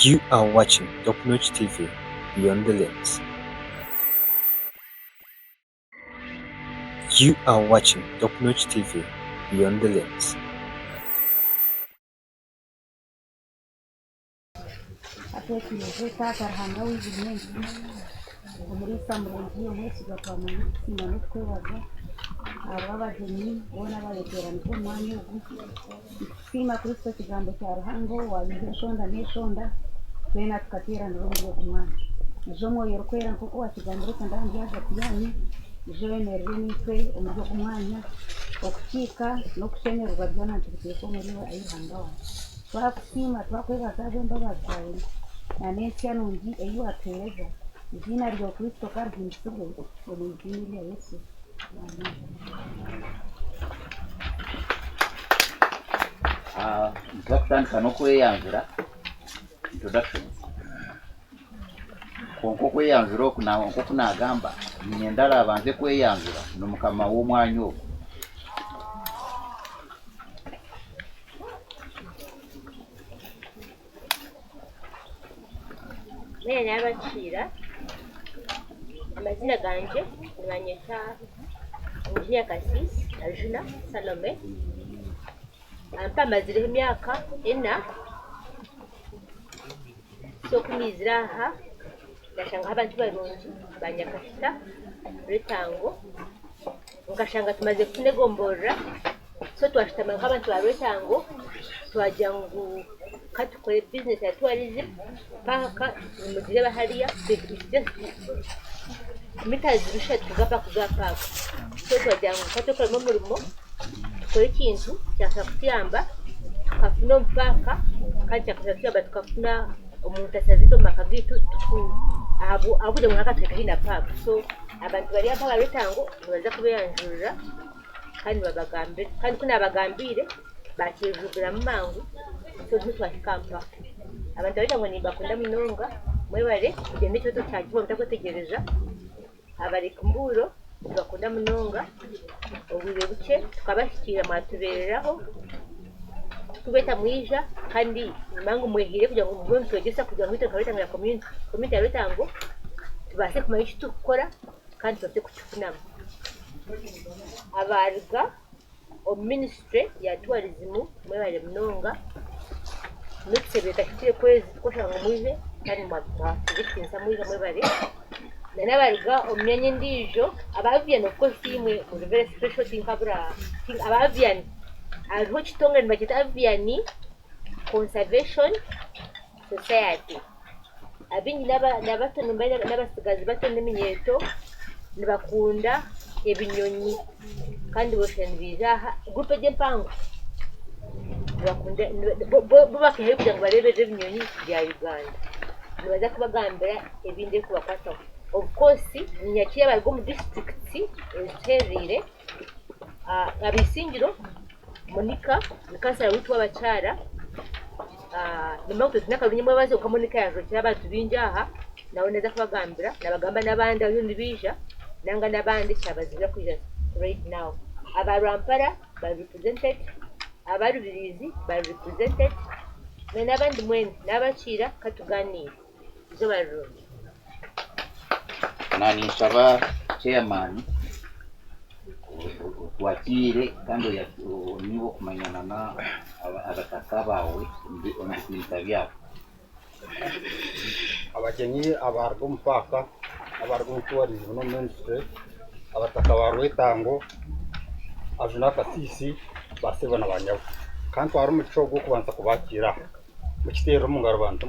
You are watching Top-Notch TV Beyond the Lens. You are watching Top-Notch TV Beyond the Lens. Atekereze takarhanga w'ibintu muri samurenge mwese bakamenya simano twebaza ababageni bona bayeterana ko mwanya ugu sima Kristo kigambo cya ruhango wabishonda neshonda bena tukaterana rundi kumwana jo moyo kwera kuko wakigambo kandi hagati yanyu jo emerwe nitwe umuryo kumwanya okukika no kushemerwa byona ntibiteko muri ayihanga wa twakusima twakwebaza bemba bazawe nanesi nungi eyo atereza izina ryo Kristo kandi nisubwe mu izina rya Yesu. Twakutandika n'okweyanjura introduction konko kweyanjura okunagamba nyendala abanze kweyanjura n'omukama w'omwanya ogwo Mene n'abakira amazina ganje mwanyeta Engineer Kasisi Ajuna Salome ampa mazireho imyaka ena so kumiziraha ndashanga abantu barungi banyakafita Rwentango ngashanga tumaze kunegombora so twashitama nk'abantu ba Rwentango twajya ngo katukore business ya tourism paka mugire bahariya mitazi bishatu gapa kugapa so twajya ngo katukore mu murimo tukore ikintu cyakakutiyamba tukafuna mpaka kandi cyakakutiyamba tukafuna umuntu asazito makabitu abude mwaka twekahina paka so abantu bari apa ba Rwentango baza kubeyanjurira kandi babagambire kandi kuna abagambire bakijubira mu mangu so twatwashikamba abantu bari ngo nibakunda munonga mwebare kugenda cyo tutagiye mutakotegereza abari kumburo bakunda munonga ubire buke tukabashikira mwatubereraho tubeta mwija kandi mangu mwehire kugira ngo mubone twegesa kugira ngo tutakareta community ya Rwentango tubase kumenya icyo tukora kandi tubase kukifunama abarga o ministry ya tourism mwebare munonga nutsebeta kitire kwezi koshanga mwize kandi mwaka bikinsa mwize mwebare nanabarga omyenye ndijo abavian of course imwe mu very special thing kabura thing abavian ariho kitonga nibakita avian conservation society abingi n'abatono mbere n'abasigazi batonde minyeto nibakunda ebinyonyi kandi bosheni bijaha groupe de mpango bakunda bo bakehe kugira ngo barebe ebinyonyi bya Uganda nibaza kubagambira ebinde kubakwata of course nyakira bari mu district terire abisingiro Monica nikasa witwa bacara nimba kutunaka binyemo baze ukamonika yaje cy'abantu binjaha nawe neza kubagambira nabagamba nabandi ayo nibija nanga nabandi cyabazira kujya right now abarampara ba represented abarubirizi ba represented n'abandi mwene nabacira katuganira izo barundi nani nsaba chairman wakire kandi nibo kumanyana na abataka bawe omukwita byabo abagenyi abargo mpaka abargo tourism no ministry abataka ba Rwentango Ajuna Kasisi basebana banyawo kandi wari umuco gwo kubanza kubakira mu kitero mu ngarubantu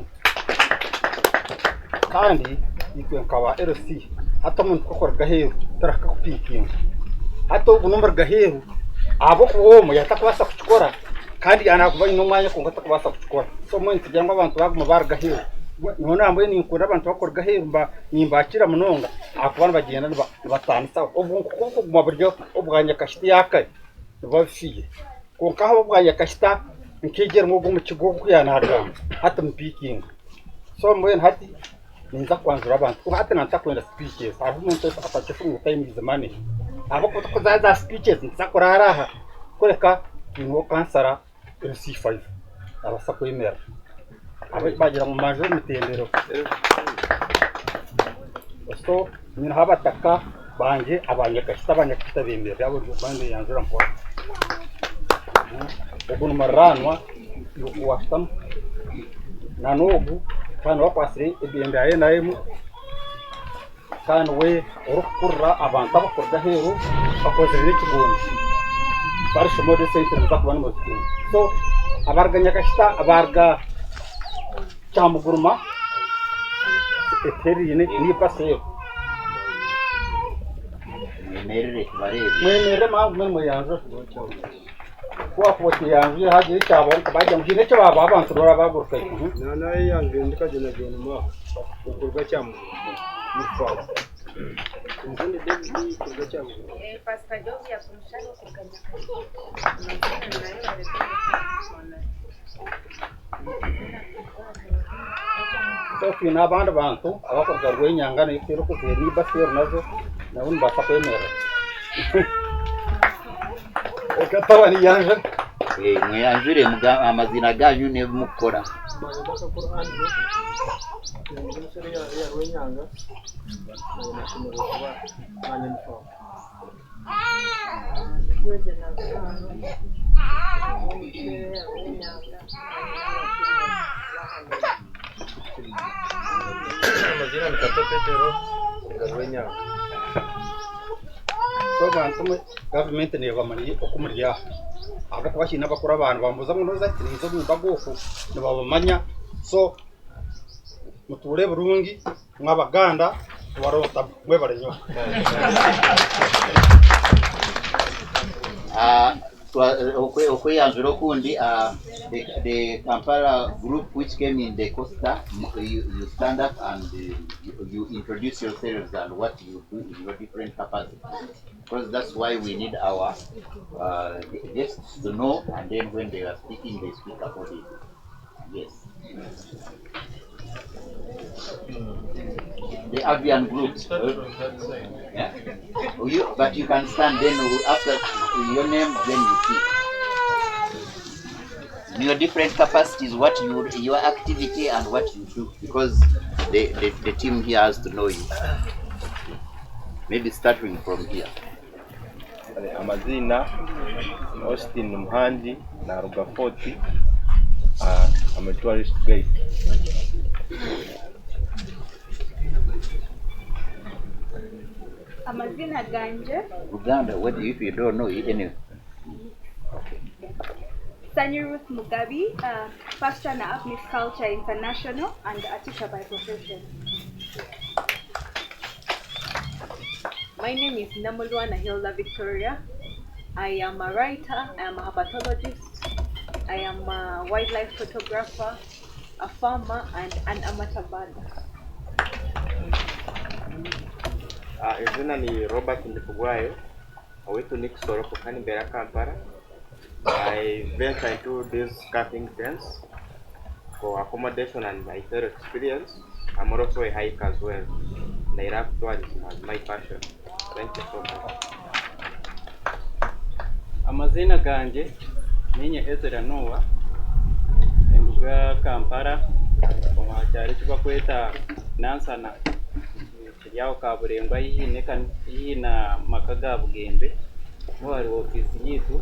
kandi itwe nkaba RC hata umuntu kokora gaheru taraka kupikinga hata ubunumber gaheru abo kuwomo yatakubasa kuchikora kandi anakuba inomwanya ko ngatakubasa kuchikora so mwe ntijyanga abantu baguma bar gaheru none ambaye ni nkunda abantu bakora gaheru mba nimbakira munonga akubana bagenda batanisa ubu kuko kuguma buryo ubwanya kashiti yakaye bafiye ko kaho ubwanya kashita nkigera ngo mu kigo kuyanaga hata mpikinga so mwe hati ninza kwanzura abantu ko hata nantakwenda speeches aho umuntu atakifunga time zamani abo kuzaza speeches nsakora haraha kureka ingo kansara RC5 abasa kwemera bagira mu maje mitendero so nyina habataka banje abanyakashita bemera yabo bande yanjura mpora ukuntu maranwa wastam nanobu kandi wakwasire ibiyembe yaye nayemu kandi we urukurra abantu bakorda hero bakozere n'ikigundi barishomo de sente nzakubana mu zikindi so abarganya kashita abarga cyamuguruma eteri ni paseo mwemerere mpamvu mwe yanjura kwa kwoti yanjura hagiye cyabo bajya mu gihe cyo abantu baguruka naye yanjye ndikagenda genda ma ukurwa cyamuguruma Mfao. Mzuni David kurga changu. Pastor Jovi ya kumshani kuganya. So fina bantu abakorwa Rwenyanga n'ikiro kuzera ni basero nazo nabone basakwemera. Ekatabani yanje. Mweyanjure amazina ganyu ne mukora. Mandaka Qur'an. Umusore ya Rwenyanga. Nashimira kuba nanye Mfao. Mazina nikatopetero Rwenyanga. So bantu government ne bamani okumurya abako bashina bakora abantu bambuza ngo noza kirizo bimbagofu nabamanya so muture burungi mwabaganda warota mwe barenyo Okweyanjura okundi the Kampala group which came in the Costa, you stand up and you introduce yourselves and what you do in your different capacities, because that's why we need our guests to know, and then when they are speaking they speak accordingly. Yes. The Avian group. Yeah? But you can stand then after your name, then you speak. In your different capacities, what your activity and what you do, because the team here has to know you. Maybe starting from here. Amazina Austin Mhandi na Rugafoti. I'm a tourist guide. Amazina ganje Uganda, what if you don't know it anyway? Sani Ruth Mugabi, pastor na Miss Culture International and a teacher by profession. My name is Namolwana Hilda Victoria. I am a writer, I am a herpetologist, I am a wildlife photographer, a farmer, and an amateur birder. Izina ni Robert Ndikugwayo. Awetu ni kusoro kukani mbera Kampala. I venture into this camping tents for accommodation and my third experience. I'm also a hiker as well. Naira tourism is my passion. Thank you so much. Amazina ganje ninye Ezra Noah enduga Kampala omachari tubakweta Nansana yao kaburengwa yina makaga bugembe wari ofisi yitu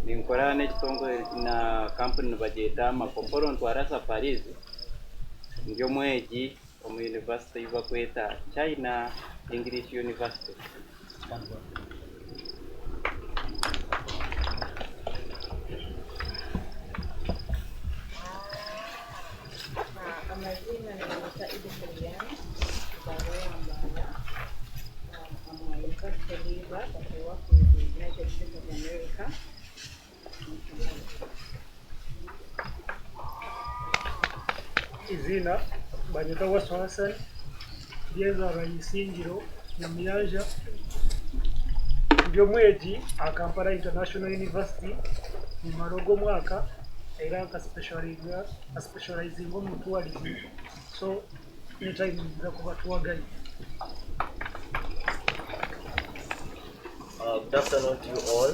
ninkorane kitongo na company bageta makomporo ntwara safaris ndio mweji mu university bakweta China English University. Amazina ni Saidi Kilian, Barua Mbala. I'm a university leaver, but I work in the United States of America. Izina banyita Waswasan Jeza Rayisingiro Nyamiyaja ndio mweji a Kampala International University ni marogo mwaka era specializing mu tourism, so anytime za kuba tour guide. Good afternoon to you all.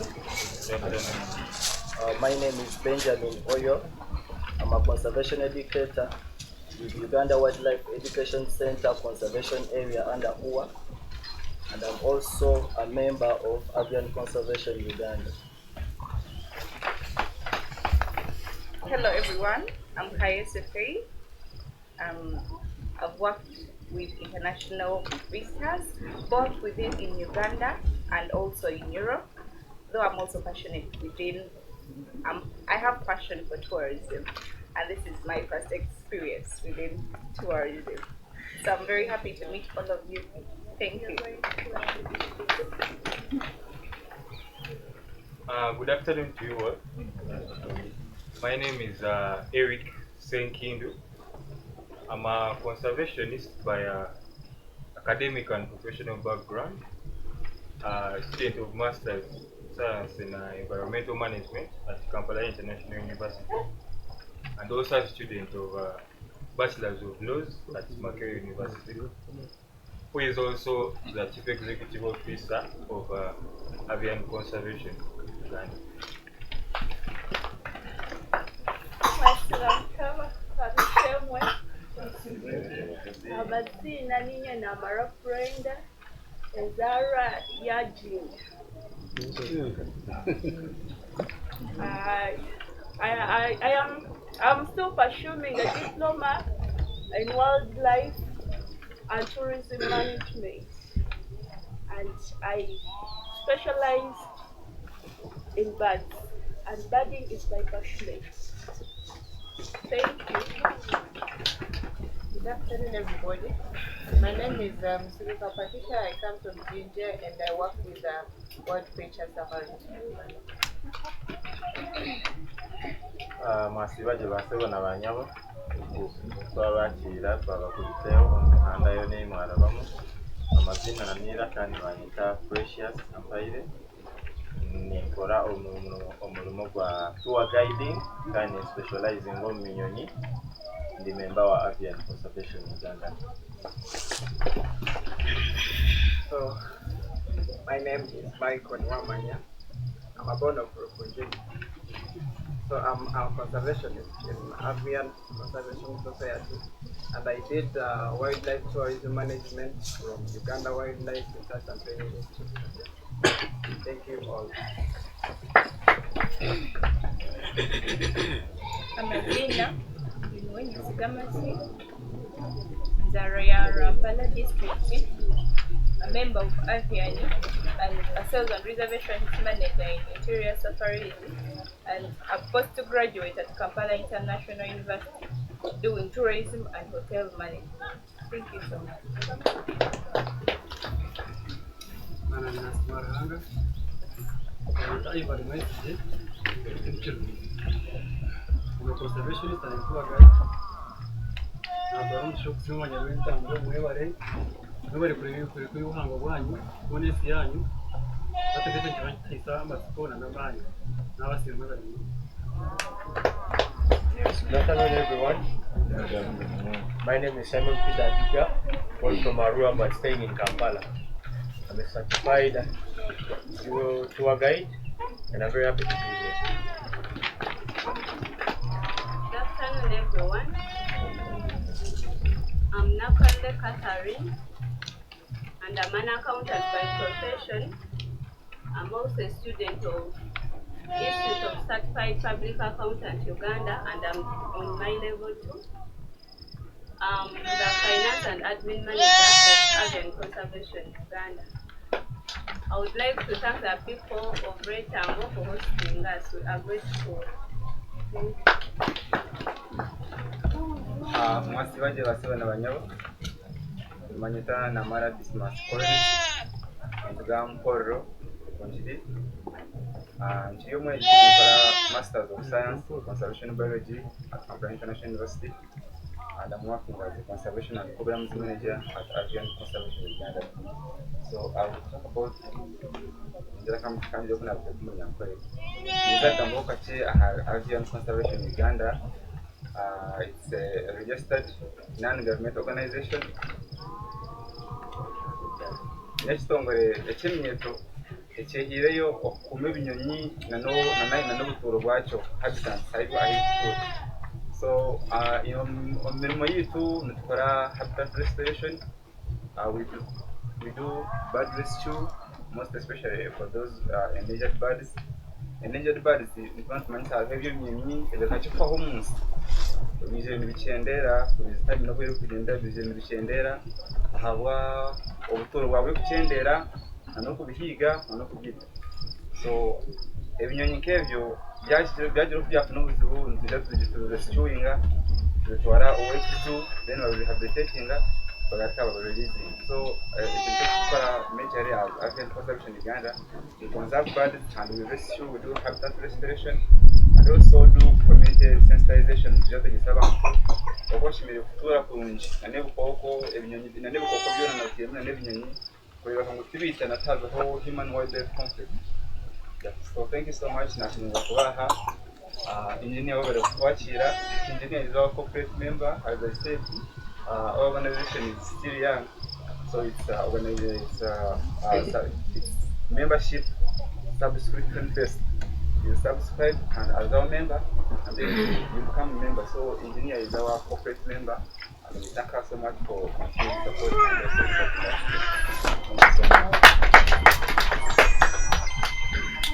My name is Benjamin Oyo. I'm I'm a conservation educator with Uganda Wildlife Education Center Conservation Area under UWA, and I'm also a member of Avian Conservation Uganda. Hello everyone, I'm Kaya Sefei. I've worked with international visitors, both within in Uganda and also in Europe, though I'm also passionate within, I have passion for tourism, and this is my first experience within tourism. So I'm very happy to meet all of you. Thank you. Good afternoon to you all. My name is Eric Senkindu. I'm a conservationist by academic and professional background, student of Master's Science in Environmental Management at Kampala International University, and also a student of Bachelor's of Laws at Makerere University, who is also the Chief Executive Officer of Avian Conservation Uganda. Amazina ninyo namara Brenda Ezara Yajin. I'm still pursuing a diploma in wildlife and tourism management, and I specialize in birds, and birding is my passion. Thank you. Good afternoon, everybody. My name is Suluka Patricia. I come from Ginger and I work with World Creature Safari. Mwasibaje basebo n'abanyabo twabakira twabakubiteho umuhanda yo ne mwarabamu amazina nanira kandi banyita Precious Ampaire nikora umurimo gwa tour guiding kandi specializing mu minyoni ndi member wa Avian Conservation Uganda. So my name is Michael Wamanya. I'm a born of Rwentango. So I'm a conservationist in Avian Conservation Society, and I did wildlife tourism management from Uganda Wildlife Research and Training Institute. Thank you all. Amazina Mwenye Sigamasi Zaraya Rampala District, a member of Avian and a sales and reservations manager in interior safaris, and a postgraduate at Kampala International University doing tourism and hotel management. Thank you so much. My name is Maranga. I'm a conservationist and a tour guide. I'm from Rwentango, mwebare kuri ubuhanga bwanyu bonesi yanyu bategetse cyisa amasipona n'abanyu n'abasirwe bari. Good afternoon, everyone. My name is Simon Peter Adiga, born from Arua but staying in Kampala. I'm a certified tour guide and I'm very happy to be here. Good afternoon, everyone. I'm Nakande Catherine, and I'm an accountant by profession. I'm also a student of Institute of Certified Public Accountant Uganda, and I'm on my level 2. I'm the finance and admin manager of Avian Conservation Uganda. I would like to thank the people of Rwentango for hosting us. We are grateful. Thank you. Mwasibaje basebo n'abanyabo manyita na Mara Business College nduga mporo konjidi njiyo mwe nikora Masters of Science in Conservation Biology at Kampala International University, and I'm working as a conservation and programs manager at Avian Conservation Uganda. So I will talk about Avian Conservation Uganda. It's a registered non-government organization. Nekitongole eky'emyeto ekyehireyo okukuma ebinyonyi n'obuturo bwakyo habitats ahi buturo. So on mirimo yitu nitukora habitat restoration. We do bird rescue, most especially for those endangered birds. Endangered birds ni bantu manisa havyo nyinyi ebekachikwaho munsi bije nibichendera kubizitari no kweri kugenda bije nibichendera habwa obutoro bwabwe kuchendera no kubihiga no kubyita. So ebinyonyi nkebyo byagiro kubyafuna ubuzibu nzira turescuinga bitwara away to zoo, then we rehabilitatinga bagataka babareleasing. So it's a major area of African conservation in Uganda. We conserve birds and we rescue, we do habitat restoration and also do community sensitization. Just gisaba okwashimira kutura kurungi nanebukoko ebinyonyi nanebukoko byona natiyemu nanebinyonyi kureba ngo tibita natazaho human wildlife conflict. Yeah. So thank you so much national kubaha engineer wabere kuwachira. Engineer is our corporate member. As I said, our organization is still young, so it's membership subscription based. You subscribe and as our member, and then you become a member. So engineer is our corporate member, and we thank her so much for continued support and also supporting us. Thank you so much.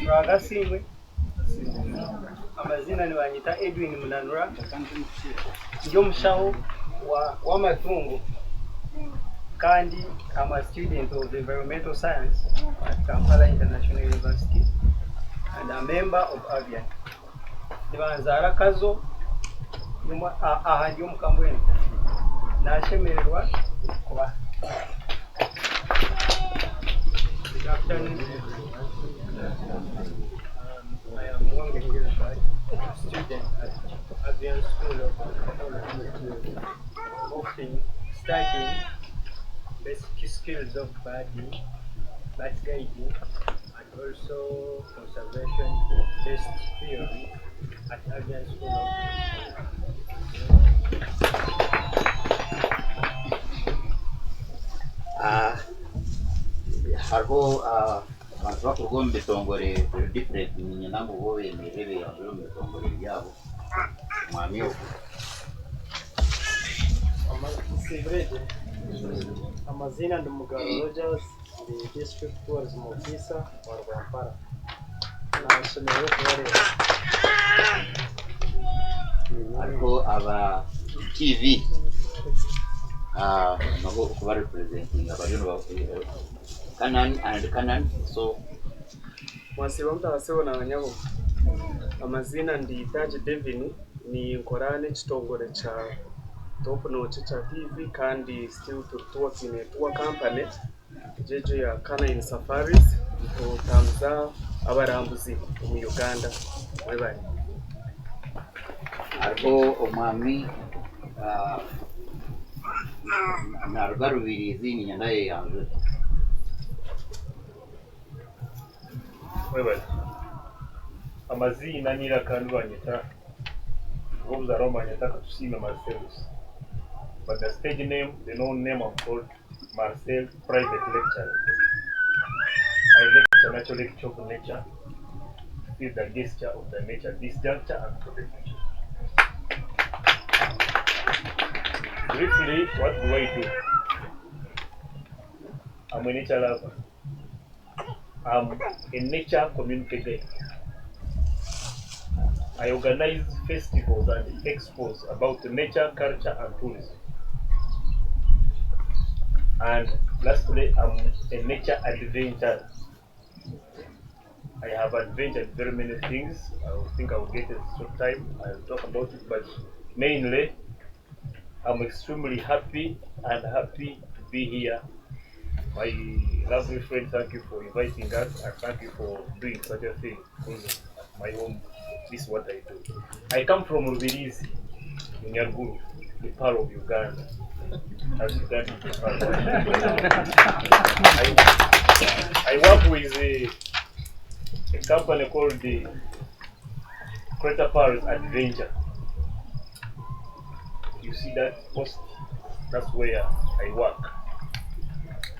Rwagasimwe amazina ni wanyita Edwin Munanura, ndio mushaho w'amatungo kandi I'm a student of environmental science at Kampala International University and a member of Avian. Nibanzara kazo aha ndio mukambweni nashemererwa kuba I am one student at Avian School of Technology, studying basic skills of birding, bat guiding, and also conservation-based theory at Avian School of hariho abantu bakurwa mu bitongore different nyina ngo bo bemerere abiro mu bitongore byabo mwami yo amazina ndi Mugabo Rogers, the district tourism officer wa Rwampara. Nashomerewe kubareba hariho aba TV nabo kuba representing abariyo Kanan and Kanan. So mwasiba mutabaseho n'abanyabo. Amazina ndi Taje Devin, ni nkorane kitongore cha Top Notch cha TV kandi still working in a tour company jeje ya Canine Safaris kutamza abarambuzi mu Uganda mwebali. hariho umwami na rugarubirizi ni nyandaye yanjye. Mwebali amazina nira kandi banyita Robza Roma nyata katusime Marcelus, but the stage name, the known name I'm called Marcel Private Lecturer. I lecture natural lecture of nature, with the gesture of the nature, this juncture and for the future. Briefly, what do I do? I'm a nature lover. I'm a nature communicator. I organize festivals and expos about nature, culture, and tourism. And lastly, I'm a nature adventurer. I have adventured very many things. I think I will get a short time. I'll talk about it, but mainly, I'm extremely happy to be here. My lovely friend, thank you for inviting us, and thank you for doing such a thing. Because my home, this is what I do. I come from Rubirizi, in Nyaruguru, the part of Uganda. As Uganda is the part. I work with a company called the Crater Paris Adventure. You see that post? That's where I work.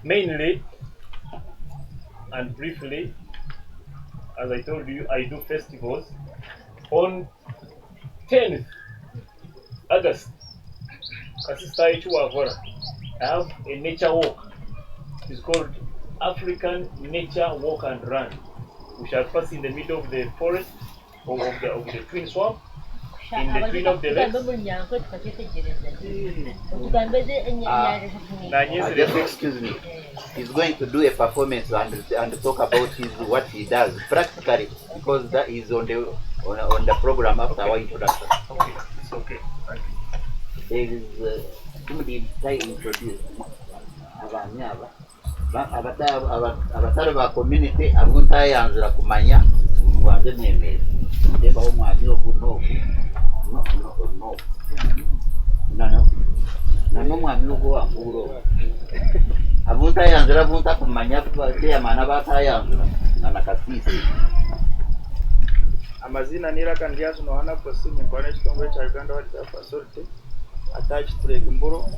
Mainly and briefly, as I told you, I do festivals. On 10th August, I have a nature walk. It's called African Nature Walk and Run. We shall pass in the middle of the forest of the twin swamp, in the twin of the lakes. Just excuse me. He's going to do a performance and talk about what he does practically, because that is on the program after our introduction. Okay, it's okay. Thank you. There is somebody try introduce abanyaba abatari ba community abuntayanzira kumanya mwanze mwemere ndeba ho mwazi okuno no mwami ugo wanguro abuntayanzira bunta kumanya kwa mana batayanzira na kasisi. Amazina niraka ndiyazo no 100% nkora ekitongole kya Uganda Wildlife Authority attached to Mburo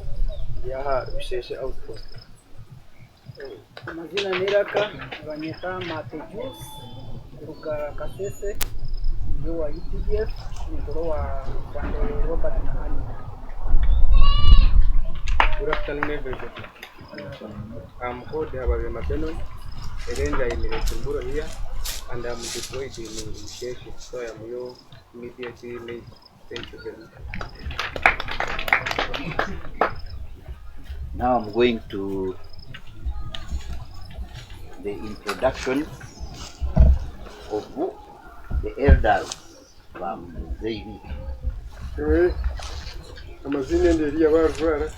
yaha bisheshe outpost. Amazina niraka banyita Matejus ruka Kasese ndio wa UPDF ndio wa Robert Nahani. Good afternoon everybody. I'm called Hababe Makenon, a ranger in Mburo here, and I'm deployed in Sheshe, so I'm your immediate mate. Thank you very much. Now I'm going to the introduction of the elders from Zaidi. Amazina ndiye yabarwara.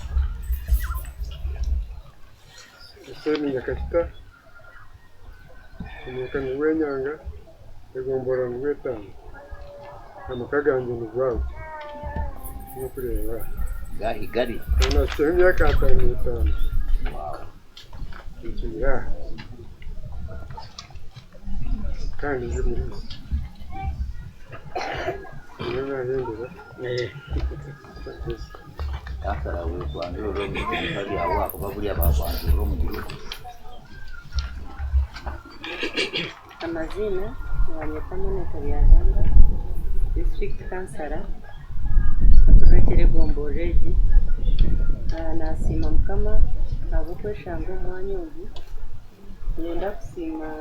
Seni yakashita. Umukani wenyanga egombora ngwetana. Amakaganje nugwawo. Nukureba. Gari. Una semya katani tano. Wow. Yeah. Kandi zimuri. Nina yendera. Akara we kwandiro romu kali awa kubabulia babanje romu. Amazina wanyetana Tabiyaganda district councillor Rekere Gomboreji nasima mukama abukweshanga omwanya ogu yenda kusima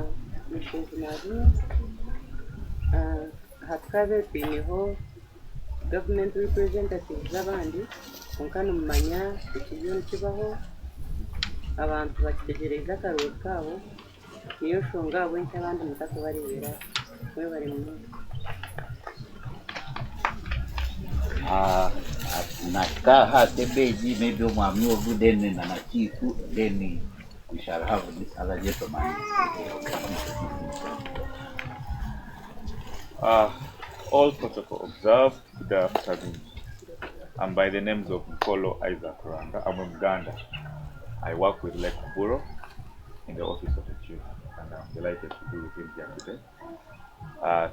mishinzi nazino hatukabe twineho government representatives abandi konka nimumanya ekiriyo nikibaho abantu bakitegereza akaruhu kabo niyo shonga abo nti abandi mutakubarebera mwe bari muno. Naka beji maybe omwami ogu then na nakiku then we shall have this other gentleman. All protocol observed. Good afternoon. I'm by the names of Nkolo Isaac Ranga. I'm from Uganda. I work with Lake Mburo in the office of the chief, and I'm delighted to be with him here today.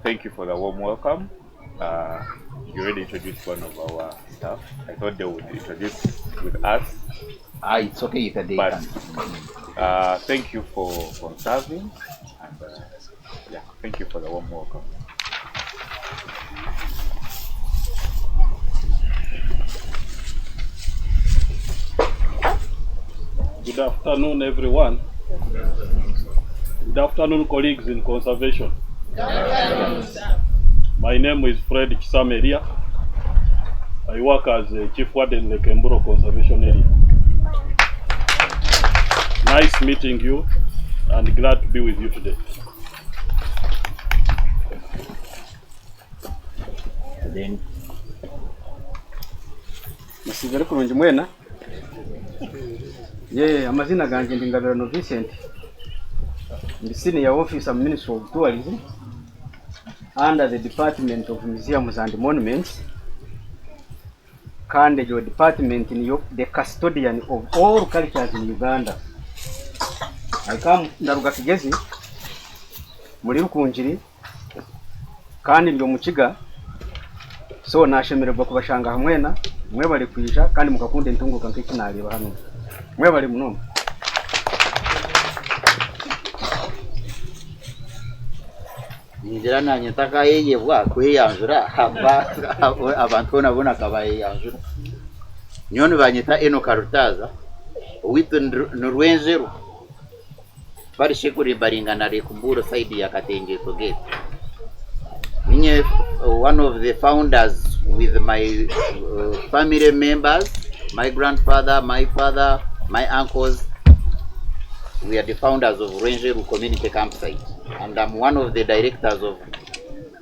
Thank you for the warm welcome. You already introduced one of our staff. I thought they would introduce with us. It's okay, you can do it. Thank you for serving, and yeah, thank you for the warm welcome. Good afternoon, everyone. Good afternoon, colleagues in conservation. My name is Fred Chisameria. I work as a chief warden in the Kemburo Conservation Area. Nice meeting you and glad to be with you today. Then Masivere kurungi mwena. Amazina ganje ndi Ngabirano Vincent. Ndi senior officer Ministry of Tourism under the Department of Museums and Monuments. Kandi your department in the custodian of all cultures in Uganda. I come ndaruga kigezi muri rukunjiri kandi ndi mukiga, so nashemererwa kubashanga hamwena mwe bari kwisha kandi mukakunde ntunguka nk'iki nareba hano mwe bari muno. inzira nanye ntaka yeyebwa kweyanjura abantu nabona kabayeyanjura nyoni banyita eno karutaza witu nurwenzeru barishe kurimbaringana rekumburo side ya Katengeso gate. Ninye one of the founders with my family members, my grandfather, my father, my uncles. We are the founders of Rwentango Community Campsite, and I'm one of the directors of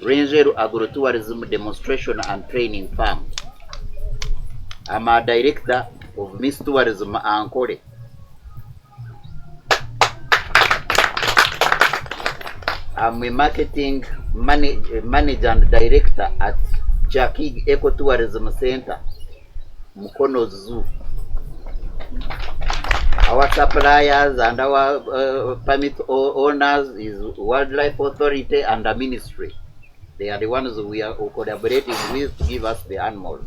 Rwentango Agro-Tourism Demonstration and Training Farm. I'm a director of Miss Tourism Ankole. I'm a marketing manager and director at Jackie Eco-Tourism Center, Mukono Zoo. Our suppliers and our permit owners is Wildlife Authority and the ministry. They are the ones we are collaborating with to give us the animals.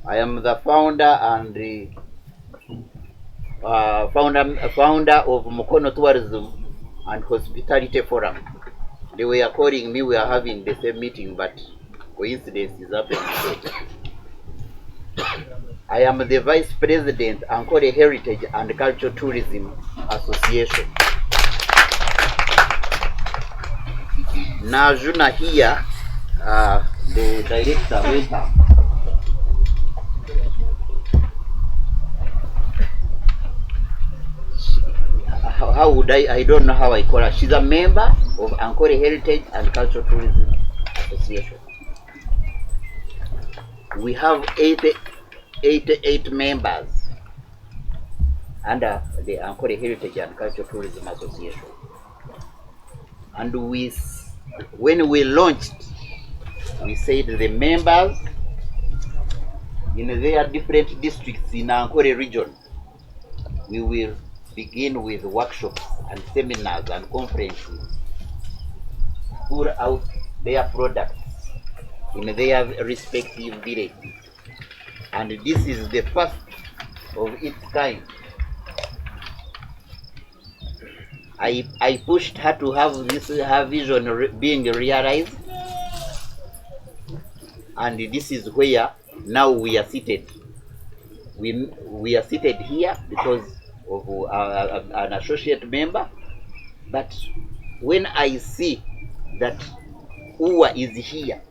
I am the founder and the founder of Mukono Tourism and Hospitality Forum. They were calling me, we are having the same meeting, but coincidence is happening. I am the Vice President Ankole Heritage and Cultural Tourism Association. Now, Juna here, the director, Rwentango. How would I don't know how I call her. She's a member of Ankole Heritage and Cultural Tourism Association. We have 88 members under the Ankole Heritage and Cultural Tourism Association. And when we launched, we said the members in their different districts in Ankole region, we will begin with workshops and seminars and conferences, pour out their products in their respective villages. And this is the first of its kind. I pushed her to have her vision being realized, and this is where now we are seated. We are seated here because of an associate member, but when I see that UWA is here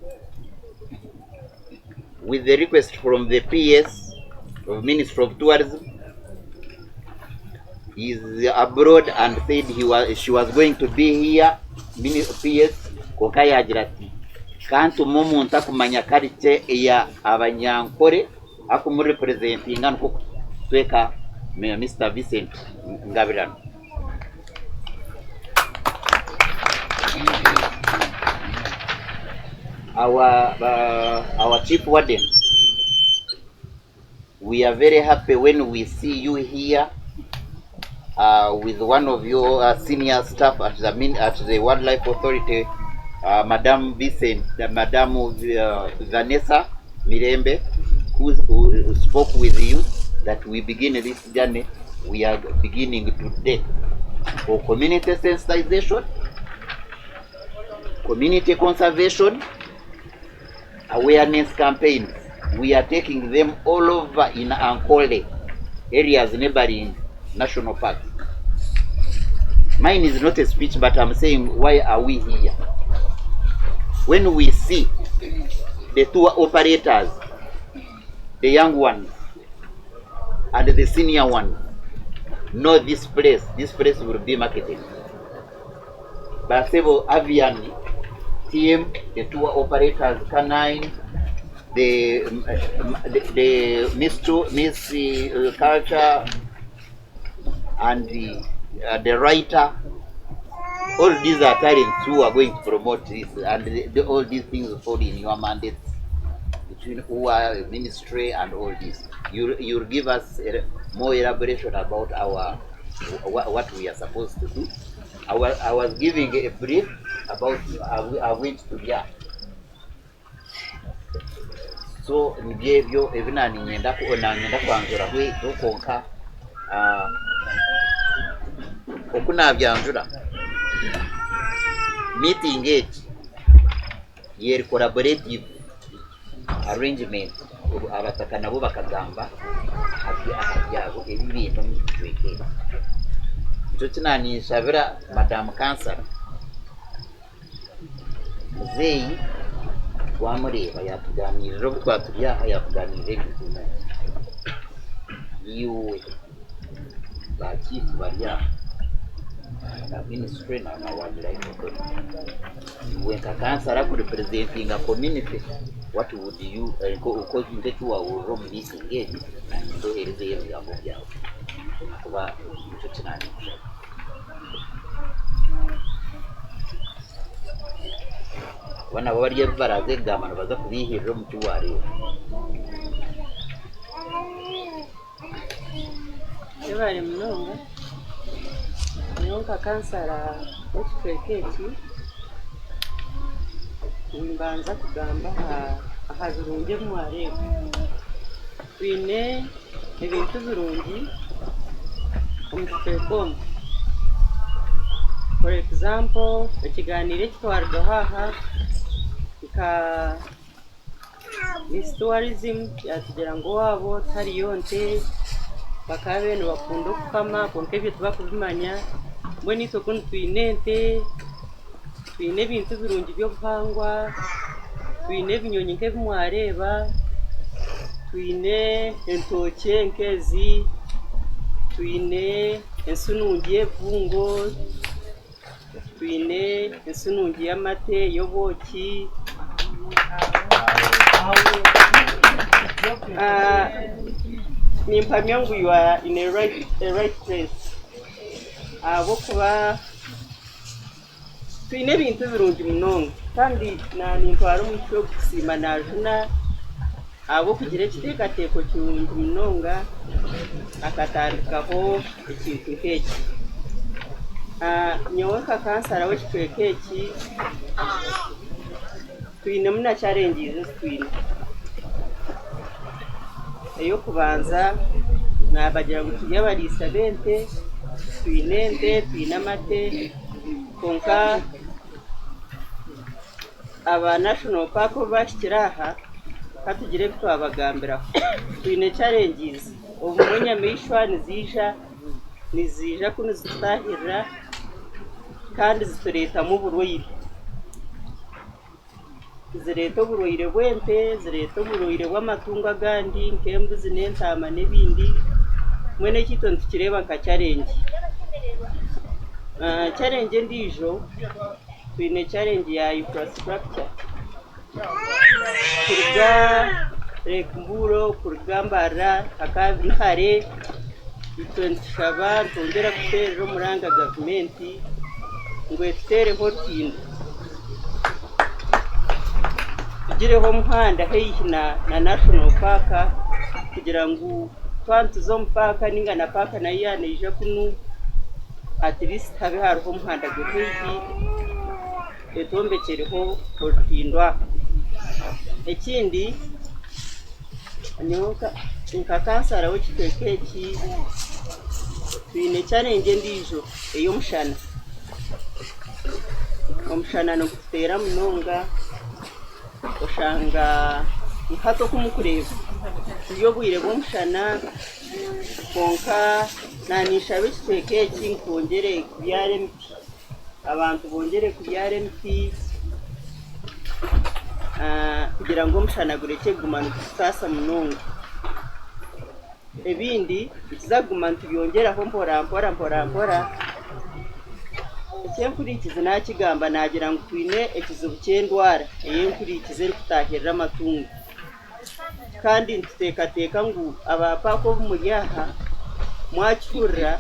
with the request from the PS of Ministry of Tourism, is abroad and said she was going to be here, PS kokaya ajirati kantu mumu ntakumanya karite ya abanyankore akumurepresentinga nko tweka Mr. Vincent Ngabirano. Our chief warden, we are very happy when we see you here with one of your senior staff at the Wildlife Authority, Madam Vanessa Mirembe, who spoke with you that we begin this journey. We are beginning today for community sensitization, community conservation, awareness campaigns. We are taking them all over in Ankole areas neighboring national parks. Mine is not a speech, but I'm saying, why are we here? When we see the tour operators, the young ones and the senior ones know this place will be marketed. Basebo Avian team, the tour operators, canine, the Miss Culture, and the writer. All these are talents who are going to promote this, and all these things fall in your mandates between our ministry and all this. You'll give us more elaboration about what we are supposed to do. I was giving a brief about our went to the art. So nibyo evina ninyenda kwanzura hwe dokonka okuna byanjura meeting it year collaborative arrangement abataka nabo bakagamba abyabo ibintu mwitweke cyo kinanishabira Madam Kansara muzeyi wamureba yatuganirira rero twaturiya yatuganirira ibintu yiwe bakifu bariya ministry na wildlife when Kansara could representing a community, what would you because you get to our room this engage and so it is a young girl. When our year baraze gamana baza kubihirira mu cyuwari yabari mnonga Kansara w'ekitwekeki mbanza kugamba ahazirungi mwareba twine ebintu birungi omu kitwekomu for example ekiganiro ekitwarwa haha nka Miss Tourism yatugira ngo wabo tariyo nte bakaba bene bakunda okukama konka ebyo tubakubimanya mbwenu itwe twine ente twine ebintu birungi by'obuhangwa twine ebinyonyi nk'ebimwareeba twine entookye nk'ezi twine ensunungi y'ebungo twine ensunungi y'amate y'obwoki nimpamya ngu you are in a right place abokuba twine ebintu birungi munonga kandi nintwara omuco okusiima najuna abokugira ekiteekateeko kirungi munonga akatandikaho ekintu nk'eki nyowe nka Kansara w'ekitwekeki twinemu na challenges twine eyokubanza nabagira ngu turi abariisa b'ente twine ente twine amate konka aba national park bashikira aha katugire twabagambiraho twine challenges obunyamishwa nizija kuno zitahirira kandi zituretamu uburwaire zireta oburwaire bw'ente zireta oburwaire bw'amatungo agandi nk'embuzi n'entaama n'ebindi mwene ekito ntukireba nka challenge challenge endiijo twine challenge ya infrastructure kuruga Mburo kuruga Mbara akabihare itwe ntushaba ntongera kuterera omuranga gavumenti ngo etutereho tindo tugireho omuhanda heihi na national park kugira ngu twantuze omu park ninga na park nayo yaneija kunu at least habe hariho omuhanda gwe heihi etombekereho orutindo ekindi nka Kansara w'ekitwekeki twine challenge endiijo ey'omushana omushana nigututeera munonga oshanga nkato kumukureba turi obwire bw'omushana konka nanishaba ekitwekeki nkongere kubyara emiti abantu bongere kubyara emiti kugira ngo omushana gureke kuguma nigutaasa munonga ebindi nikizaguma nitubyongeraho mpora eky'enkurikizi nakigamba nagira ngu twine ekizibu ky'endwara ey'enkurikizi erikutahirira amatungo kandi nituteekateeka ngu abapaaka obumuri aha mwakihurira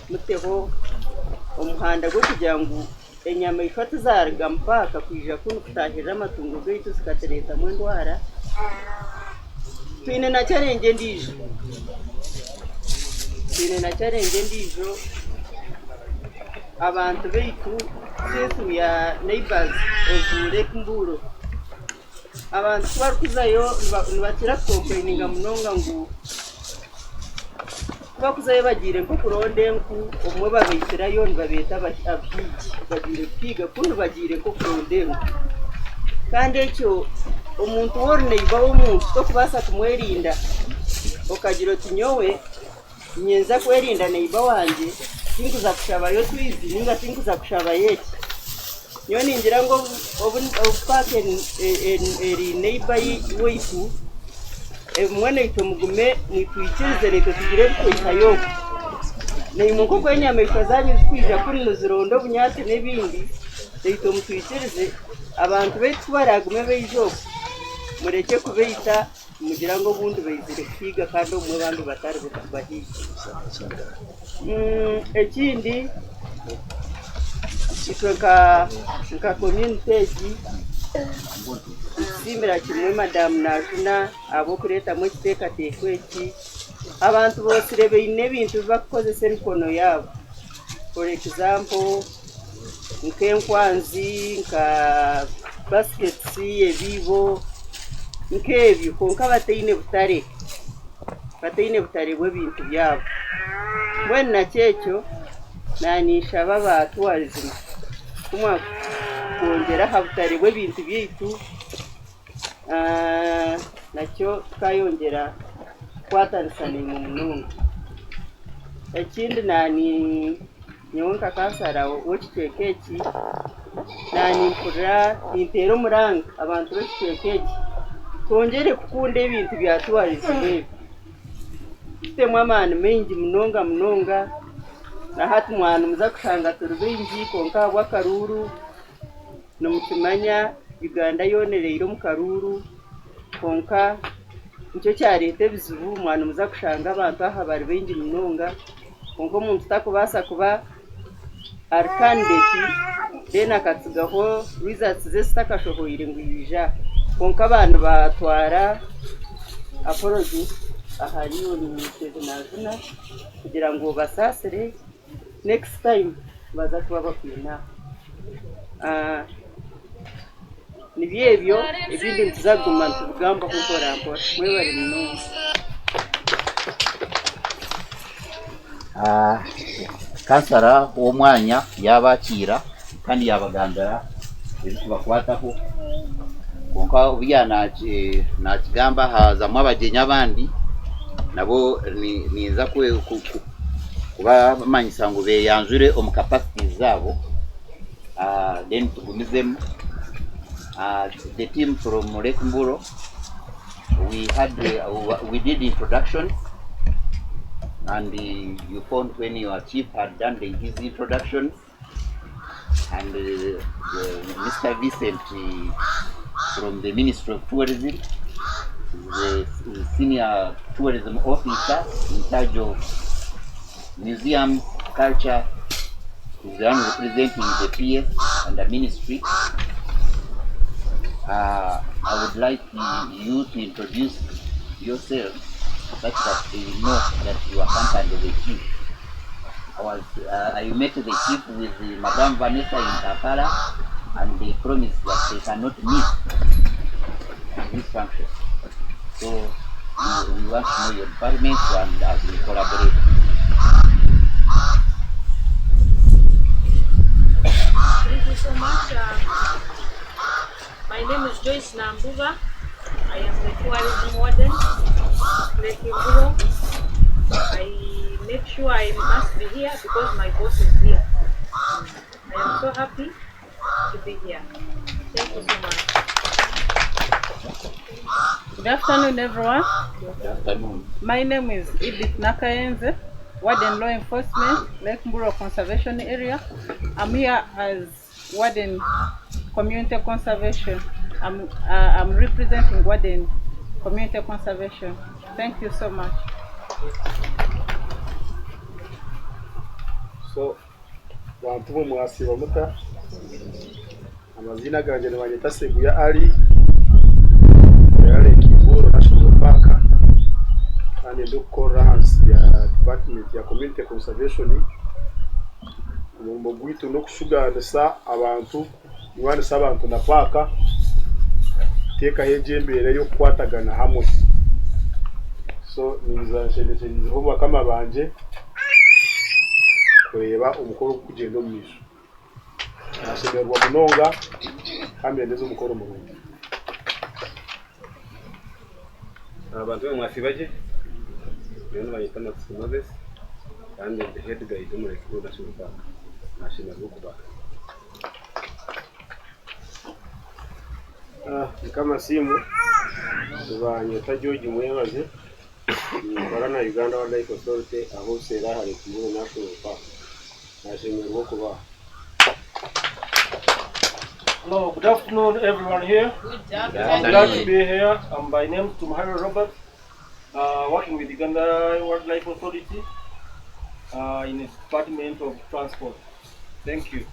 muteho omuhanda gw'okugira ngu enyamaishwa tizaruga mu paaka kwija kunu kutahirira amatungo gaitu zikaturetamu endwara twine na challenge endiijo abantu baitu setu ya neighbors ozure Mburo abantu barikuzayo nibakira complaininga munonga ngu bakuzaye bagire nko kuronde nku umwe babitirayo babeta abhiki bagire kwiga kuno bagire ko kuronde nku kandi icyo umuntu worne ibaho umuntu to kubasa kumwerinda okagira tinyowe nyenza kwerinda neiba wanje tinkuza kushaba yo twizi ninga tinkuza kushaba yeki nyo ningira ngo obupake eri neiba yitu mwana ito mugume mwitwikirize leta tugire bikoitayo neimuko kwenyameshwa zanyu zikwija kuri nuzirondo bunyatsi n'ibindi leta mutwikirize abantu betu baragume beijo mureke kubeita mugira ngo bundu beizire kwiga kandi umwe bandi batari butabahiye ekindi itweka community simbira kimwe madam najuna abo kureta mu kiteka tekweki abantu bose rebeye bintu bakoze serikono yabo for example nk'enkwanzi nka baskets ebibo nk'ebyo konka batayine butare bw'ebintu byabo mbwenu nakyekyo nanisha baba tourism kumwa kongera habutare bw'ebintu byaitu nakyo tukayongera kwatanisana mu munonga ekindi nani nyonka kansara w'ekiteeka eki nanimpurira nintera omuranga abantu b'ekiteeka eki twongere kukunda ebintu bya tourism ebi tutemu amaani maingi munonga na hati mwana muza kushanga turi bingi konka habw'akaruru nomukimanya Uganda yonereire omu karuru konka nicyo kyareta ebizibu mwana muza kushanga abantu aha bari bingi munonga konka omuntu takubasa kuba ari candidate then akatsigaho results ze zitakashoboire ngu yija konka abantu batwara apology ahariyo ni kugira ngo basasire next time baza kuba bakwina nibyebyo ibindi ntizaguma ntubigamba kumpora mwe bari munonga kansara w'omwanya yabakira kandi yabagambira ebikibakwataho konka bya nakigamba hazamu abagenyi abandi nabo niza kuba bamanyisa ngo beyanjure omu capacity zabo then tugumizemu the team from Rwentango we did introductions and you found when your chief had done his introductions and Mr. Vincent from the Ministry of Tourism, the senior tourism officer in charge of museum culture, is the one representing the PS and the ministry. I would like you to introduce yourself such that they will know that you are accompanied the chief. I met the chief with Madame Vanessa in Kampala and they promised that they cannot miss this function. So we want to know your department and as we collaborate. Thank you so much. My name is Joyce Nambuga. I am the tourism warden, Rwentango. I make sure I must be here because my boss is here. I am so happy to be here. Thank you so much. Good afternoon, everyone. Good afternoon. My name is Edith Nakayenze, Warden Law Enforcement, Rwentango Conservation Area. I'm here as Warden Community Conservation. I'm representing Warden Community Conservation. Thank you so much. So, bantu bo mwasiba muta amazina ganje nabanyita Seguya Ali yale Kiburo National Park and dukora ya department ya community conservation mu gwitu no kushuganisa abantu niwanisa abantu na paka teka heje mbere yo kwatagana hamwe so niza nshendekerezeho bakama banje kureba umukoro kugenda omumisho nashemerwa munonga kandi ndeze umukoro mulungi. Abantu bamwe mwasibaje rero bayita Max Moses kandi the head guide muri School National Park nashemerwa kuba kama simu tubanyeta George Muyabaze nkora na Uganda Wildlife Authority aho sera hari ku National Park nashemerwa kuba. Hello, good afternoon everyone here. I'm glad to be here. By name Tumharo Robert, working with Uganda Wildlife Authority in the Department of Transport. Thank you.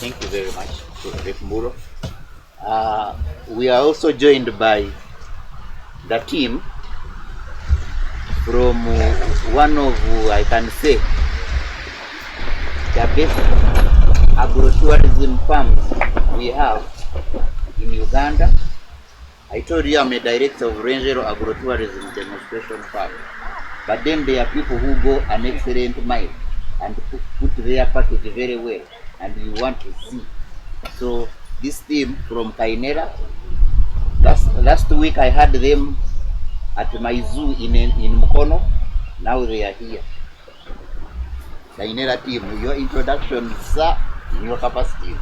Thank you very much, Mburo. We are also joined by the team from one of, I can say, the best agro-tourism farms we have in Uganda. I told you I'm a director of Rwentango Agro-Tourism Demonstration Farm. But then there are people who go an excellent mile and put their package very well, and you want to see. So this team from Kainera, last week I had them at my zoo in Mukono. Now they are here. Kainera team, your introduction, sir, in your capacity.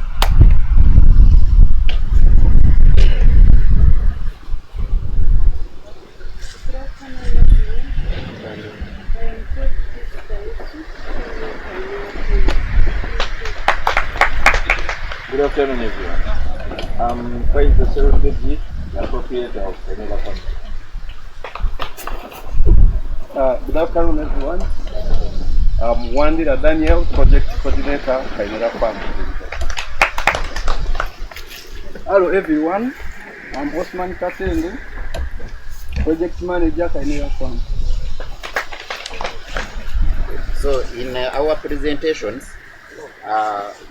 Good afternoon everyone. I'm trying to serve the proprietor of Kainera Farm. Good afternoon, everyone. I'm Wandira Daniel, Project Coordinator, Kainera Farm. Hello, everyone. I'm Osman Kasengu, Project Manager, Kainera Farm. So, in our presentations,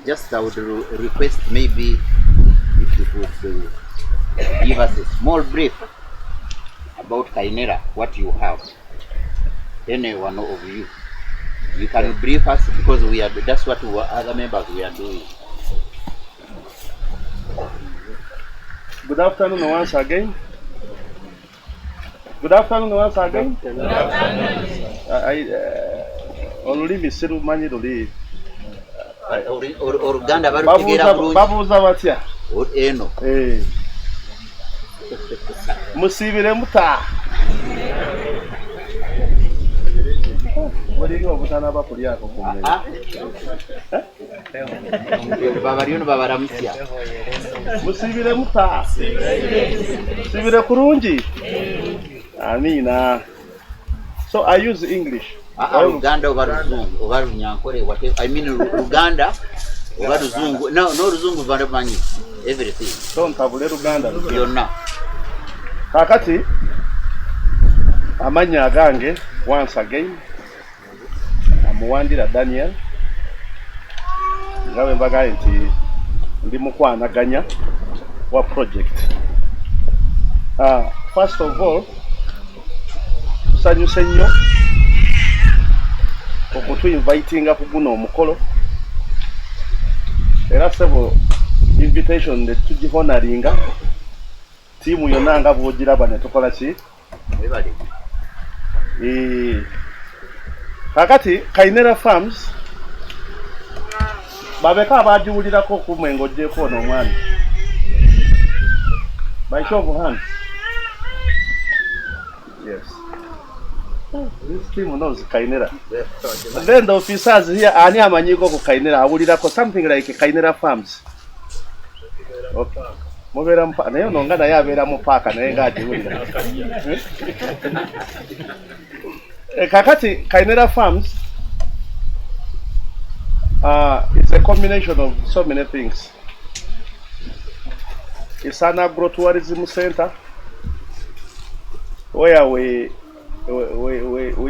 just I would request maybe if you could give us a small brief about Kainera, what you have. Any one of you. You can brief us because that's what other members we are doing. Good afternoon once again. Good afternoon once again. Good afternoon. Olulimi sirumanyi luli. Oruganda barutegera bulungi. Babuuza batya? Eno. Musibire muta. Muri obutana bakulyako kumene. Babarino babaramusya. Musibire muta. Musibire kurungi. Amina. So I use English. Uganda obaruzungu, obarunyankore, whatever. I mean Uganda, obaruzungu. No ruzungu baramanyi. Everything. So ntabule Uganda. Yonna. Kakati amanya agange once again. Wandira Daniel ngabe mbaga nti ndi mukwanaganya wa project. First of all, tusanyuse nnyo okutu inviting up guno omukolo era several invitation that tugihonaringa timu yonna nga bwogiraba ne tukola ki kakati Kainera Farms babeka abajiwulirako kumwengo ojjeeko n'omwami by show of hands. Yes, this team knows Kainera. Then the officers here ani amanyiko ku Kainera awulirako something like Kainera Farms. Okay. Mubera mpa naye nonga naye abeera mu paaka naye ng'ajiwulira. Kakati Kainera Farms it's a combination of so many things. It's an agro-tourism center where we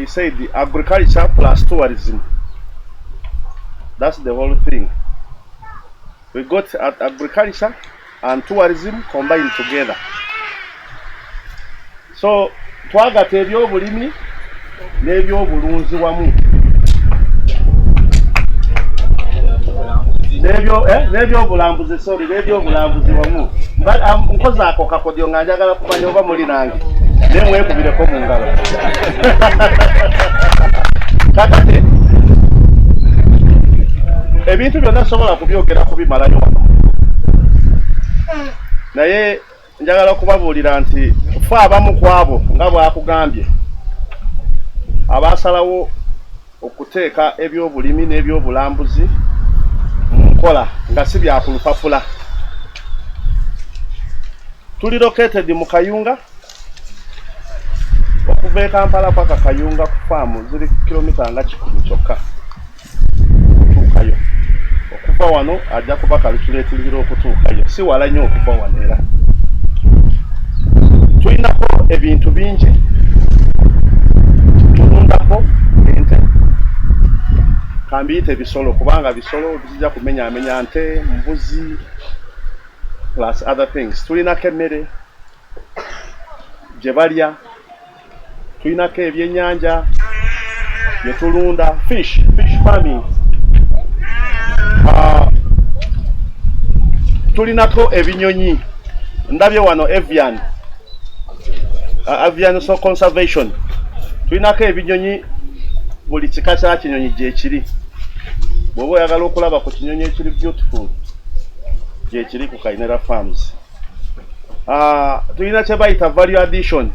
say the agriculture plus tourism. That's the whole thing. We got agriculture and tourism combined together. So twagatta ebyobulimi n'ebyobulunzi wamu n'ebyobulambuzi sorry n'ebyobulambuzi wamu nkoze ako kakodyo nga njagala kumanya oba muli nange naye mwekubireko mu ngalo kakati ebintu byonna sobola kubyogera kubimalayo wano naye njagala okubabuulira nti fe abamu ku abo nga bwakugambye abaasalawo okuteeka ebyobulimi n'ebyobulambuzi mu nkola nga si byakulupapula tuli located mu Kayunga okuva e Kampala paka Kayunga ku faamu ziri kilomita nga 10 kyokka okutuukayo okuva wano ajja kuba kalikuleetingira okutuukayo si wala nnyo okuva wano era tulinako ebintu bingi tulundako ente kambiyite bisolo kubanga bisolo bizija kumenyaamenya nte mbuzi plus other things tulinako emmere gye balya tulinako ebyennyanja bye tulunda fish farming tulinako ebinyonyi ndabye wano avian so conservation tulinako ebinyonyi buli kika kya kinyonyi gyekiri bw'oba oyagala okulaba ku kinyonyi ekiri beautiful gyekiri ku Kainera Farms. Tulina kye bayita value addition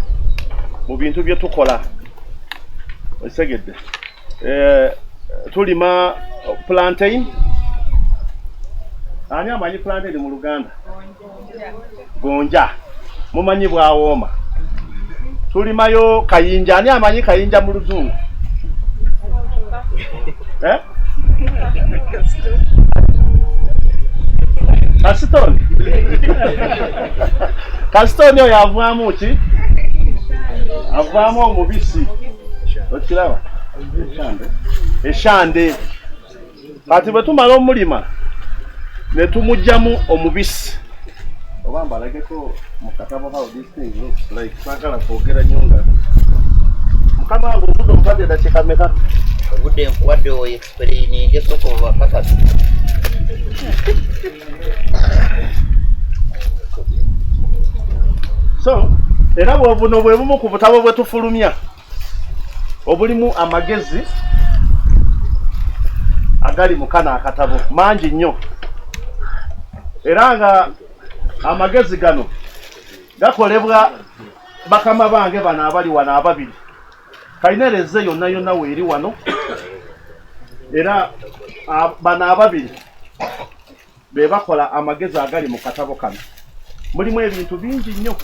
mu bintu bye tukola osegedde tulima plantain. Ani amanyi plantain mu Luganda? Gonja. Mumanyi bwawooma. Tulimayo kayinja. Ani amanyi kayinja mu Luzungu? Kasitoni. Kasitoni oyo avaamu ki? Avaamu omubisi. Okiraba? Eshande. Kati bwe tumala omulima ne tumugyamu omubisi. Oba mbalageko mu katabo how this thing looks like. Sagala kwogera nnyo nga mukama wange obudde omutadde eddakiika mmeka? Obudde nkuwadde oyo explaining esoko bakakasi. So era buno bwe bumu ku butabo bwe tufulumya obulimu amagezi agali mu kana akatabo mangi nnyo era nga amagezi gano gakolebwa bakama bange bano abali wano ababiri. Kainereze yonna yonna weeri wano era bano ababiri be bakola amagezi agali mu katabo kano. Mulimu ebintu bingi nnyo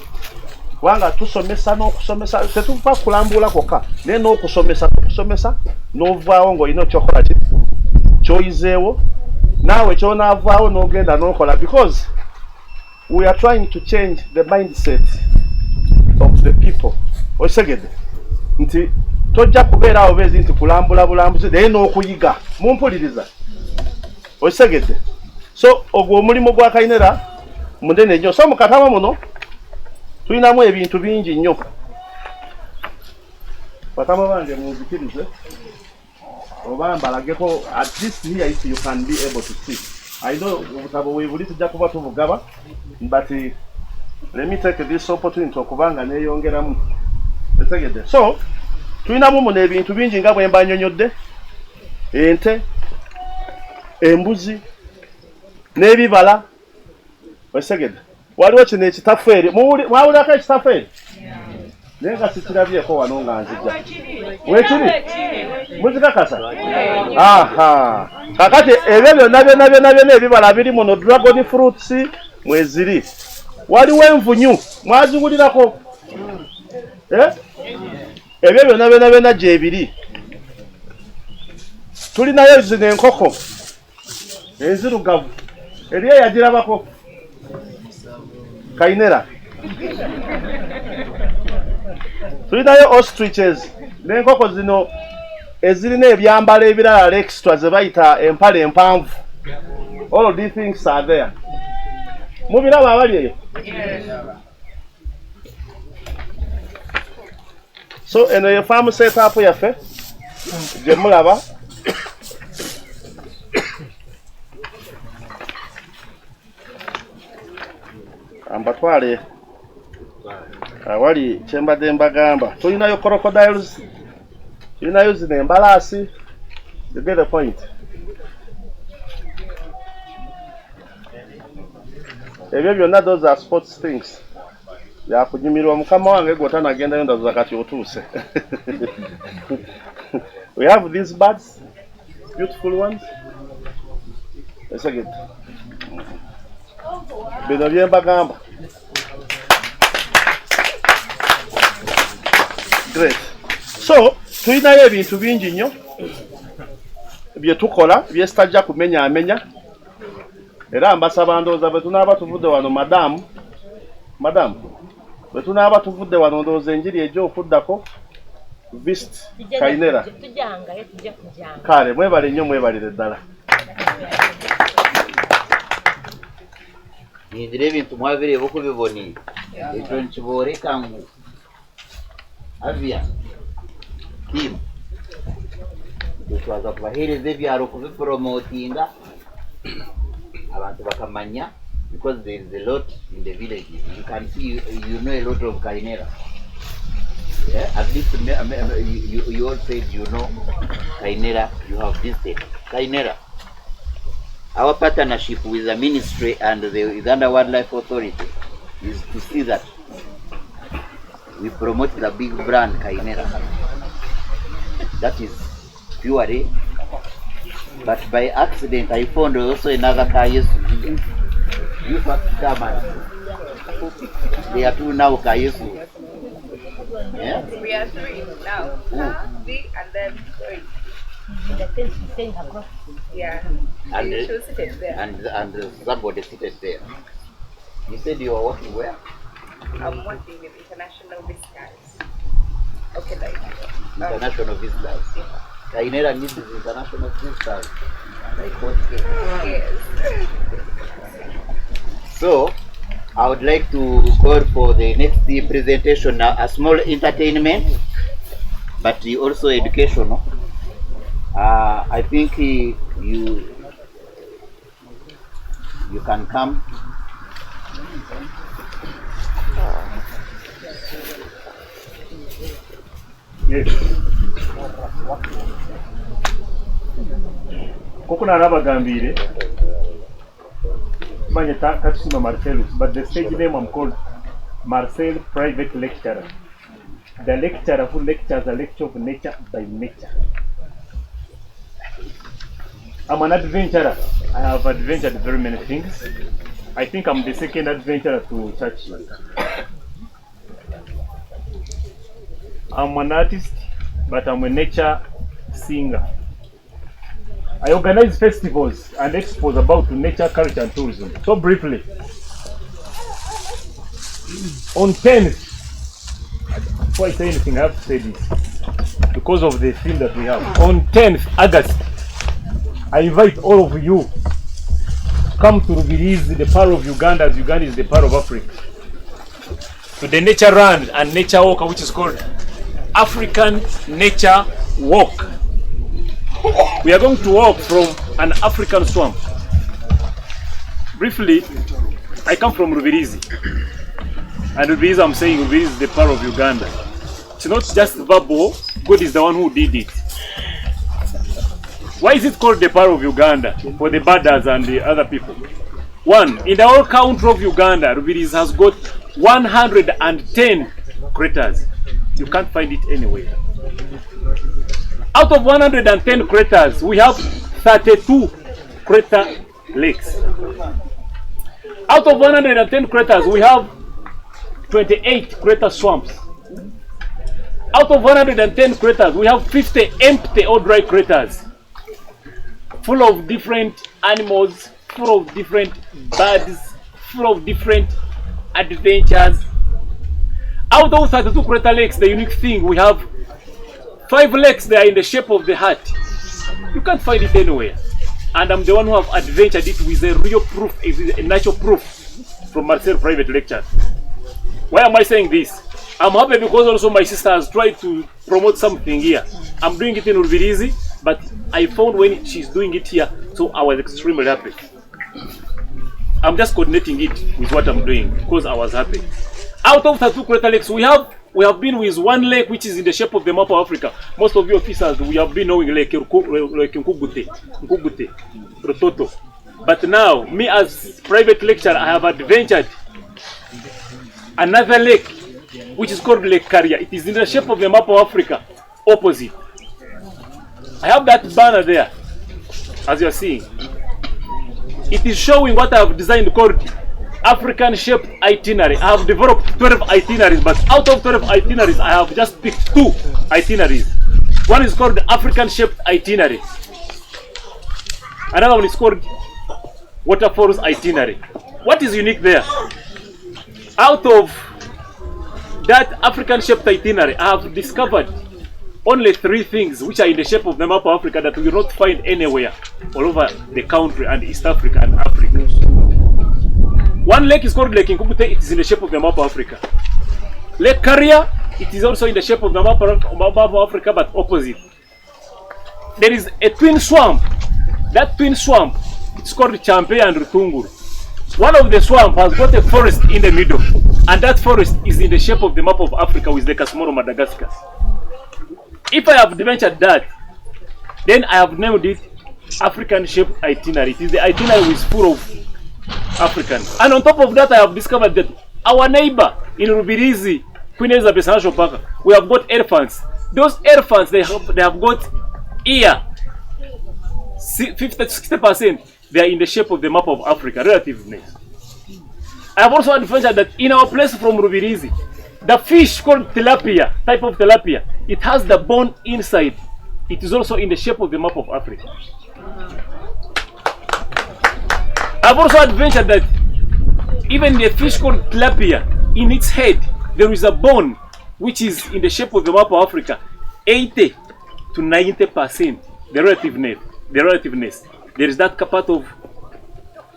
kubanga tusomesa n'okusomesa tetuva kulambula kwokka naye n'okusomesa n'ovaawo ng'olina kyokola ki kyoyizeewo naawe kyonaavaawo n'ogenda n'okola because we are trying to change the mindset of the people. Osegedde nti tojja kubeera awo beezi nti kulambula bulambuzi naye n'okuyiga mumpuliriza. Osegedde so ogwo omulimu gwa Kainera munene nnyo. So mu katabo muno tulinamu ebintu bingi nnyo. Bakama bange munzikirize oba mbalageko at least here if you can be able to see. I know obutabo weebuli tujja kuba tubugaba but let me take this opportunity okubanga neeyongeramu. Esegedde so tulinamu muno ebintu bingi nga bwe mbanyonyodde ente embuzi n'ebibala. Osegedde waliwo kino ekitafeeri mwawulako ekitafeeri naye nga sikirabyeko wano nga nzijja wekiri muzikakasa. Kakati ebyo byonna ebibala biri muno dragon fruits mweziri. Waliwo envunyu mwaziwulirako ebyo byonna gyebiri. Tulinayo zino enkoko enzirugavu eriyo yagirabako Kainera. Tulinayo ostriches n'enkoko zino ezirina ebyambalo ebirala extra ze bayita empale empanvu. All of these things are there. Mubiraba abali eyo? So eno ye farm setup yaffe gye mulaba ambatwale awali kyembadde mbagamba tulinayo crocodiles, tulinayo zino embalaasi. You get the point. Ebyo byonna those are sports things. Yakunyumirwa mukama wange gwotanagendayo ndazuza kati otuuse. We have these birds, beautiful ones. Let's get. Bino byembagamba. Great. So, tulinayo ebintu bingi nnyo bye tukola byesitajja kumenya amenya. Era mbasaba ndowooza bwe tunaaba tuvudde wano madamu bwe tunaaba tuvudde wano ndowooza enjiri egy'okuddako visit Kainera. Kale mwebale nnyo mwebalire ddala. Nindira ebintu mwabireeba okubiboni ekyo nkibooleka ngu avya Kim twaza kubaheereza ebyalo kubipromotinga abantu bakamanya, because there is a lot in the villages. You can see, you know a lot of Kainera. Yeah? At least you all said you know Kainera, you have visited Kainera. Our partnership with the ministry and the Uganda Wildlife Authority is to see that we promote the big brand Kainera. That is purely. But by accident, I found also another car yesterday. You first come and they are two now car yesterday. Yeah? We are three now. Big and then three. Yeah. And, You seated there. and somebody seated there. You said you are working where? I'm working with international visitors. Okay, like International visitors. Kainera needs international visitors. Like what? Yes. So, I would like to call for the next presentation now, a small entertainment, but also educational. I think you can come. Yes. Koko narabagambire Manyata Katsuma Marcellus, but the stage name I'm called Marcel Private Lecturer. The lecturer who lectures a lecture of nature by nature. I'm an adventurer. I have adventured very many things. I think I'm the second adventurer to church. I'm an artist, but I'm a nature singer. I organize festivals and expos about nature, culture and tourism. So briefly, on 10th, before I say anything, I have to say this, because of the theme that we have. On 10th August, I invite all of you to come to Rubirizi, the power of Uganda, as Uganda is the power of Africa, to the nature run and nature walk, which is called African Nature Walk. We are going to walk from an African swamp. Briefly, I come from Rubirizi. And Rubirizi, I'm saying Rubirizi is the power of Uganda. It's not just verbal, God is the one who did it. Why is it called the power of Uganda for the Badas and the other people? One, in the whole country of Uganda, Rubirizi has got 110 craters. You can't find it anywhere. Out of 110 craters, we have 32 crater lakes. Out of 110 craters, we have 28 crater swamps. Out of 110 craters, we have 50 empty or dry craters, full of different animals, full of different birds, full of different adventures. Out of 32 crater lakes, the unique thing, we have 5 lakes. They are in the shape of the heart. You can't find it anywhere. And I'm the one who have adventured it with a real proof, a natural proof from Marcel Private Lecture. Why am I saying this? I'm happy because also my sister has tried to promote something here. I'm doing it in Rubirizi, but I found when she's doing it here, so I was extremely happy. I'm just coordinating it with what I'm doing because I was happy. Out of the 2 crater lakes, we have been with one lake which is in the shape of the map of Africa. Most of you officers, we have been knowing Lake Nkugute, Rototo. But now, me as private lecturer, I have adventured another lake which is called Lake Karia. It is in the shape of the map of Africa, opposite. I have that banner there, as you are seeing. It is showing what I have designed called African shaped itinerary. I have developed 12 itineraries, but out of 12 itineraries, I have just picked 2 itineraries. One is called African shaped itinerary. Another one is called Waterfalls itinerary. What is unique there? Out of that African shaped itinerary, I have discovered only 3 things which are in the shape of the map of Africa that we will not find anywhere all over the country and East Africa and Africa. One lake is called Lake Nkubute. It is in the shape of the map of Africa. Lake Karia, it is also in the shape of the map of Africa, but opposite. There is a twin swamp. That twin swamp, it's called Champe and Rutunguru. One of the swamp has got a forest in the middle, and that forest is in the shape of the map of Africa with the Kasmoro Madagascar. If I have ventured that, then I have named it African shaped itinerary. It is the itinerary which is full of Africans. And on top of that, I have discovered that our neighbor in Rubirizi, Queen Elizabeth National Park, we have got elephants. Those elephants, they have got ear. 50-60%, they are in the shape of the map of Africa, relativeness. I have also adventured that in our place from Rubirizi, the fish called tilapia, type of tilapia, it has the bone inside. It is also in the shape of the map of Africa. I've also adventured that even the fish called tilapia, in its head, there is a bone which is in the shape of the map of Africa. 80 to 90%, the relativeness. There is that part of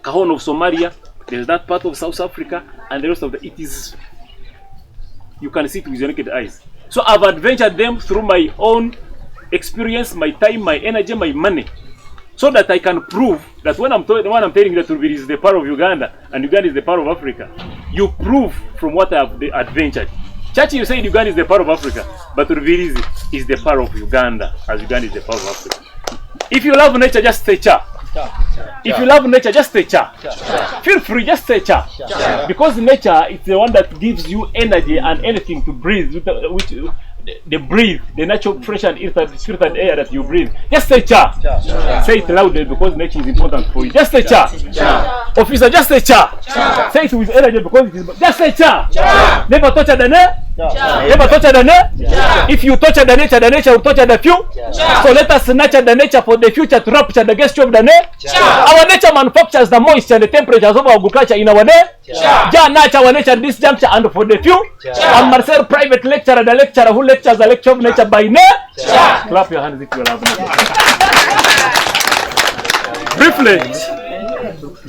Kahon of Somalia, there is that part of South Africa, and the rest of it is, you can see it with your naked eyes. So I've adventured them through my own experience, my time, my energy, my money, so that I can prove that when I'm telling you that Rubirizi is the part of Uganda and Uganda is the part of Africa, you prove from what I have adventured. Churchill said Uganda is the part of Africa, but Rubirizi is the part of Uganda, as Uganda is the part of Africa. If you love nature, just say cha. If you love nature, just say cha. Feel free, just say cha. Because nature is the one that gives you energy and anything to breathe, the natural fresh and filtered air that you breathe. Just say cha. Say it loudly because nature is important for you. Just say cha. Officer, just say cha. Say it with energy because it is. Just say cha. Never touch the nature. Never touch the nature. If you touch the nature will touch the few. So let us nurture the nature for the future to rapture the gesture of the nature. Our nature manufactures the moisture and the temperatures of agriculture in our day. Ja nurture our nature at this juncture and for the few. I'm Marcel, private lecturer, the lecturer who lectures the lecture of nature by nature. Clap your hands if you love nature.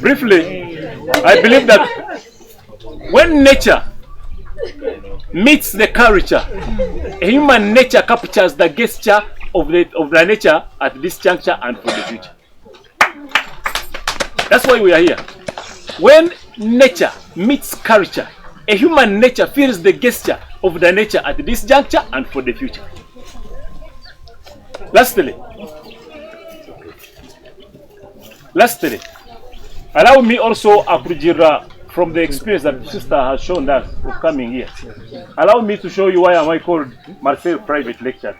Briefly, I believe that when nature meets the culture, human nature captures the gesture of the nature at this juncture and for the future. That's why we are here. When nature meets culture, a human nature feels the gesture of the nature at this juncture and for the future. Lastly, allow me also Akujira, from the experience that the sister has shown us of coming here. Allow me to show you why am I called Marcel Private Lecture.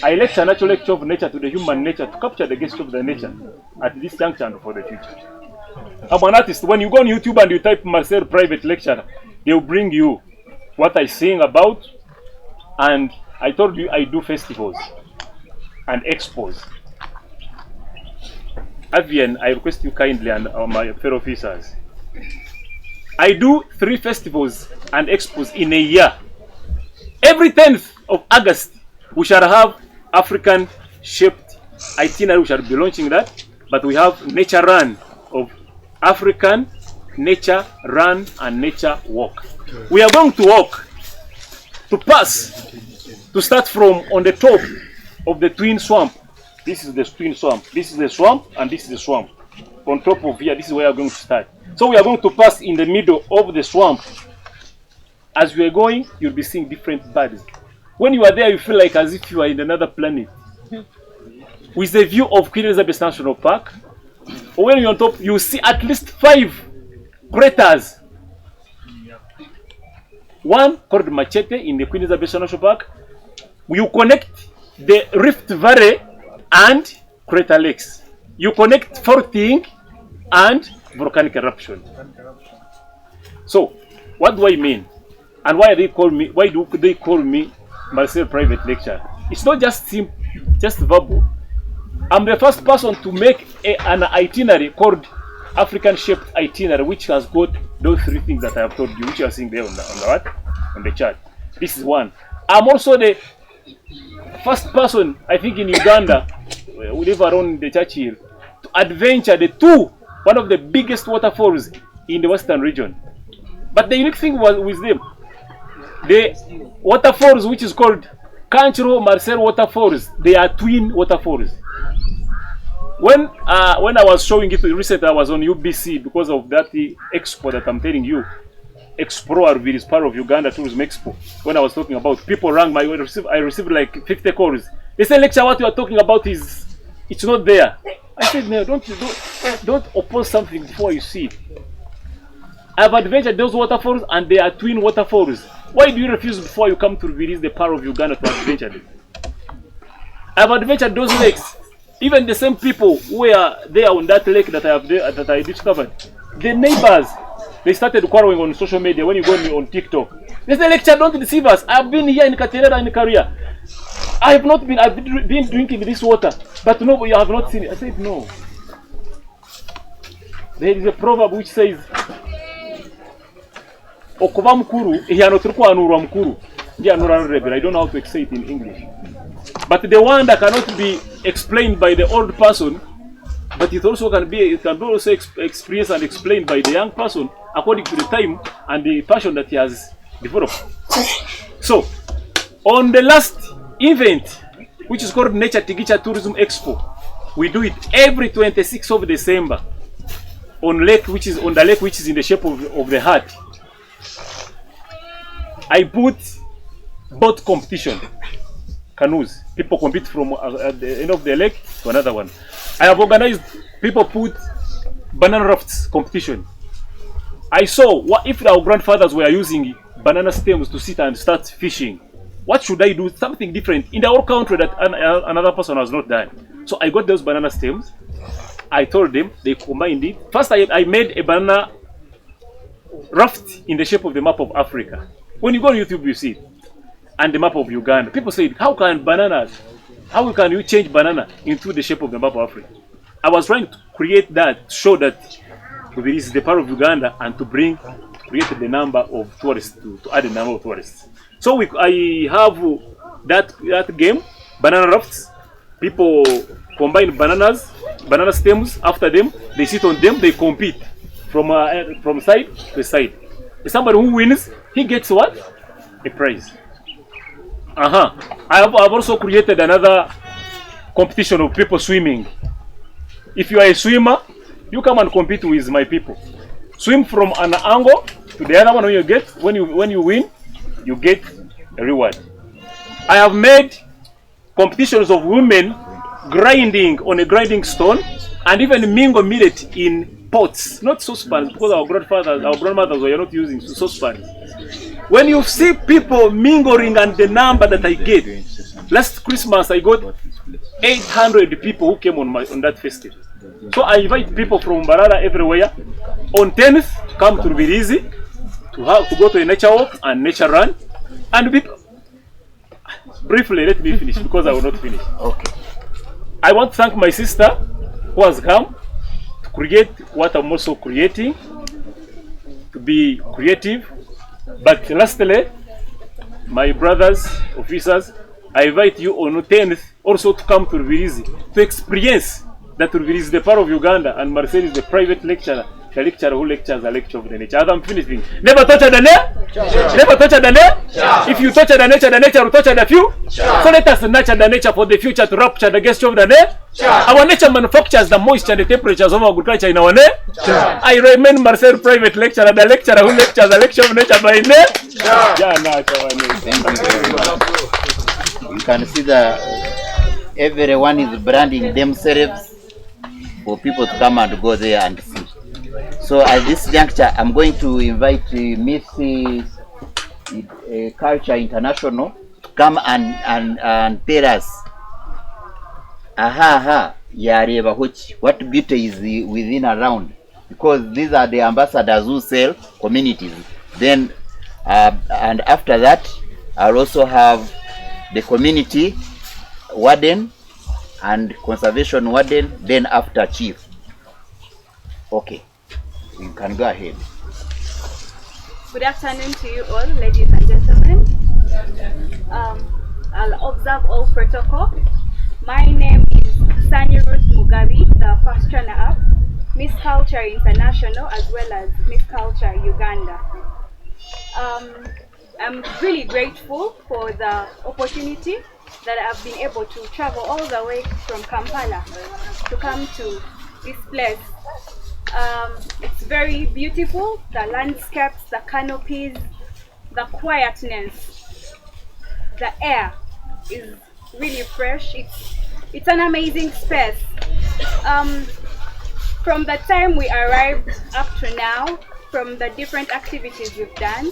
I lecture natural lecture of nature to the human nature to capture the gesture of the nature at this juncture and for the future. I'm an artist. When you go on YouTube and you type Marcel Private Lecture, they will bring you what I sing about. And I told you I do festivals and expos. Avian, I request you kindly and my fellow officers. I do 3 festivals and expos in a year. Every 10th of August, we shall have African shaped itinerary. We shall be launching that. But we have nature run of African nature run and nature walk. We are going to walk to pass, to start from on the top of the twin swamp. This is the twin swamp. This is the swamp, and this is the swamp. On top of here, this is where we are going to start. So we are going to pass in the middle of the swamp. As we are going, you'll be seeing different birds. When you are there, you feel like as if you are in another planet. With the view of Queen Elizabeth National Park, when you're on top, you see at least 5 craters. One called Machete in the Queen Elizabeth National Park. You connect the Rift Valley and Crater Lakes. You connect faulting and volcanic eruption. So, what do I mean? And why they call me? Why do they call me Marcel Private Lecturer? It's not just verbal. I'm the first person to make an itinerary called African Shaped Itinerary, which has got those 3 things that I have told you, which you are seeing there on the chart. This is one. I'm also the first person, I think, in Uganda, we live around the church here, to adventure one of the biggest waterfalls in the western region. But the unique thing was with them, the waterfalls, which is called Kanchuro Marcel waterfalls, they are twin waterfalls. When I was showing it recently, I was on UBC because of that expo that I'm telling you, Explore is part of Uganda Tourism Expo. When I was talking about, people rang I received like 50 calls. They said, lecture, what you are talking about it's not there. I said, no, don't oppose something before you see it. I've adventured those waterfalls, and they are twin waterfalls. Why do you refuse before you come to release the power of Uganda to adventure them? I've adventured those lakes. Even the same people who were there on that lake that I discovered, the neighbors, they started quarreling on social media. When you go on TikTok, they say, lecture, don't deceive us. I've been here in Katerera in Korea. I've been drinking this water, but no, you have not seen it. I said, no. There is a proverb which says, Okuva mkuru, ihanoturku anurwa mkuru. I don't know how to say it in English. But the one that cannot be explained by the old person, but it can be also experienced and explained by the young person according to the time and the passion that he has developed. So, on the last event, which is called Nature Tigicha Tourism Expo, we do it every 26th of December on the lake which is in the shape of the heart. I put boat competition, canoes. People compete from at the end of the lake to another one. I have organized, people put banana rafts competition. I saw what if our grandfathers were using banana stems to sit and start fishing. What should I do? Something different in our country that another person has not done. So I got those banana stems. I told them, they combined it. First I made a banana raft in the shape of the map of Africa. When you go on YouTube, you see it. And the map of Uganda. People say, how can you change banana into the shape of the map of Africa? I was trying to create that, to show that there is the part of Uganda, and to create the number of tourists, to add the number of tourists. So I have that game, banana rafts. People combine banana stems. After them, they sit on them, they compete from side to side. If somebody who wins, he gets what? A prize. I've also created another competition of people swimming. If you are a swimmer, you come and compete with my people. Swim from an angle to the other one. When you win, you get a reward. I have made competitions of women grinding on a grinding stone, and even mingle millet in pots, not saucepans, because our grandmothers were not using saucepans. When you see people mingling and the number that I get, last Christmas I got 800 people who came on that festival. So I invite people from Barara everywhere. On 10th, to come to Rubirizi to go to a nature walk and nature run. And briefly, let me finish because I will not finish. Okay. I want to thank my sister who has come to create what I'm also creating, to be creative. But lastly, my brothers, officers, I invite you on 10th also to come to Rubirizi to experience that Rubirizi is the part of Uganda and Marcel is the private lecturer the lecturer who lectures the lecture of the nature. I'm finishing. Never torture the nature. Never torture the nature. If you torture the nature will torture the few. So let us nurture the nature for the future to rupture the gesture of the nature. Our nature manufactures the moisture and the temperatures of agriculture in our nature. I remain Marcel, private lecturer, the lecturer who lectures the lecture of nature by nature. You can see that everyone is branding themselves for people to come and go there and see. So at this juncture, I'm going to invite Miss Culture International to come and tell us, what beauty is within around, because these are the ambassadors who sell communities. Then, and after that, I'll also have the community warden and conservation warden, then after chief. Okay, you can go ahead. Good afternoon to you all, ladies and gentlemen. I'll observe all protocol. My name is Sani Ruth Mugabi, the first runner-up, Miss Culture International as well as Miss Culture Uganda. I'm really grateful for the opportunity that I've been able to travel all the way from Kampala to come to this place. It's very beautiful, the landscapes, the canopies, the quietness, the air is really fresh. It's an amazing space. From the time we arrived up to now, from the different activities we've done,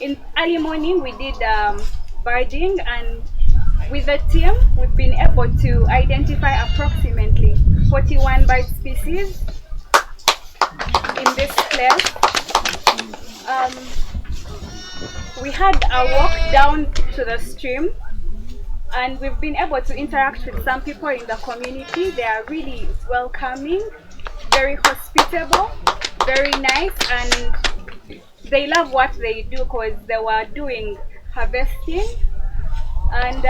in early morning we did birding, and with the team we've been able to identify approximately 41 bird species in this place. We had a walk down to the stream, and we've been able to interact with some people in the community. They are really welcoming, very hospitable, very nice, and they love what they do because they were doing harvesting. And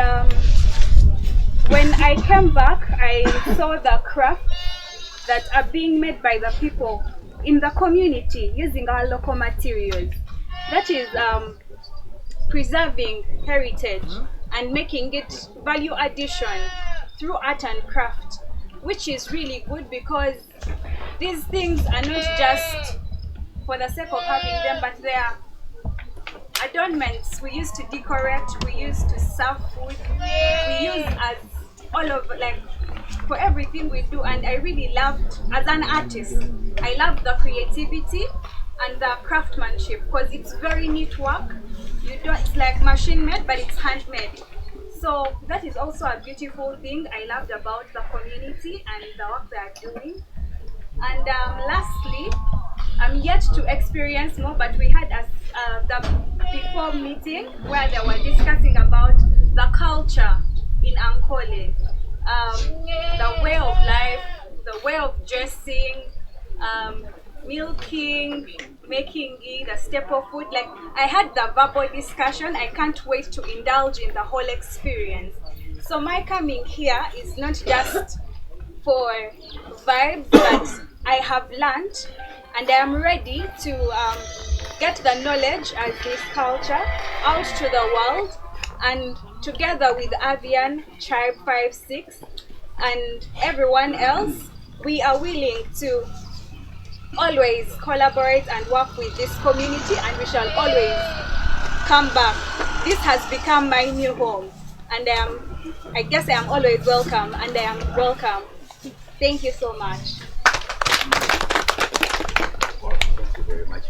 when I came back, I saw the crafts that are being made by the people in the community using our local materials. That is preserving heritage and making it value addition through art and craft, which is really good because these things are not just for the sake of having them, but they are adornments we use to decorate, we use to serve food, we use as all of, like, for everything we do. And I really loved, as an artist, I love the creativity and the craftsmanship because it's very neat work. You don't, it's like machine made, but it's handmade. So that is also a beautiful thing I loved about the community and the work they are doing. And lastly, I'm yet to experience more, but we had the before meeting where they were discussing about the culture in Ankole, the way of life, the way of dressing, milking, making ghee, the staple food. Like, I had the verbal discussion. I can't wait to indulge in the whole experience. So my coming here is not just for vibes, but I have learned and I am ready to get the knowledge as this culture out to the world, and together with Avian, Tribe 5-6 and everyone else, we are willing to always collaborate and work with this community, and we shall always come back. This has become my new home, and I guess I am always welcome, and I am welcome. Thank you so much. Thank you very much.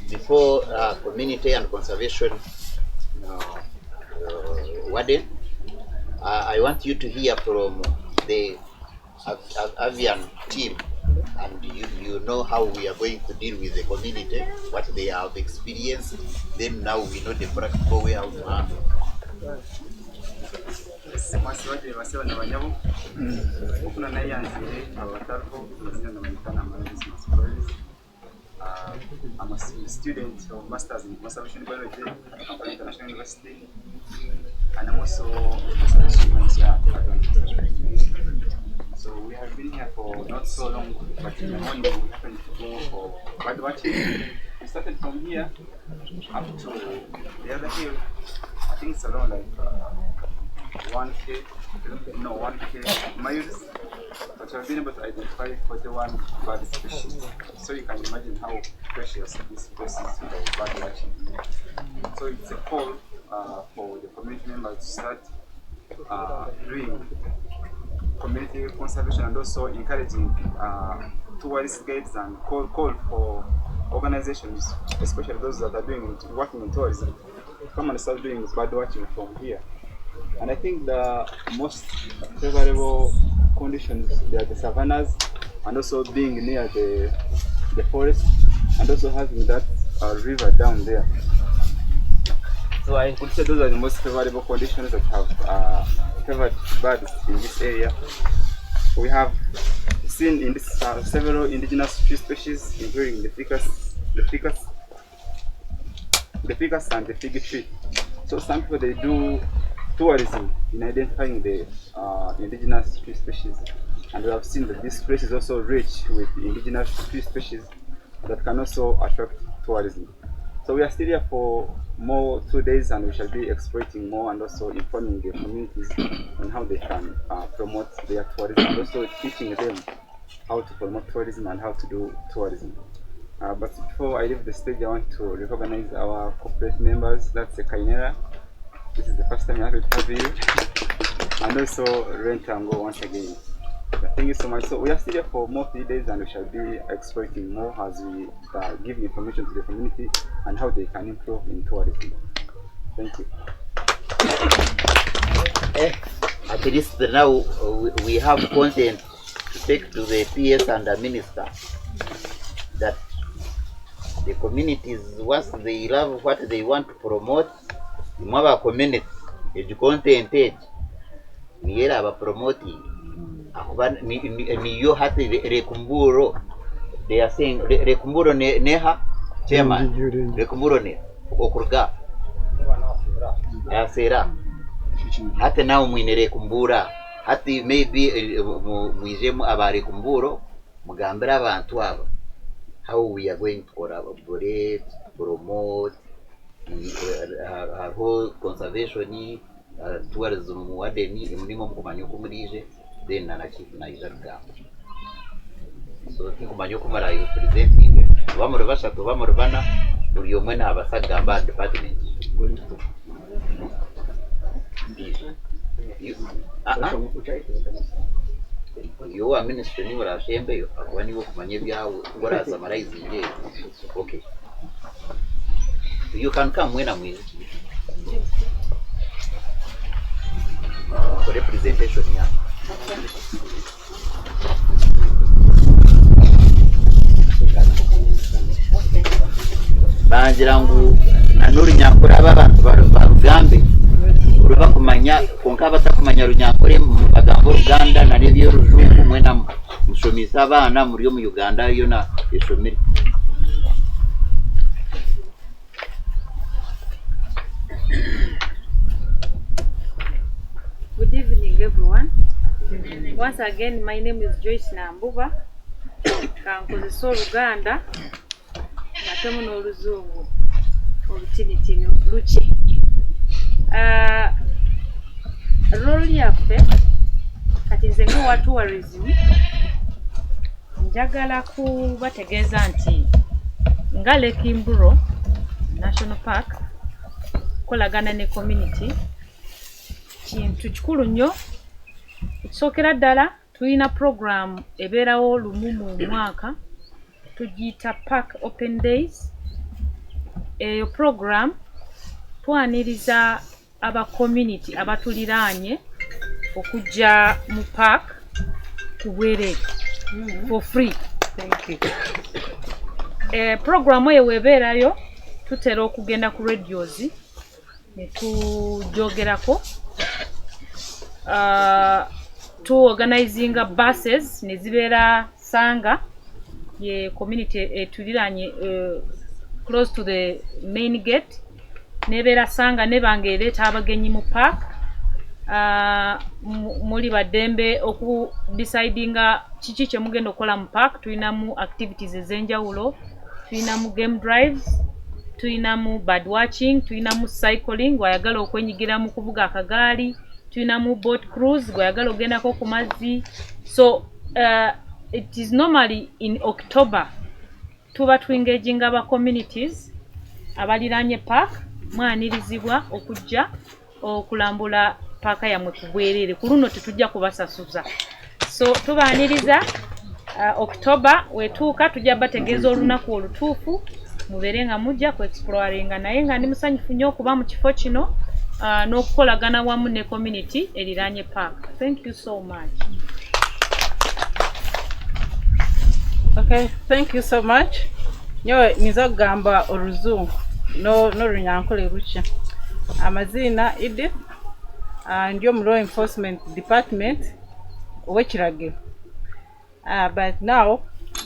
Before community and conservation warden, I want you to hear from the Avian team, and you know how we are going to deal with the community, what they have experienced. Then now we know the practical way how to handle. I'm a student of Masters in Conservation Biology at Kampala International University, and I'm also a conservation manager at So we have been here for not so long, but in the morning we happened to go for bird watching. We started from here up to the other hill. I think it's around like 1k miles. But we have been able to identify 41 bird species. So you can imagine how precious this place is for bird watching. So it's a call for the community members to start doing community conservation and also encouraging tourist guides and call for organizations, especially those that are working in tourism, to come and start doing bird watching from here. And I think the most favorable conditions, they are the savannas, and also being near the forest, and also having that river down there. So I could say those are the most favorable conditions that have favored birds in this area. We have seen in this several indigenous tree species, including the ficus and the fig tree. So some people, they do tourism in identifying the indigenous tree species, and we have seen that this place is also rich with indigenous tree species that can also attract tourism. So we are still here for more 2 days, and we shall be exploiting more and also informing the communities on how they can promote their tourism, and also teaching them how to promote tourism and how to do tourism. But before I leave the stage, I want to recognize our corporate members. That's the Kainera. This is the first time I'm happy to have you. And also Rwentango once again. Thank you so much. So we are still here for more 3 days, and we shall be exploiting more as we give information to the community and how they can improve in tourism. Thank you. At least now we have content to take to the PS and the minister, that the communities, once they love what they want to promote, the more community, the content we are promoting. Niyo hati rekumburo, they are saying rekumburo neha chairman, rekumburo ne okurga asera hati now mwine rekumbura hati maybe mwijemu abarekumburo mugambira abantu aba how we are going to collaborate, promote whole conservation, tourism wadeni mlimo mkumanyuko murije then anachifu na izaruga. So kumanyuko mara you presenting bamuri bashatu bamuri bana buri umwe n'abasagamba department. You are minister ni barashembe yo akubani wo kumanye byawe ngora summarize nje. Okay, you can come when I'm with for representation here. Bangira ngu nanuri nyakora abantu barugambe uruba kumanya konka batakumanya runyakore mu bagambo Uganda na nebyo rujungu mwena musomisa abana muri yo mu Uganda yo na ishomeri. Good evening, everyone. Once again, my name is Joyce Nambuva. Kankozeso Uganda. Natemu n'oluzungu. Olutinitini luki. Role yaffe kati nze nga tourism njagala kubategeeza nti nga Lake Mburo National Park kolagana ne community kintu kikulu nnyo. Okusookera ddala tulina program ebeerawo lumu mu mwaka tugiyita Park Open Days. Eyo program twaniriza aba community abatuliraanye okujja mu park kubwere for free. Thank you. Program eyo webeerayo tutera okugenda ku radios ne tujogerako to organizing buses ne zibeera Sanga ye community tuliranye close to the main gate nebeera Sanga ne bange leeta abagenyi mu park muli badembe oku decidinga kiki kye mugenda okola mu park. Tulinamu activities ez'enjawulo, tulinamu game drives, tulinamu bird watching, tulinamu cycling gwayagala okwenyigira mu kuvuga akagaali, tulinamu boat cruise gwayagala ogendako ku mazzi. So it is normally in October tuba engaging aba communities abaliranye park mwanirizibwa okujja okulambula paaka yammwe ku bwereere. Ku luno tetujja kubasasuza, so tubaaniriza October wetuuka tujja bategeeza olunaku olutuufu mubeere nga mujja ku exploringa. Naye nga ndi musanyufu nnyo okuba mu kifo kino n'okukolagana wamu ne community eriranye park. Thank you so much. Okay, thank you so much. Nyo niza kugamba oluzungu n'olunyankole luki. Amazina Edith, ndi mu law enforcement department ow'ekiragiro. But now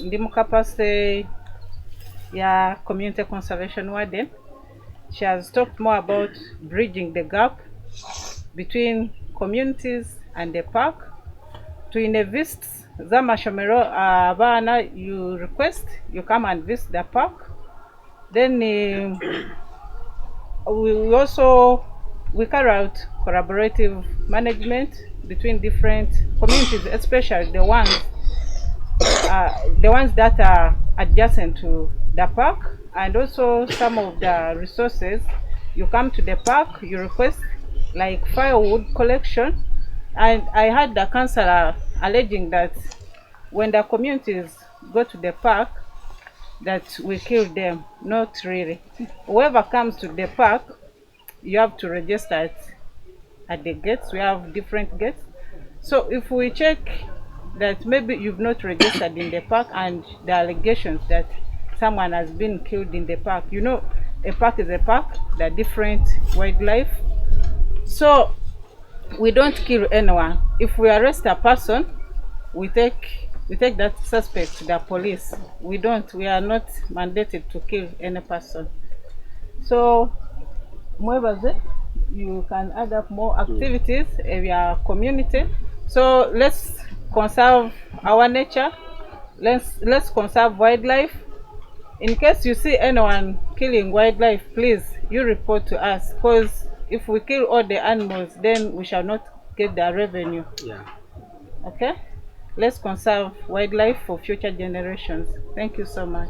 ndi mu capacity ya community conservation warden. She has talked more about bridging the gap between communities and the park. To visit Zamashomero abana, you request you come and visit the park. Then we carry out collaborative management between different communities, especially the ones that are adjacent to the park, and also some of the resources. You come to the park, you request like firewood collection, and I heard the councillor alleging that when the communities go to the park that we kill them. Not really. Whoever comes to the park, you have to register at the gates. We have different gates. So if we check that maybe you've not registered in the park and the allegations that someone has been killed in the park, you know, a park is a park, there are different wildlife. So we don't kill anyone. If we arrest a person, we take that suspect to the police. We are not mandated to kill any person. So you can add up more activities in your community. So let's conserve our nature. Let's conserve wildlife. In case you see anyone killing wildlife, please you report to us, because if we kill all the animals, then we shall not get the revenue. Yeah. Okay? Let's conserve wildlife for future generations. Thank you so much.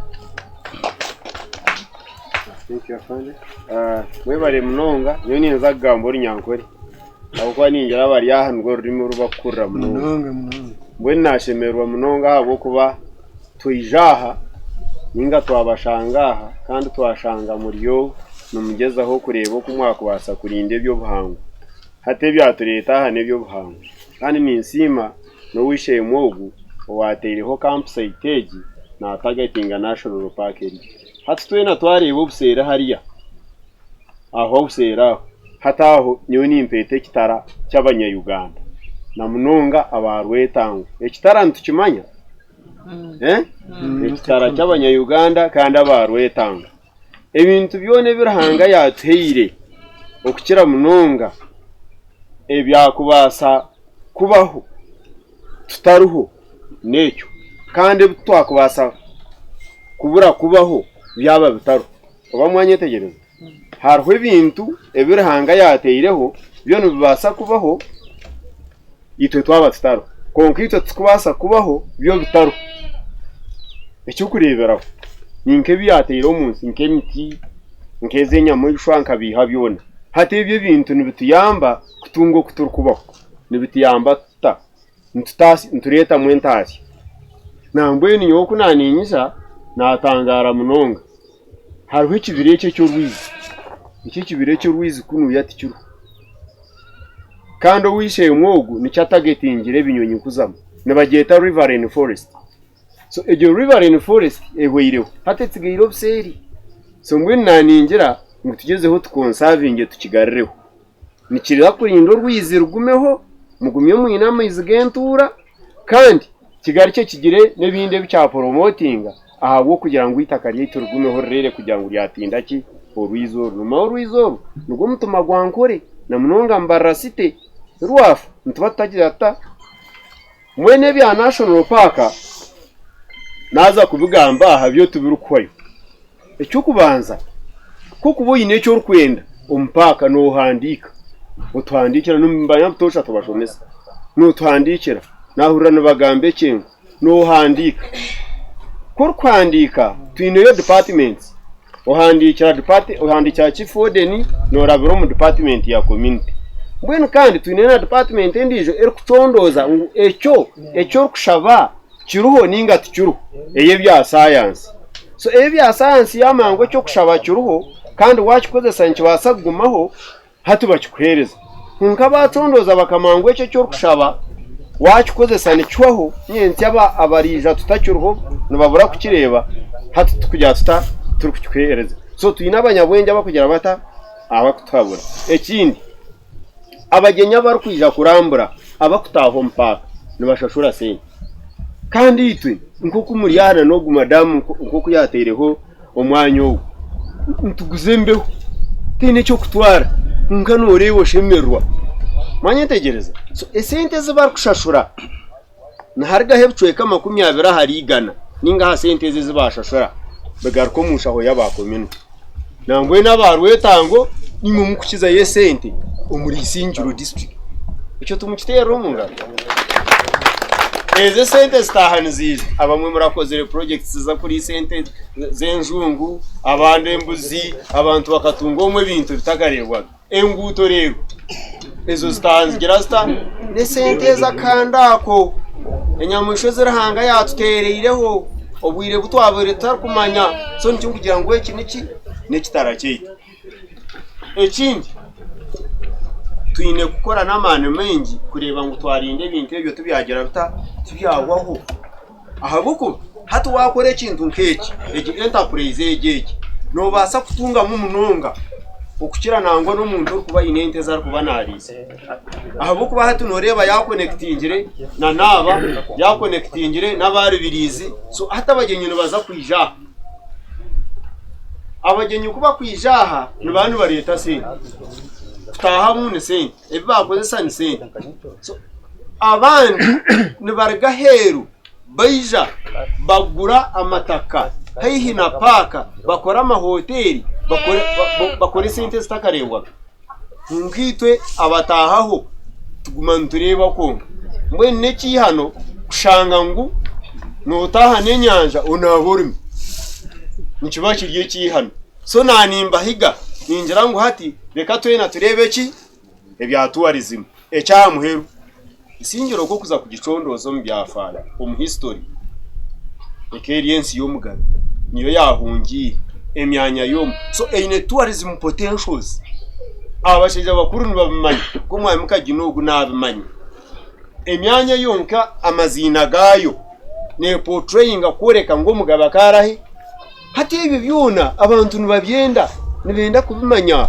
Thank you, Afande. Mwebale munonga, nyoni nza kugamba olunyankole. Aho ninjira bali aha ngo rurimo rubakura munonga. Mbwe nashemerwa munonga abo kuba tuijaha ninga twabashangaha kandi twashanga muriyo numugezaho kureba ko mwaka wasa kurinda ebyo buhango. Hate byatureta aha nebyo buhango. Kandi ninsima no wishe mwogu watereho campsite egi na targeting national park eri. Hati twena twareba obusera hariya. Aho obusera hataho nyoni impete kitara cy'abanya Uganda. Na munonga aba Rwentango. Ekitara ntukimanya? Ekitara cy'abanya Uganda kandi aba Rwentango. Ebintu byone birahanga yateire okukira munonga ebyakubasa kubaho tutaruho necyo kandi twakubasa kubura kubaho byaba bitaro oba mwanyetegereza hariho ibintu ebirahanga yateireho byone bibasa kubaho itwe twaba tutaro konkito tukubasa kubaho byo bitaro ecyo kureberaho ninke byateire omunsi nke miti nkeze nyamo ishwanka biha byona hate ibyo bintu nibituyamba kutungo kuturukubaho nibituyamba ntureta mwentasi nambwe niyo kunaninyisa natangara munonga hariho ikibire cye cy'urwizi iki kibire cy'urwizi kunu yati cyuru kandi wishe mwogu ni cyatagetingire binyonyi kuzama nabageta riverine forest. So ejo riverine forest ehweyireho hatetsigiro obuseri so mbwe naningira mutugezeho tukonservinge tukigarreho nikirira kurinda urwizi rugumeho mugumye mwina amazi gentura kandi kigari cye kigire nebinde bya promotinga ahabwo kugira ngo itaka rye rugumeho rere kugira ngo ryatinda ki urwizo ruma urwizo nugo mutuma gwankore na munonga mbarasite rwafu ntuba tutagira ata mwene bya national park naza kubigamba aha byo tubirukwayo icyo kubanza kuko ubuyine cyo rukwenda umpaka no handika utwandikira numbanya mutosha tubashomesa no twandikira nahurira nabagambe kingo no handika ko kwandika twineyo departments uhandikira chief warden no rabiro mu department ya community mbwenu kandi twinena department endijo eri kutondoza echo kushaba kiruho ninga tukiruho eye bya science so eye bya science yamango cyo kushaba kiruho kandi wakikozesa nkibasa kugumaho hatubakikuhereza nka batondoza bakamango echo cyo kushaba wakikozesa nikiwaho nyenzi abarija tutakiruho nibabura kukireba hatu tukujya turi kukikuhereza so tuyina abanyabwenge bakugira bata abakutabura ekindi abagenya bari kwija kurambura abakutaho mpaka nibashashura sente kandi itwe nkuko umuriyana no gumadamu nkuko yatereho omwanya wo ntuguzembeho tine cyo kutwara nka norebo shemerwa manyetegereza so esente zibar kushashura na harga hebchweka 20 harigana ninga ha sente zibashashura begaruko mushaho yabakomino nangwe n'abarwetango nimwe mukukiza yesente umuri Singiro district icyo tumukitero munga eze sente stahanizije abamwe murakozere projects za kuri sente zenjungu abande mbuzi abantu bakatunga omwe bintu bitagarebwa enguto rero ezo stanzgira ne sente za kandako enyamusho zirahanga yatutereireho obwire butwabure tarakumanya so nicyo kugira ngo iki nikitaracyita ekindi tuyine gukora n'amane mengi kureba ngo twarinde ibintu ebyo tubyagera tubyagwaho ahabuko hatu wakore kintu nkeki egi enterprise egeki no basa kutunga mu munonga ukukira nangwa no muntu kuba inente zari kuba narise ahabuko bahatu noreba ya connectingire na naba ya connectingire n'abari birizi so hata abagenyi baza kwija abagenyi kuba kwijaha ni bantu bareta se taha mune sente ebakoze sani sente so abandi nibarga heru baija bagura amataka haihi na paka bakora amahoteli bakora sente zitakarebwa ngitwe abatahaho tuguma tureba ko mbwe neki hano kushanga ngu notaha nenyanja onaborime nikibashiriye ki hano so nanimba higa ninjira ngo hati reka twena turebe ki ebya tourism ecyamuheru Isingiro ko kuza kugicondozo mu byafana history experience yo mugabe niyo yahungiye emyanya yo so eine tourism potentials abashije bakuru nibabimanye ko mwamuka ginogu nabimanye emyanya yonka amazina gayo ne portraying akoreka ngo mugabe akarahi hati ibi byuna abantu nibabyenda nibenda kubimanya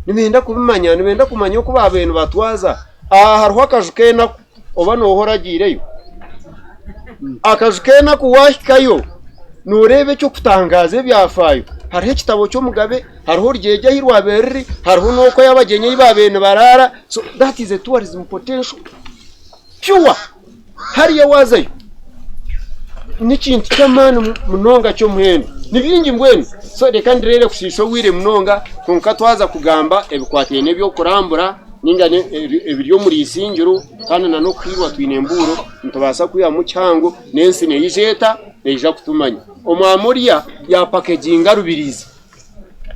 nibenda kumanya ko babenu batwaza hariho akajukena oba nohoragireyo akajukena kuwahikayo nurebe cyo kutangaza byafayo hariho kitabo cyo mugabe hariho ryeje hirwaberri hariho noko yabagenye babene barara so that is a tourism potential pure hariya wazayo n'ikintu cy'amana munonga cyo muhendo nibingi mbwene so reka ndirere kushisho wire munonga kunka twaza kugamba ebikwatiye nebyo kurambura ningane ebiryo muri Isingiro kandi nano kwirwa twinemburo ntubasa kuya mu cyango nensi neyijeta neja kutumanya omwamuriya ya packaginga rubirizi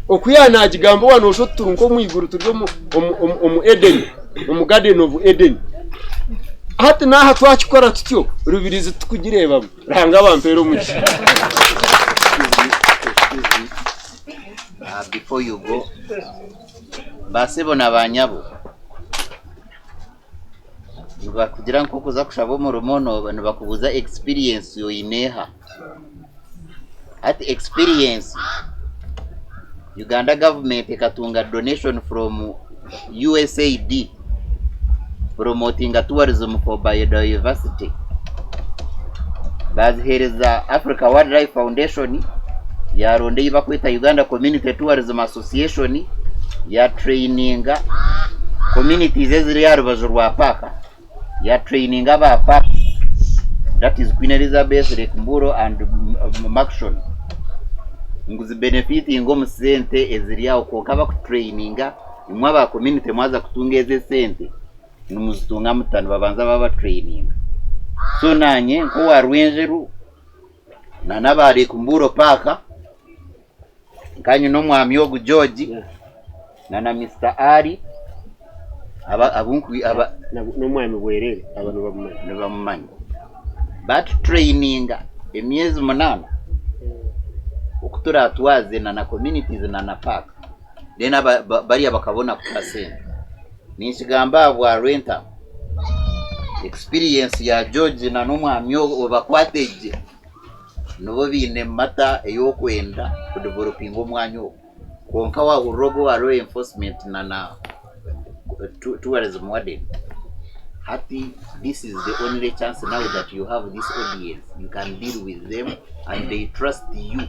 okuyana agigambo wano sho turunko mwiguru turyo mu Eden mu Garden of Eden hati naha twakikora tutyo rubirizi tukugireba ranga bampero muki. Before you go basebo nabanyabo kugira ngo kuza kushabo mu rumono abantu bakubuza experience yo ineha at experience Uganda government ikatunga donation from USAID promoting tourism for biodiversity bazihereza Africa Wildlife Foundation yaronde yiba kwita Uganda Community Tourism Association ya traininga communities eziri yarubazo rwa paka ya training aba paka, that is Queen Elizabeth, Rekumburo and Maxon. Nguzi benefit ingo musente eziri yawo konka bakutraininga imwe aba community mwaza kutungeze sente numuzitunga mutano babanza baba training. So nanye ko warwenjeru na nabari Kumburo paka kanyu no mwami ogu George na Mr. Ari abunku no mwami bwerere abantu bamumanyi but training emyezi 8 okutura atwaze na communities na paka then bari bakabona ku percent ninshigamba abo Rwentango experience ya George na n'umwami obakwateje nubo bine mata eyo kwenda ku developing omwanya konka wa urogo wa law enforcement na tourism warden. Hati, this is the only chance now that you have this audience. You can deal with them and they trust you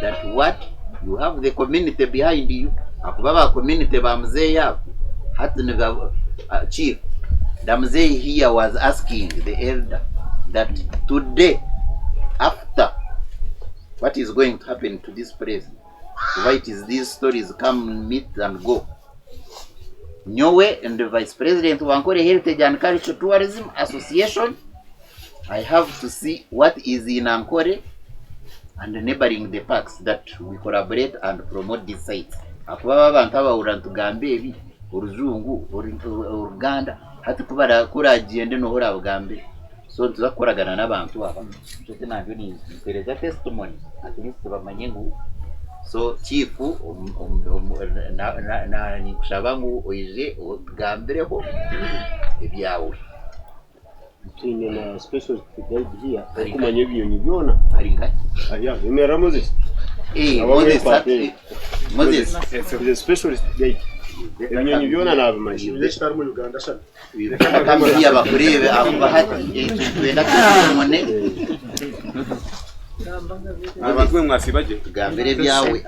that what you have the community behind you. Akubaba community ba mzee yako. Hati niga chief. The mzee here was asking the elder that today after what is going to happen to this place, why it is these stories come meet and go. Nyowe and the Vice President of Ankole Heritage and Cultural Tourism Association, I have to see what is in Ankole and neighboring the parks that we collaborate and promote these sites. Akubaba abantu abahurantugambe ebi uruzungu uruganda hati kubara kuragende no hora bugambe so tuzakoragana n'abantu aba cyo nabyo ni pereza testimony at least bamanye ngo so chifu na ni kushabangu oije ogambereho ebyawe tine na special guide here kumanye binyoni byona ari ngaki aya nimera Moses Moses the specialist guide binyoni byona nabimanye ndashitara mu Uganda sha kandi yabakurebe abo bahati twenda kumone abantu mwasibaje gambere byawe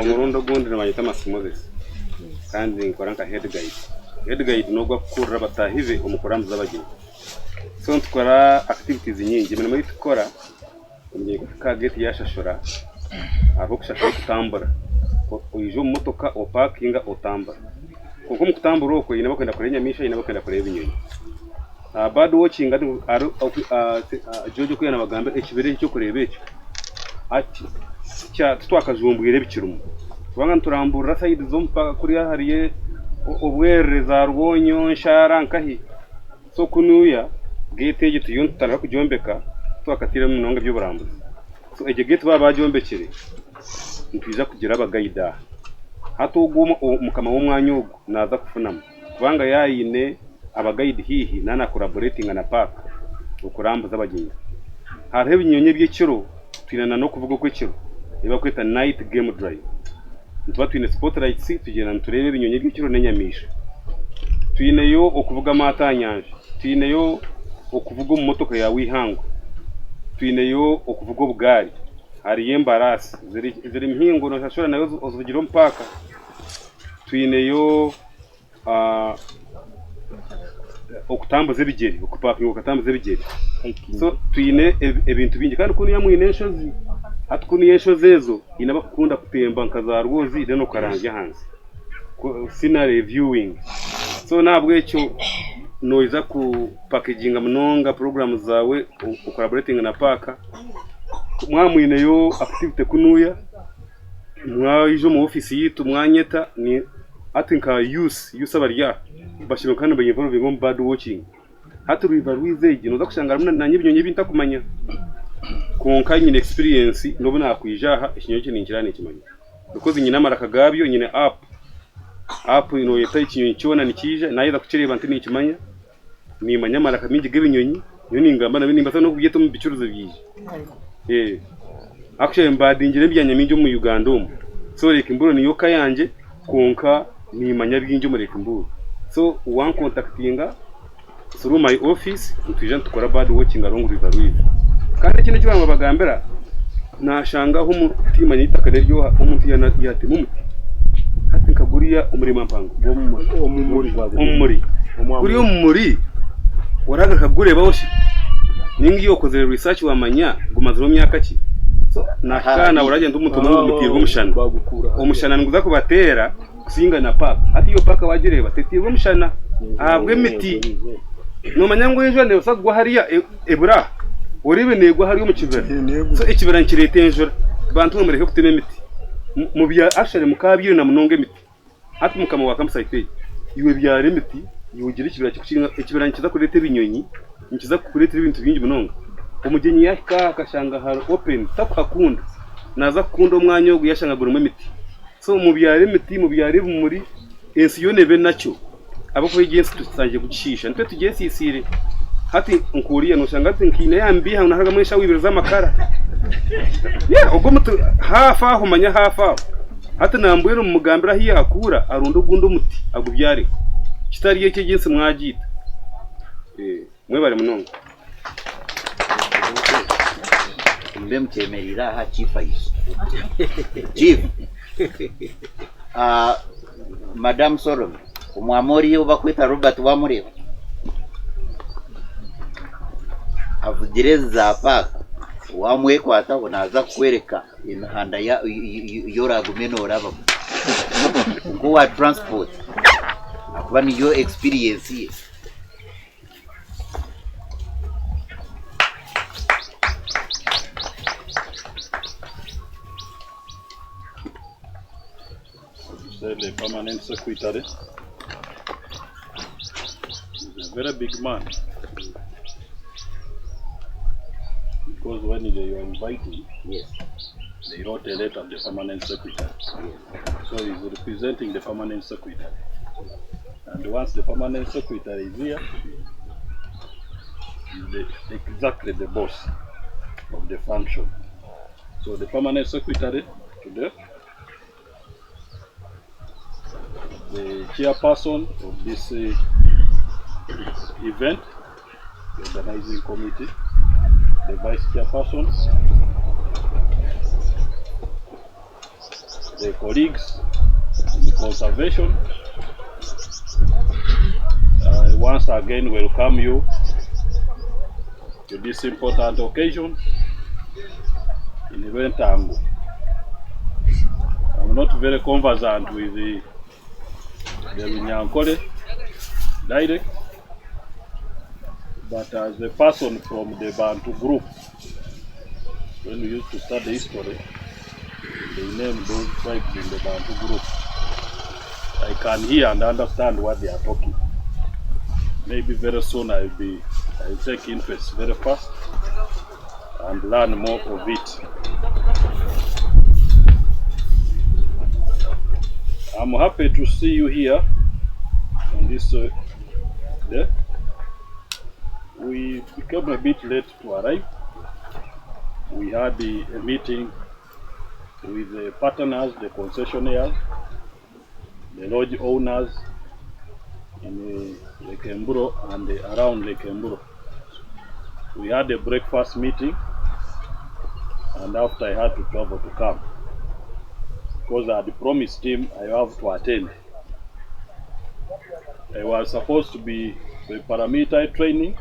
umurundo gundi nabanyita Moses kandi nkora nka head guide no gukura batahive umukoramza z'abageni so tukora activities nyingi mwe muri tukora ka gate yashashora abo kushaka kutambura uyijo motoka o parkinga otambura kuko mukutambura uko yina bakenda kurenya misha yina bakenda kureba inyoni bad watching aro jojo kuyana bagambe ekibere cyo kureba ekyo ati cya twakazumbwire bikirumu twanga turambura side zo mpaka kuri hariye obwere za rwonyo nshara nkahi so kunuya gate yetu yontara kujombeka twakatira mu nonga by'uburambuzi so ege gate baba bajombekere ntwiza kugira abagayida hato uguma mukama w'umwanya ugo naza kufunama kubanga yayine abagayidi hihi nana collaborating na park ukurambuza abagenyi hariho ibinyonye by'ikiro twinana no kuvuga ko ikiro iba kwita night game drive ntwa twine spotlights tugenda turebe ibinyonye by'ikiro n'enyamisha twineyo okuvuga amatanyanje twineyo okuvuga mu motoka yawe ihango twineyo okuvuga ubugari hari embarasi ziri mpingo no shashora nayo ozugira mpaka twineyo okutambuza ebigeri okupapinga okatambuza ebigeri so twine ebintu bingi kandi kuni yamwe ineshozi hatukuni yeshozi ezo inabakunda kutemba nkaza rwozi reno karanje hanze sina reviewing so nabwo ekyo noiza ku packaginga mnonga program zawe collaborating na paka mwamwineyo activity kunuya mwayijo mu office yitu mwanyeta ni atinka use abarya bashiro kandi bayinvolve mu bad watching hatu rivalwize igino zakushangara na nyibinyonye bintakumanya konka nyine experience ndobona akwijaha ikinyo cyo ninkirane kimanya dukoze nyina marakagabyo nyine app ino yeta ikinyo cyona nikije nayiza kucireba nti nikimanya ni manyamara kamingi gebinyonyi yo ningamba na binimba no kubyeta mu bicuruzo byije actually mbadingire byanyaminje mu Uganda so reka imburo niyo kayanje konka ni manyabwinje mu reka imburo so one contactinga through my office ntuje tukora bad watching along river wize kandi kintu cyo bagambera nashanga ho umutima nyita kaderyo umuntu yatimu muti hati nkaguri kuriya umurima mpango umuri kuriya umuri waraga kagureba wose ningi yokoze research wamanya gumaziro myaka ki so nakana uragenda umutomo umutirwa umushana nguza kubatera singa na paka ati yo paka wagireba tetirwa umushana ahabwe miti no manyango ejo ne usagwa hariya ebura uribe negwa hariyo mu kibera so ikibera nkirete enjora bantu mureke kutema miti mu bya ashare mukabyo na munonge miti ati mukama wa kamusayite iwe byare miti yugira ikibera nkiza kurete binyonyi nkiza kurete ibintu bingi munonga umugenyi yaka akashanga har open takwakunda naza kunda umwanya wo yashanga gurumwe miti so mu byare miti mu byare muri ensi yo nebe nacyo abo ko igensi tusangiye kugishisha nitwe tugiye sisire hati nkuriye no shanga ati nkine yambi hano haga mwesha wibiro z'amakara ubwo mutu hafa aho manya hafa hati nambuye no mugambira hiya akura arundo gundo muti agubyare kitari yeke gensi mwagita mwe bari munonga mbe mtemerira ha chifa iso chief Madam Solomon umwamori yo bakwita Robert wamureba avugireza paka wamwe kwata unaza kwereka imihanda ya yoragumeno raba ngo wa transport akuba niyo experience ye the permanent secretary is a very big man, because when they were inviting, yes, they wrote a letter to the permanent secretary. Yes. So he's representing the permanent secretary. And once the permanent secretary is here, he's exactly the boss of the function. So the permanent secretary today, the chairperson of this event, the organizing committee, the vice chairperson, the colleagues in the conservation. I once again welcome you to this important occasion in Rwentango. I'm not very conversant with the Runyankore dialect, but as a person from the Bantu group, when we used to study history, they named those tribes in the Bantu group. I can hear and understand what they are talking. Maybe very soon I'll take interest very fast and learn more of it. I'm happy to see you here on this day. We became a bit late to arrive. We had a meeting with the partners, the concessionaires, the lodge owners in Lake Mburo and around Lake Mburo. We had a breakfast meeting, and after I had to travel to come, because I had promised him I have to attend. I was supposed to be the paramilitary training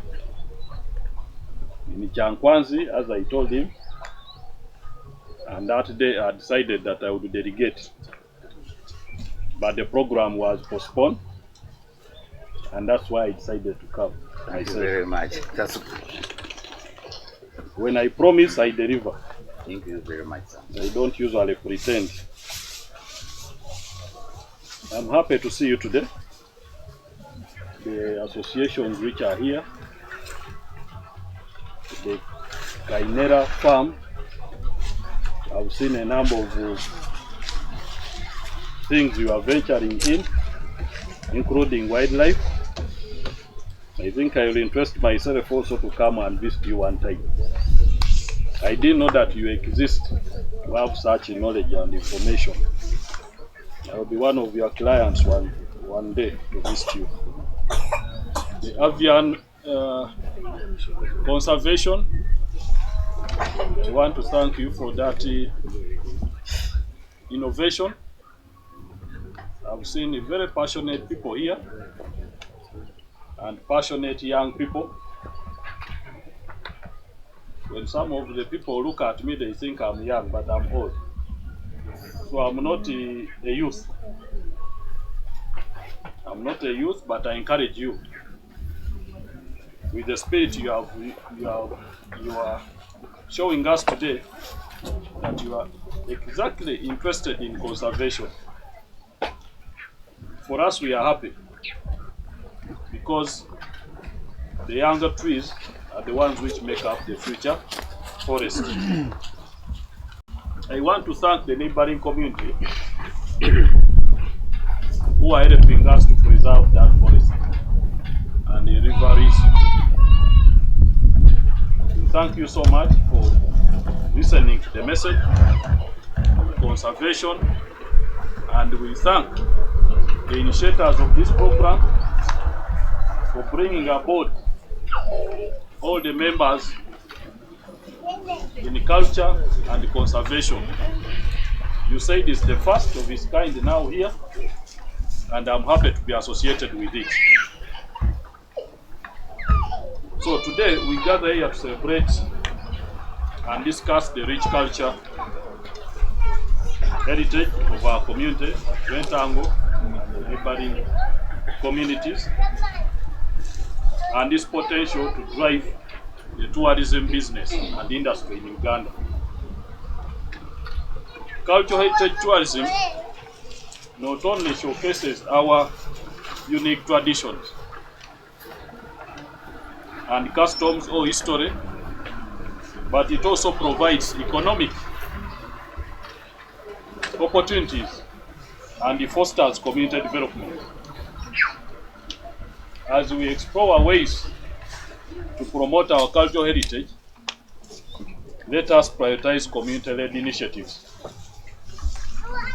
in Chankwanzi, as I told him, and that day I decided that I would delegate. But the program was postponed, and that's why I decided to come. Thank you very much. When I promise, I deliver. Thank you very much, sir. I don't usually pretend. I'm happy to see you today. The associations which are here, the Kainera farm, I've seen a number of things you are venturing in, including wildlife. I think I will interest myself also to come and visit you one time. I didn't know that you exist to have such knowledge and information. I will be one of your clients one day to visit you. The avian conservation, I want to thank you for that innovation. I've seen very passionate people here and passionate young people. When some of the people look at me, they think I'm young, but I'm old. So I'm not a youth. I'm not a youth, but I encourage you with the spirit you are showing us today that you are exactly interested in conservation. For us, we are happy because the younger trees are the ones which make up the future forest. I want to thank the neighboring community who are helping us to preserve that forest and the river. Thank you so much for listening to the message of conservation, and we thank the initiators of this program for bringing aboard all the members in culture and conservation. You said it's the first of its kind now here, and I'm happy to be associated with it. So today we gather here to celebrate and discuss the rich culture heritage of our community, Rwentango, and neighboring communities, and its potential to drive the tourism business and industry in Uganda. Cultural heritage tourism not only showcases our unique traditions and customs or history, but it also provides economic opportunities and it fosters community development. As we explore ways to promote our cultural heritage, let us prioritize community-led initiatives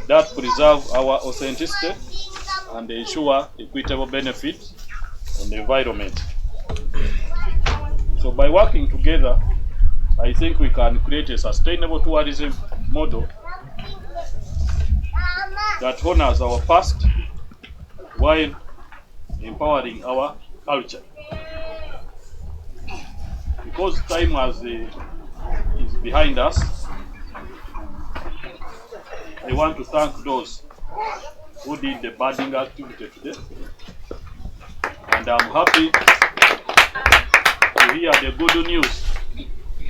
that preserve our authenticity and ensure equitable benefit on the environment. So by working together, I think we can create a sustainable tourism model that honors our past while empowering our culture. Because time is behind us, I want to thank those who did the budding activity today. And I'm happy to hear the good news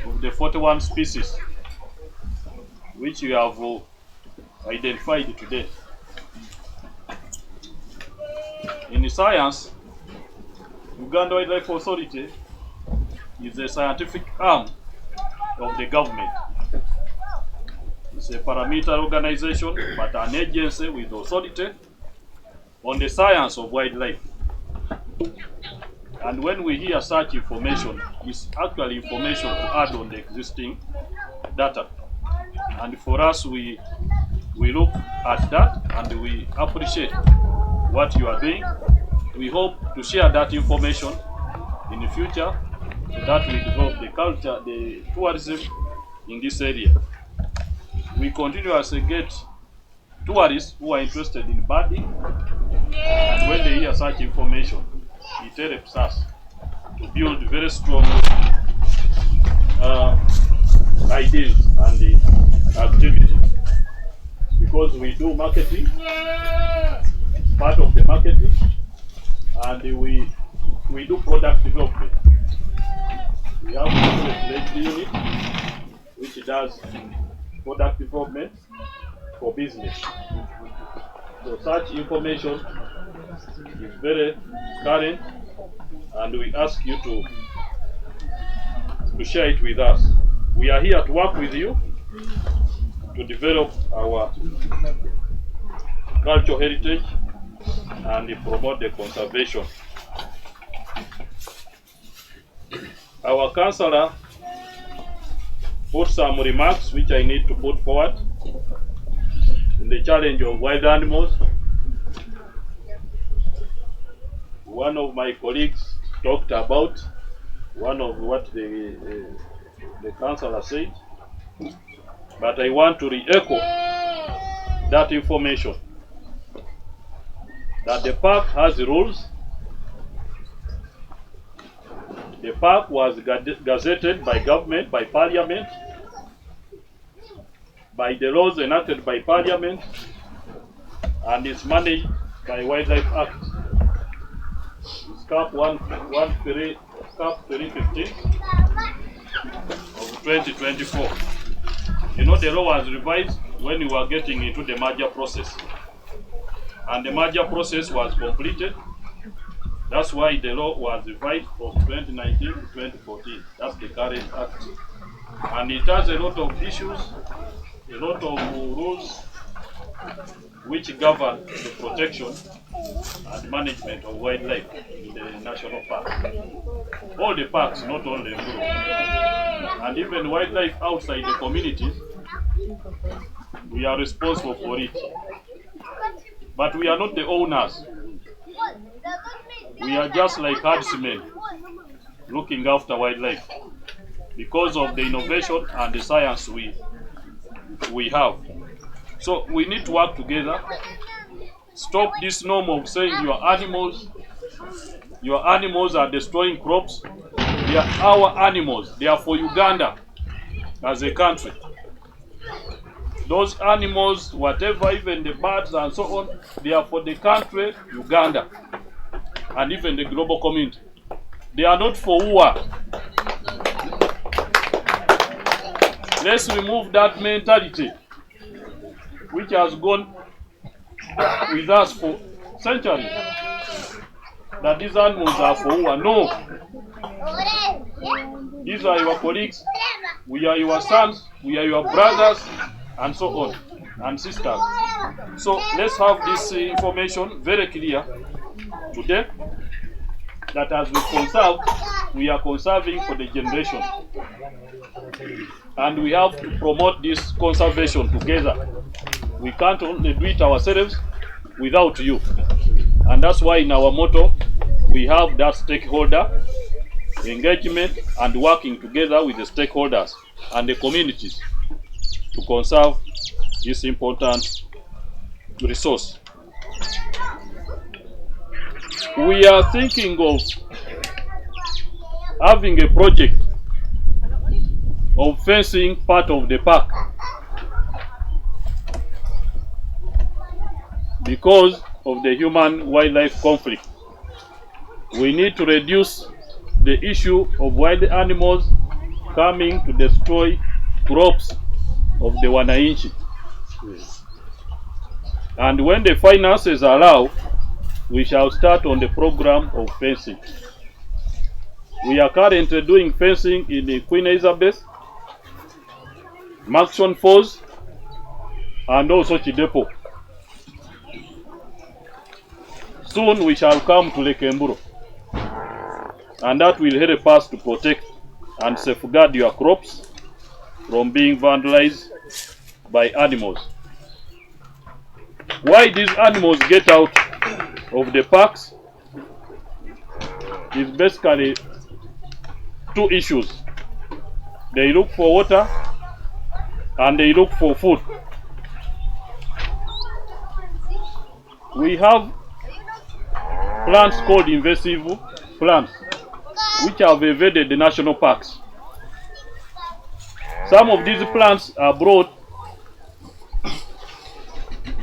of the 41 species which you have identified today. In science, Uganda Wildlife Authority is a scientific arm of the government. It's a paramilitary organization, but an agency with authority on the science of wildlife. And when we hear such information, it's actually information to add on the existing data. And for us, we look at that and we appreciate what you are doing. We hope to share that information in the future so that we develop the culture, the tourism in this area. We continuously get tourists who are interested in birding, and when they hear such information, it helps us to build very strong ideas and activities. Because we do marketing, part of the marketing, and we do product development. We have a unit which does product development for business. So such information is very current, and we ask you to share it with us. We are here to work with you to develop our cultural heritage and promote the conservation. Our councillor put some remarks which I need to put forward in the challenge of wild animals. One of my colleagues talked about one of what the councillor said, but I want to re-echo that information that the park has rules. The park was gazetted by government, by parliament, by the laws enacted by parliament, and is managed by Wildlife Act. Cap 315 of 2024. You know, the law was revised when we were getting into the merger process. And the merger process was completed. That's why the law was revised from 2019 to 2014. That's the current act. And it has a lot of issues, a lot of rules which govern the protection and management of wildlife in the national park. All the parks, not only Mburu. And even wildlife outside the communities, we are responsible for it. But we are not the owners. We are just like herdsmen looking after wildlife because of the innovation and the science we have. So we need to work together. Stop this norm of saying your animals are destroying crops. They are our animals. They are for Uganda as a country. Those animals, whatever, even the birds and so on, they are for the country, Uganda, and even the global community. They are not for war. Let's remove that mentality which has gone with us for centuries, that these animals are for war. No. These are your colleagues, we are your sons, we are your brothers, and so on, and sisters. So let's have this information very clear today, that as we conserve, we are conserving for the generation. And we have to promote this conservation together. We can't only do it ourselves without you. And that's why in our motto, we have that stakeholder engagement and working together with the stakeholders and the communities to conserve this important resource. We are thinking of having a project of fencing part of the park because of the human-wildlife conflict. We need to reduce the issue of wild animals coming to destroy crops of the wananchi. And when the finances allow, we shall start on the program of fencing. We are currently doing fencing in the Queen Elizabeth, Maxon Falls, and also Chidepo. Soon we shall come to Lake Mburu, and that will help us to protect and safeguard your crops from being vandalized by animals. Why these animals get out of the parks is basically two issues. They look for water and they look for food. We have plants called invasive plants which have invaded the national parks. Some of these plants are brought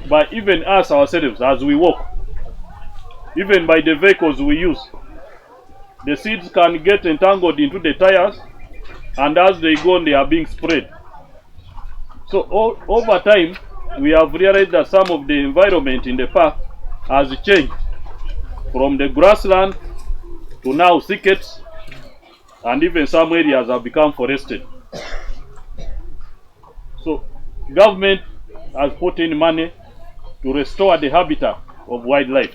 by even us ourselves as we walk, even by the vehicles we use. The seeds can get entangled into the tires, and as they go on, they are being spread. So over time, we have realized that some of the environment in the park has changed from the grassland to now thickets, and even some areas have become forested. So government has put in money to restore the habitat of wildlife,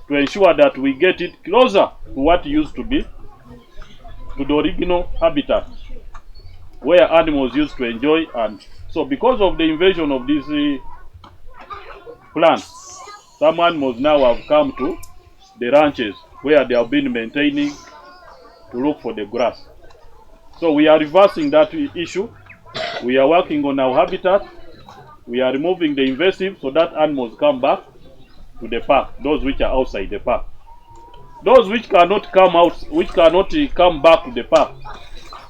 to ensure that we get it closer to what it used to be, to the original habitat where animals used to enjoy. And so because of the invasion of these plants, some animals now have come to the ranches where they have been maintaining to look for the grass. So we are reversing that issue. We are working on our habitat. We are removing the invasive so that animals come back. to the park, those which are outside the park. Those which cannot come out, which cannot come back to the park,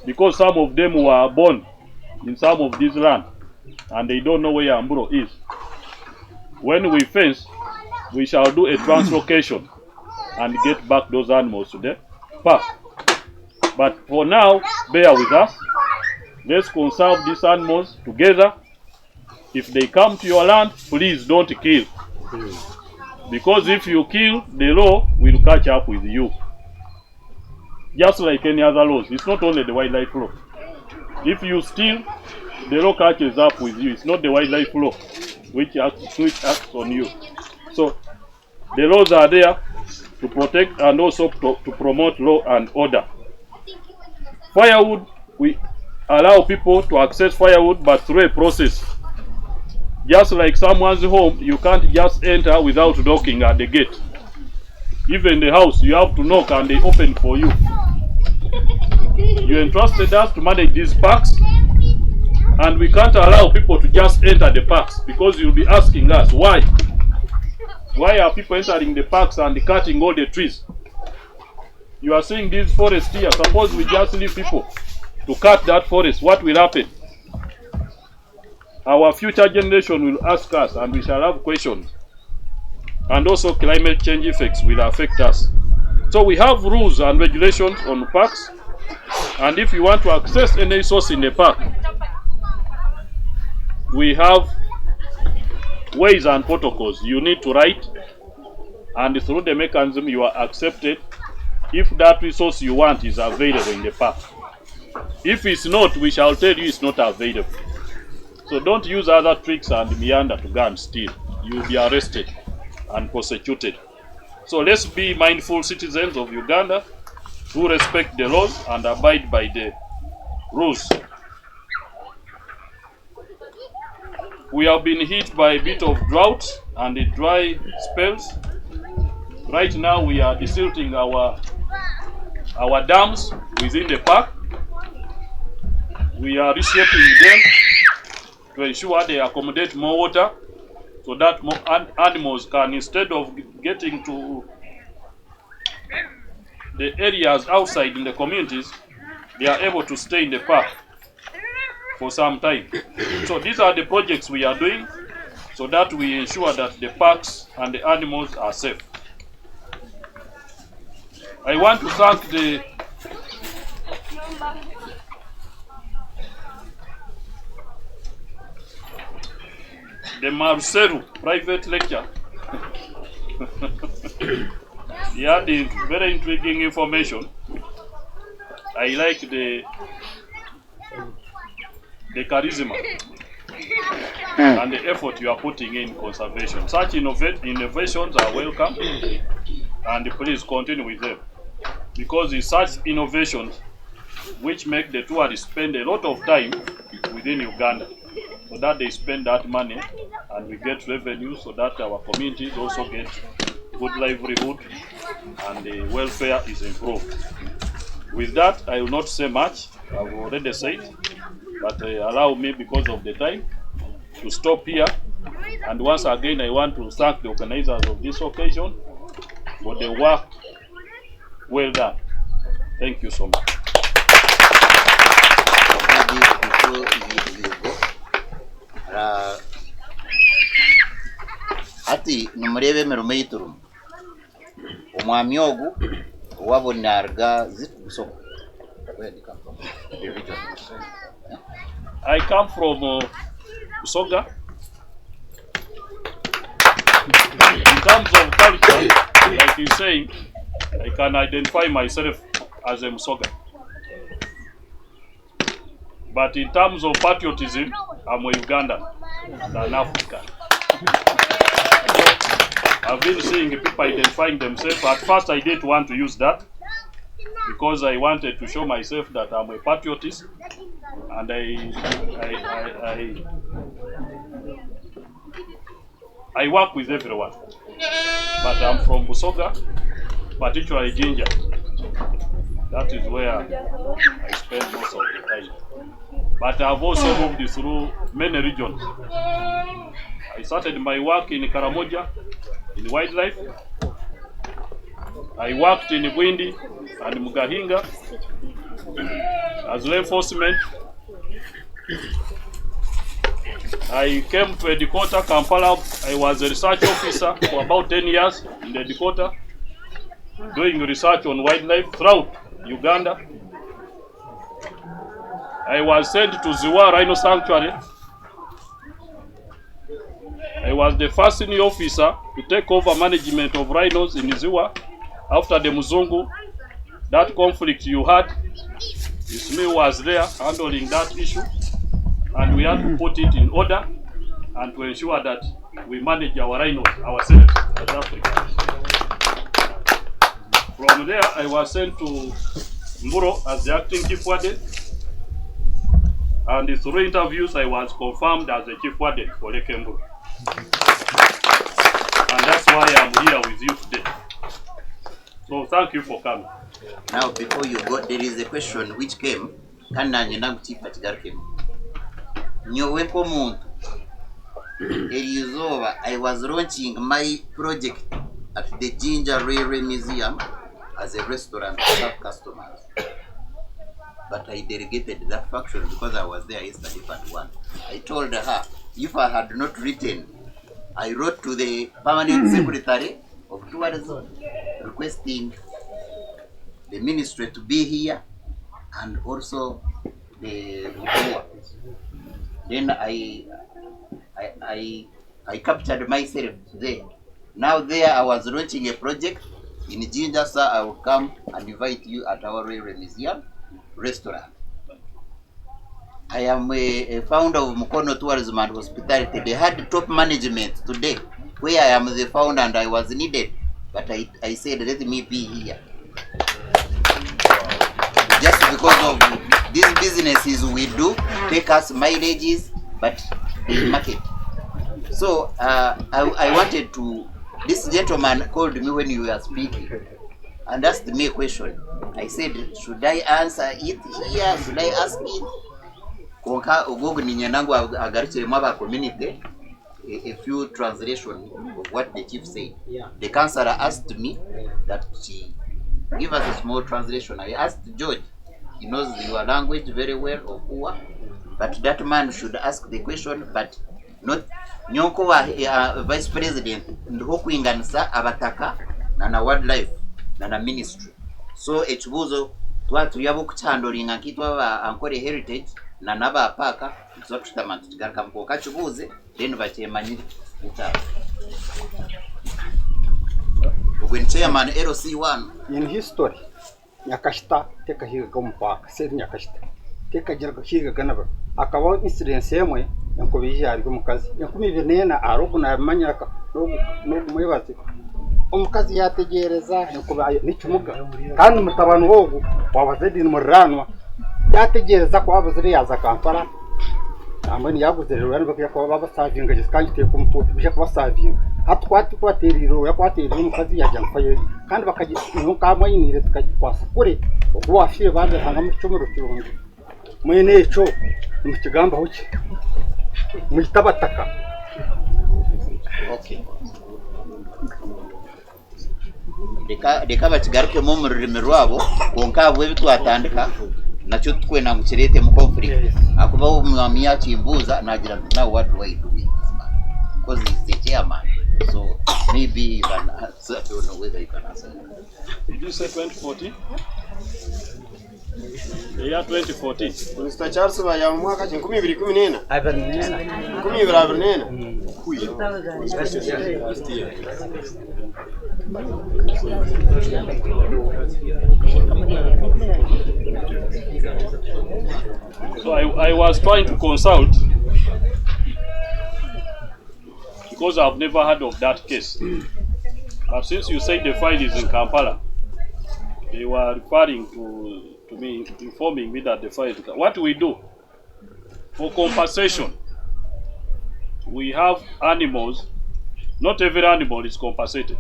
because some of them were born in some of this land and they don't know where Amburo is. When we fence, we shall do a translocation and get back those animals to the park. But for now, bear with us. Let's conserve these animals together. If they come to your land, please don't kill. Because if you kill, the law will catch up with you. Just like any other laws. It's not only the wildlife law. If you steal, the law catches up with you. It's not the wildlife law which acts on you. So the laws are there to protect and also to promote law and order. Firewood, we allow people to access firewood, but through a process. Just like someone's home, you can't just enter without knocking at the gate. Even the house, you have to knock and they open for you. You entrusted us to manage these parks, and we can't allow people to just enter the parks, because you'll be asking us why. Why are people entering the parks and cutting all the trees? You are seeing this forest here. Suppose we just leave people to cut that forest, what will happen? Our future generation will ask us and we shall have questions. And also climate change effects will affect us. So we have rules and regulations on parks. And if you want to access any resource in the park, we have ways and protocols you need to write. And through the mechanism you are accepted if that resource you want is available in the park. If it's not, we shall tell you it's not available. So don't use other tricks and meander to go and steal. You will be arrested and prosecuted. So let's be mindful citizens of Uganda who respect the laws and abide by the rules. We have been hit by a bit of drought and the dry spells. Right now we are desilting our dams within the park. We are reshaping them to ensure they accommodate more water so that more animals can, instead of getting to the areas outside in the communities, they are able to stay in the park for some time. So these are the projects we are doing so that we ensure that the parks and the animals are safe. I want to thank the Marcelu private lecture. He had very intriguing information. I like the charisma and the effort you are putting in conservation. Such innovations are welcome, and please continue with them, because it's such innovations which make the tourists spend a lot of time within Uganda, so that they spend that money and we get revenue, so that our communities also get good livelihood and the welfare is improved. With that, I will not say much. I've already said, but allow me, because of the time, to stop here. And once again, I want to thank the organizers of this occasion for the work well done. Thank you so much. Ati numurebe merume yiturum omwami ogu wabonarga zituso. I come from Busoga. In terms of culture, like he's saying, I can identify myself as a Musoga. But in terms of patriotism, I'm a Ugandan and an African. I've been seeing people identifying themselves. At first I didn't want to use that because I wanted to show myself that I'm a patriotist, and I work with everyone. But I'm from Busoga, particularly Jinja. That is where I spend most of the time. But I've also moved through many regions. I started my work in Karamoja, in wildlife. I worked in Bwindi and Mugahinga as law enforcement. I came to Edikota, Kampala. I was a research officer for about 10 years in Edikota, doing research on wildlife throughout Uganda. I was sent to Ziwa Rhino Sanctuary. I was the first senior officer to take over management of rhinos in Ziwa after the Muzungu. That conflict you had, Ismail was there handling that issue, and we had to put it in order and to ensure that we manage our rhinos ourselves as Africans. From there, I was sent to Mburo as the acting chief warden, and through interviews, I was confirmed as the chief warden for Lake Mburo. And that's why I'm here with you today. So thank you for coming. Now, before you go, there is a question which came. I was launching my project at the Ginger Railway Museum as a restaurant to serve customers. But I delegated that function because I was there yesterday part 1. I told her, if I had not written, I wrote to the permanent secretary of tourism requesting the ministry to be here and also the Mukua. Then I captured myself there. Now there I was launching a project in Ginger, sir. I will come and invite you at our railway museum restaurant. I am a founder of Mukono Tourism and Hospitality. They had top management today where I am the founder and I was needed. But I said, let me be here. Just because of these businesses we do, take us mileages, but they market. So I wanted to, this gentleman called me when you were speaking and asked me a question. I said, should I answer it here? Should I ask it? Community, a few translation of what the chief said. The counselor asked me that she give us a small translation. I asked George, he knows your language very well, of Uwa, but that man should ask the question, but not Nyonko vice president ndokuinganisa abataka na wildlife na ministry. So ekibuzo twatuyabo kuchandolinga nkitwa ankore heritage na naba apaka tutamato tigaraka mkoka kibuze then bakemanyire utaba. When chairman LC1 in history nyakashita teka higa gompaka seri nyakashita teka jirga higa ganaba akawa incident yemwe yanko bijari umukazi yankumi binena aroguna manyaka no muyibati umukazi yategereza yanko nikimuga kandi mutabano wogu wabazedi muranwa yategereza ko abazuri yaza Kampala amani yaguze rero yani bakya ko baba savinga kandi te kumputi bije ko savinga atwati kwateriro yakwateriro umukazi yajamfaye kandi bakaje nuka mwayinire tukakwasa kure wafire bande hanga mu cyumuro cy'urundi mwene eco mu kigamba hoki muitabataka. Okay. Deka bakigaruke mu rurimi rwabo konka bwe bitwatandika nacyo twena mu kirete mu conflict akuba umwami yakimbuza nagira now what do I do with this man because he's the chairman, so maybe you can answer. I don't know whether you can answer. Did you say 2014? The year 2014. Mr. Charles baya mu mwaka 2014 So I was trying to consult because I've never heard of that case. But since you say the file is in Kampala, they were referring to me, informing me that the file is. What we do for compensation, we have animals. Not every animal is compensated.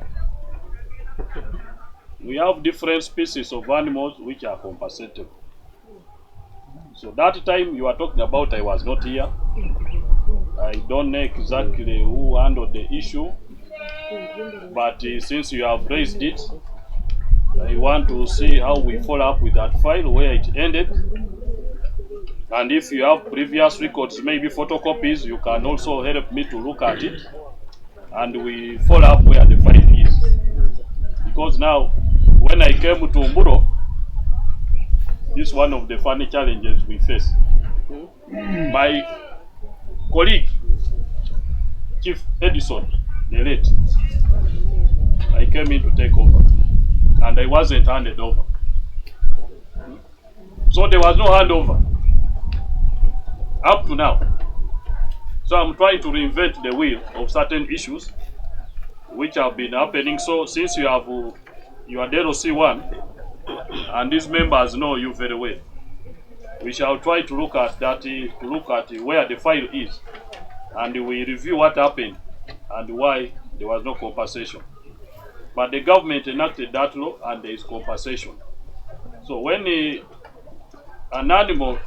We have different species of animals which are compensated. So that time you are talking about, I was not here. I don't know exactly who handled the issue, But since you have raised it, I want to see how we follow up with that file, where it ended. And if you have previous records, maybe photocopies, you can also help me to look at it. And we follow up where the file is. Because now, when I came to Mburo, this is one of the funny challenges we face. My colleague, Chief Edison, the late, I came in to take over. And I wasn't handed over. So there was no handover up to now. So I'm trying to reinvent the wheel of certain issues which have been happening. So since you are DLC1 and these members know you very well, we shall try to look at that, where the file is, and we review what happened and why there was no compensation. But the government enacted that law and there is compensation. So when an animal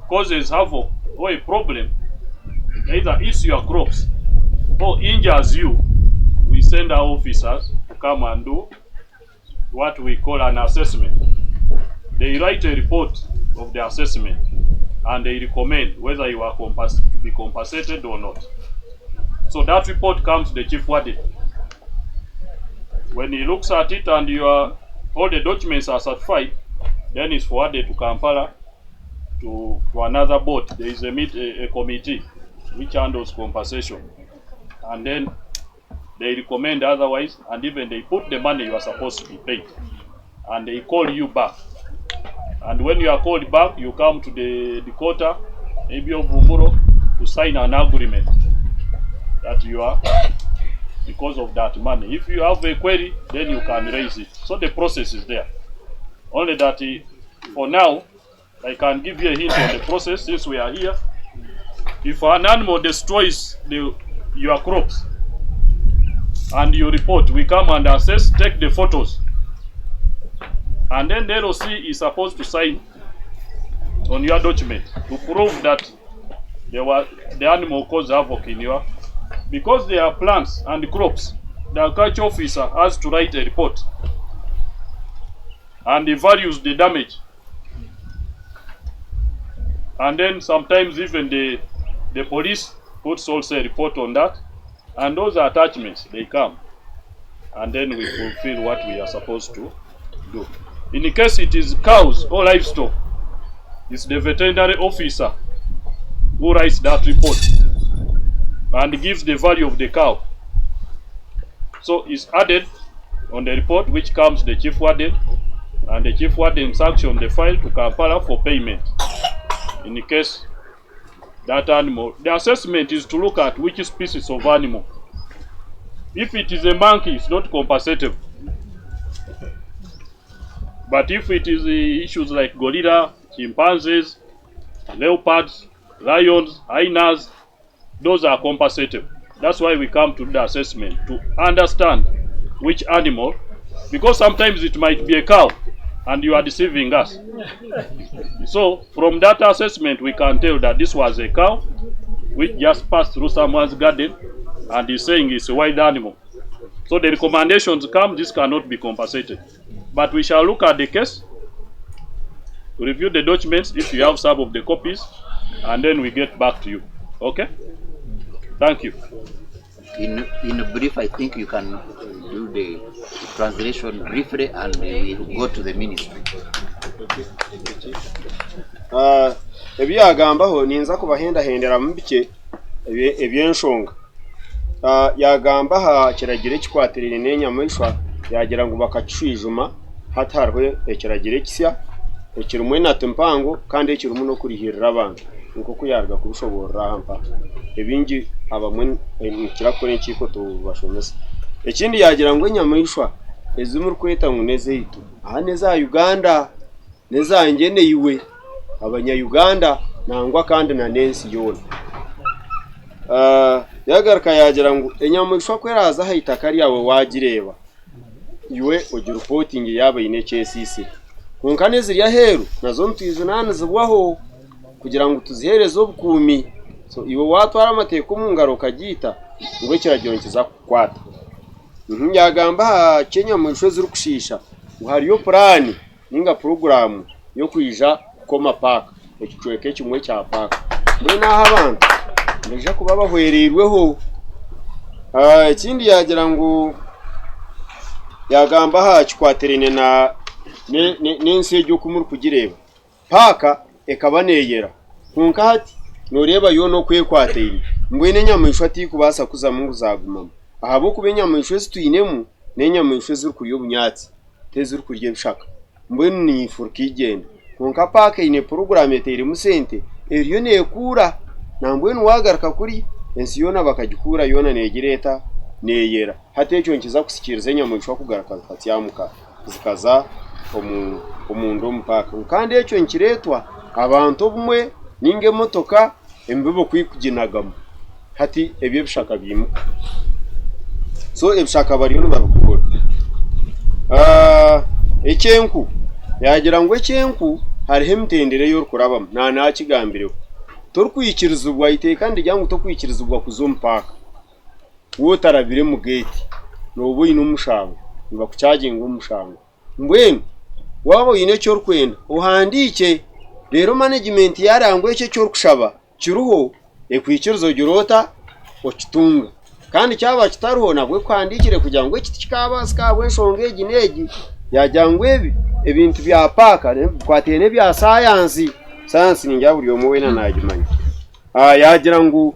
causes havoc or a problem, either eats your crops or injures you, we send our officers to come and do what we call an assessment. They write a report of the assessment and they recommend whether you are to be compensated or not. So that report comes to the chief warden. When he looks at it and all the documents are certified, then it's forwarded to Kampala to another board. There is a committee which handles compensation. And then they recommend otherwise, and even they put the money you are supposed to be paid. And they call you back. And when you are called back, you come to the quarter, maybe of Mburo, to sign an agreement that you are, because of that money. If you have a query, then you can raise it. So the process is there. Only that for now, I can give you a hint on the process since we are here. If an animal destroys your crops and you report, we come and assess, take the photos. And then the LOC is supposed to sign on your document to prove that the animal caused havoc in your... Because they are plants and crops, the agriculture officer has to write a report and he values the damage. And then sometimes even the police puts also a report on that, and those attachments, they come, and then we fulfill what we are supposed to do. In the case it is cows or livestock, it's the veterinary officer who writes that report and gives the value of the cow. So it's added on the report, which comes to the chief warden, and the chief warden sanctions the file to Kampala for payment. In the case that animal, the assessment is to look at which species of animal. If it is a monkey, it's not compensatable. But if it is issues like gorilla, chimpanzees, leopards, lions, hyenas, those are compensatable. That's why we come to the assessment, to understand which animal, because sometimes it might be a cow and you are deceiving us. So from that assessment we can tell that this was a cow which just passed through someone's garden and is saying it's a wild animal. So the recommendations come, this cannot be compensated. But we shall look at the case, review the documents if you have some of the copies, and then we get back to you. Okay? Thank you. In brief, I think you can do the translation briefly and we'll go to the ministry. Ebyagambaho ninza kubahendahendera mu bike ebyenshonga. Yagambaha kiragire kikwatirire n'enyamishwa yagira ngo bakacwijuma hatarwe ekiragire kisya ekirumwe na tempango kandi ekirumu no kurihirira abantu nko kuyarga kubishobora hampa ebingi abamwe kirakore nkiko tubashomesa. Ekindi yagira ngo enyamishwa ezimuri kweta ngo nezeitu aha neza Uganda neza ngene iwe abanya Uganda nangwa kandi na nensi yona. Yagarka yagira ngo enyamishwa kweraza hayitakari yawe wagireba iwe ugira reporting yaba ine CSC kunkane ziriya heru nazo ntizunana zibwaho kugira ngo tuzihereze obukumi. So iwe watwara amateko mu ngaro kagita ngo kiragyonkeza kukwata yagamba Kenya mu isho ziri kushisha ngo hariyo plan ninga program yo kwija koma park ekicweke kimwe cya park muri naho abantu ndaje kuba bahwerirweho ikindi yagira ngo yagamba kikwaterene na n'ense ryo kumuri kugireba paka ekabaneyera kunka hati noreba yo no kwekwateye mbwene nyamwisho ati kubasa kuza mungu zagumama ahabo kube nyamwisho situinemu nenyamwisho ziri kuri obunyatsi teziri kurye bishaka mbwene ni furkigenda kunka paka ine program etere musente eriyo nekura nambwene wagaruka kuri ensi yona bakagikura yona negereta neyera hatecho nkiza kusikiriza nyamwisho kugarakaza patyamuka zikaza omundu mpaka kandi echo nkiretwa abantu bumwe ninge motoka embibo kwikuginagamo hati ebyo bishaka bimu so ebishaka bari no babukura ecyenku yagira ngo ecyenku hari hemtendere yo kurabam na kigambireho torkwikiriza ubwa kandi jangu tokwikiriza ubwa kuzompaka wo tarabire mu gate no ino mushango niba kucyaginga umushango mbwene waba yine cyo rukwenda uhandike rero management yarangwe cyo kushaba kiruho ekwikirizo girota okitunga kandi cyaba kitaruho nabwe kwandikire kugira ngo kiti kikaba sikabwe shonge ginegi yajyangwe ebintu bya paka kwatene bya science ninjya buri yo muwe nanagimanya yagira ngo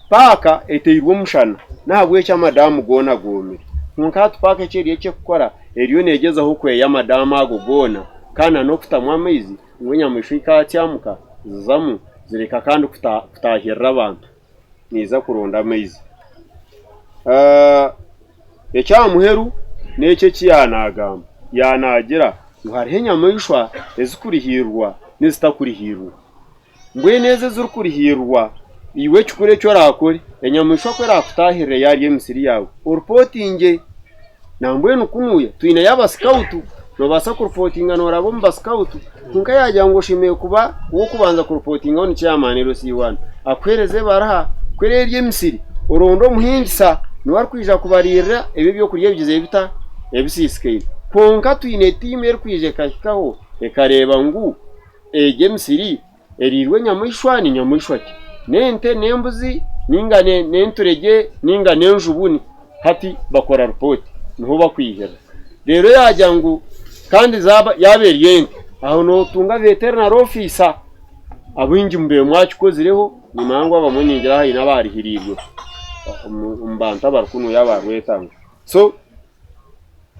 paka eteyirwo mushana nabwe cya madamu gona gomire nka tupaka cyeriye cyo gukora eriyo negeza aho kwe ya madamu agogona kana no kutamwa amazi ngwenya mwishika cyamuka zamu zireka kandi kutahirira abantu niza kuronda amazi ecyamuheru nece kiyanagamba yanagira uhari henyamishwa ezikurihirwa nezitakurihirwa mbwe neze zurikurihirwa iwe cyukure cyo rakore enyamishwa kwera kutahirira yari emisiri yawe reporting nambwe nukunuya tuina yaba scout no basa ku reporting norabo mba scout nka yajya ngo shimeye kuba wo kubanza ku reporting on chairman RC1 akwereze baraha kwererye emisiri urondo muhingisa no warkwija kubarira ebi byo kuriye bigize bita ebisiske konka tuine team erkwije kahikaho ekareba ngu emisiri erirwe nyamwishwa ni nyamwishwa nente nembuzi ningane nenturege ningane njubuni hati bakora report niho bakwihera rero yajya ngo kandi zaba yaberiye aho no tunga veterinary officer abingi mbe mwakikozireho nimango abamuningira hayi nabarihiribwe umbanta barukuno yabarwetanga so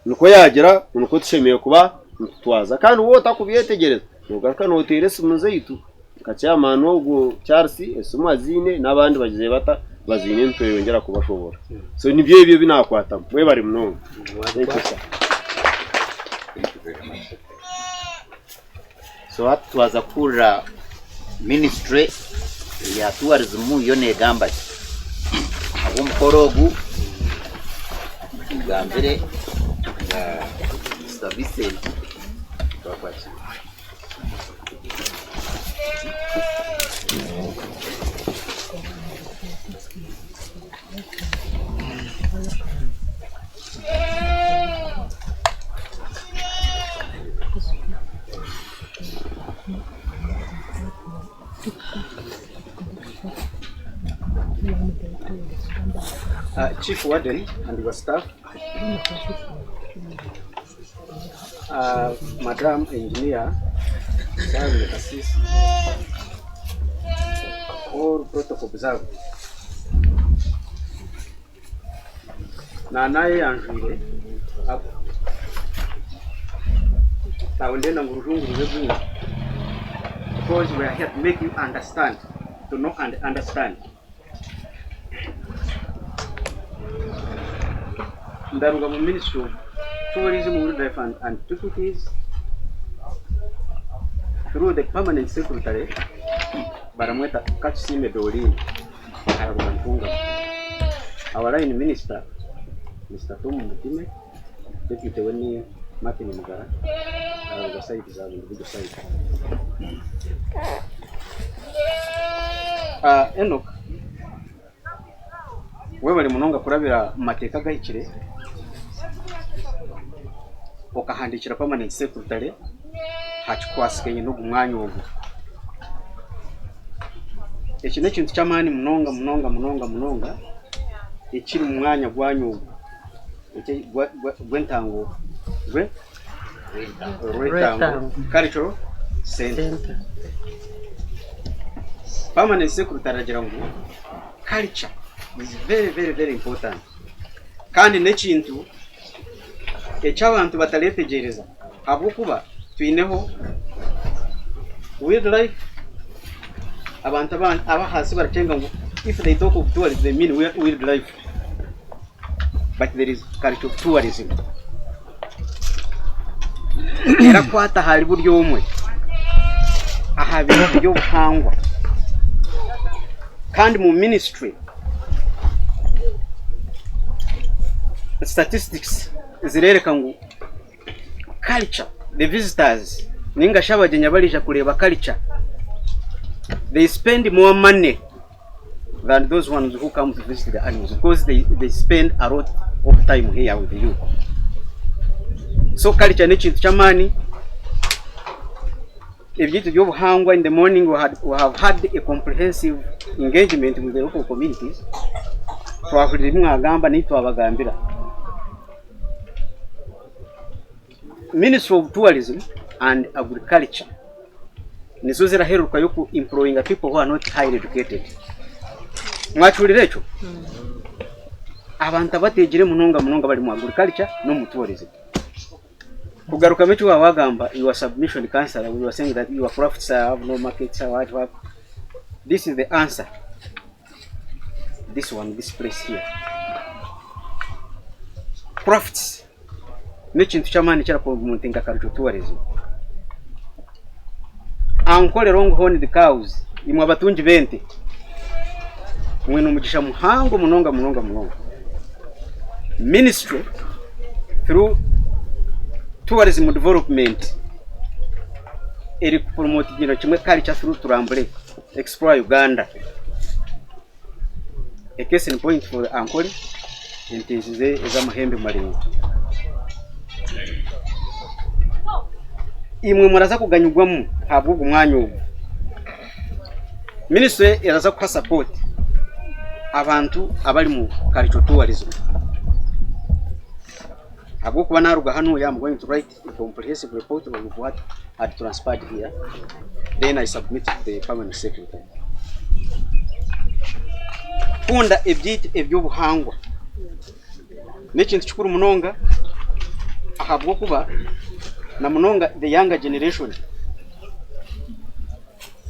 nuko yagira nuko tushemeye kuba twaza kandi wo takubyetegereza nugaruka no terese muzeyitu kacyamano ubwo Charles esumazine nabandi bagize bata bazine ntwe yongera kubashobora so nibyo ibyo binakwata mwe bari mnongo so atwaza kura ministry ya tourism yo negamba abo mukorogu gambere service bakwati Chief Warden and your staff, Madam Engineer, all protocol observed. Nanaye anjure because we are here to make you understand, to know and understand. Ndaruga mu Ministry of Tourism, Wildlife and Antiquities through the Permanent Secretary Baramweta Katsime Dolin Arabantunga. Our Line Minister, Mr. Tom Mutime, Deputy Weni Martin Mugara, the site is on the video site. we bari munonga kurabira mu mateka gahikire okahandikira permanent secretary hakikwasikenye no gumwanya ogu ekyo nekintu kyamani munonga ekiri mu mwanya gwanyu ogu Rwentango Cultural Center. Permanent secretary agira ngo culture is very important. Kandi nekintu ekyabantu bataletegereza habwokuba twineho wildlife abantu abahasi baratenga ngo if they talk of tourism they mean wildlife, but there is culture of tourism. Era kwata hari buryo umwe ahabintu byo buhangwa kandi mu ministry statistics zirereka ngo culture, the visitors ninga shabagenya barija kureba culture, they spend more money than those ones who come to visit the animals because they spend a lot of time here with you. So culture ni kintu cyamani. Ebyitu byo buhangwa, in the morning we have had a comprehensive engagement with the local communities. Twahurira mwagamba ni twabagambira. Ministry of Tourism and Agriculture nizo ziraheruka yo ku employing people who are not highly educated. Mwachulire echo abantu abategire munonga bari mu agriculture no mu tourism. Kugaruka mecho wagamba your submission counselor, we were saying that your profits have no markets or what. This is the answer. This place here. Profits nekintu kyamani cyara promoting cultural tourism. Ankole long horned cows imwe abatunji 20 mwe numugisha muhango munonga. Ministry through tourism development eri promote gino kimwe culture through Turambule explore Uganda. A case in point for Ankole intizize ezamahembe maringo. Imwe muraza kuganyugwamo habwo umwanya ubu. Ministry iraza kwa support abantu abali mu cultural tourism. Habwo kuba naruga hano I'm going to write a comprehensive report of what had transpired here. Then I submit to the permanent secretary. Kunda ebyo buhangwa. Nekintu kikuru munonga ahabwo kuba na munonga the younger generation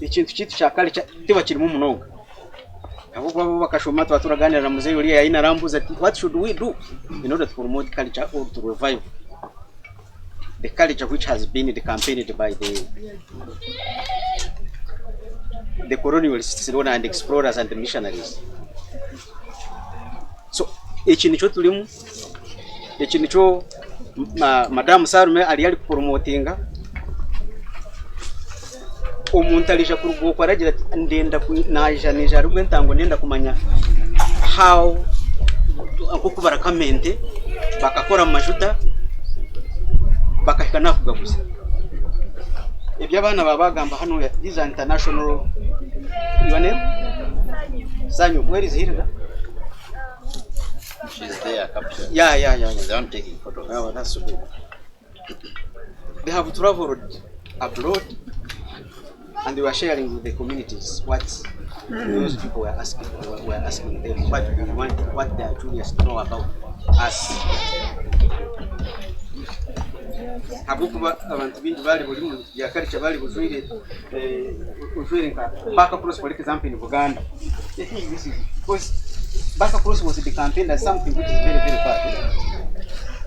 ikintu kitu cya culture tiba kirimo munonga ahubwo abo bakashoma twaturaganira na muzeyi uri yaina rambuza ati what should we do in order to promote culture or to revive the culture which has been campaigned by the colonialists and explorers and the missionaries. So ekintu cyo tulimu ekintu cyo Madam Sarume ali promotinga umuntu alija kurugo aragira ati ndenda naja Rwentango ndenda kumanya how akuko barakamente bakakora amajuta bakahika nakuga gusa ibyo abana babagamba hano this international your name Sanyu, where is Hilda? She's there, capture. Yeah. They aren't taking photos. Oh, that's so good. They have traveled abroad and they were sharing with the communities what those people were asking them, what they want, what they are curious to know about us. Habukuba abantu bindi bali buli ya culture bali buzwire nka Back Across, for example, in Uganda. I think this is because Back Across was the campaign as something which is very bad.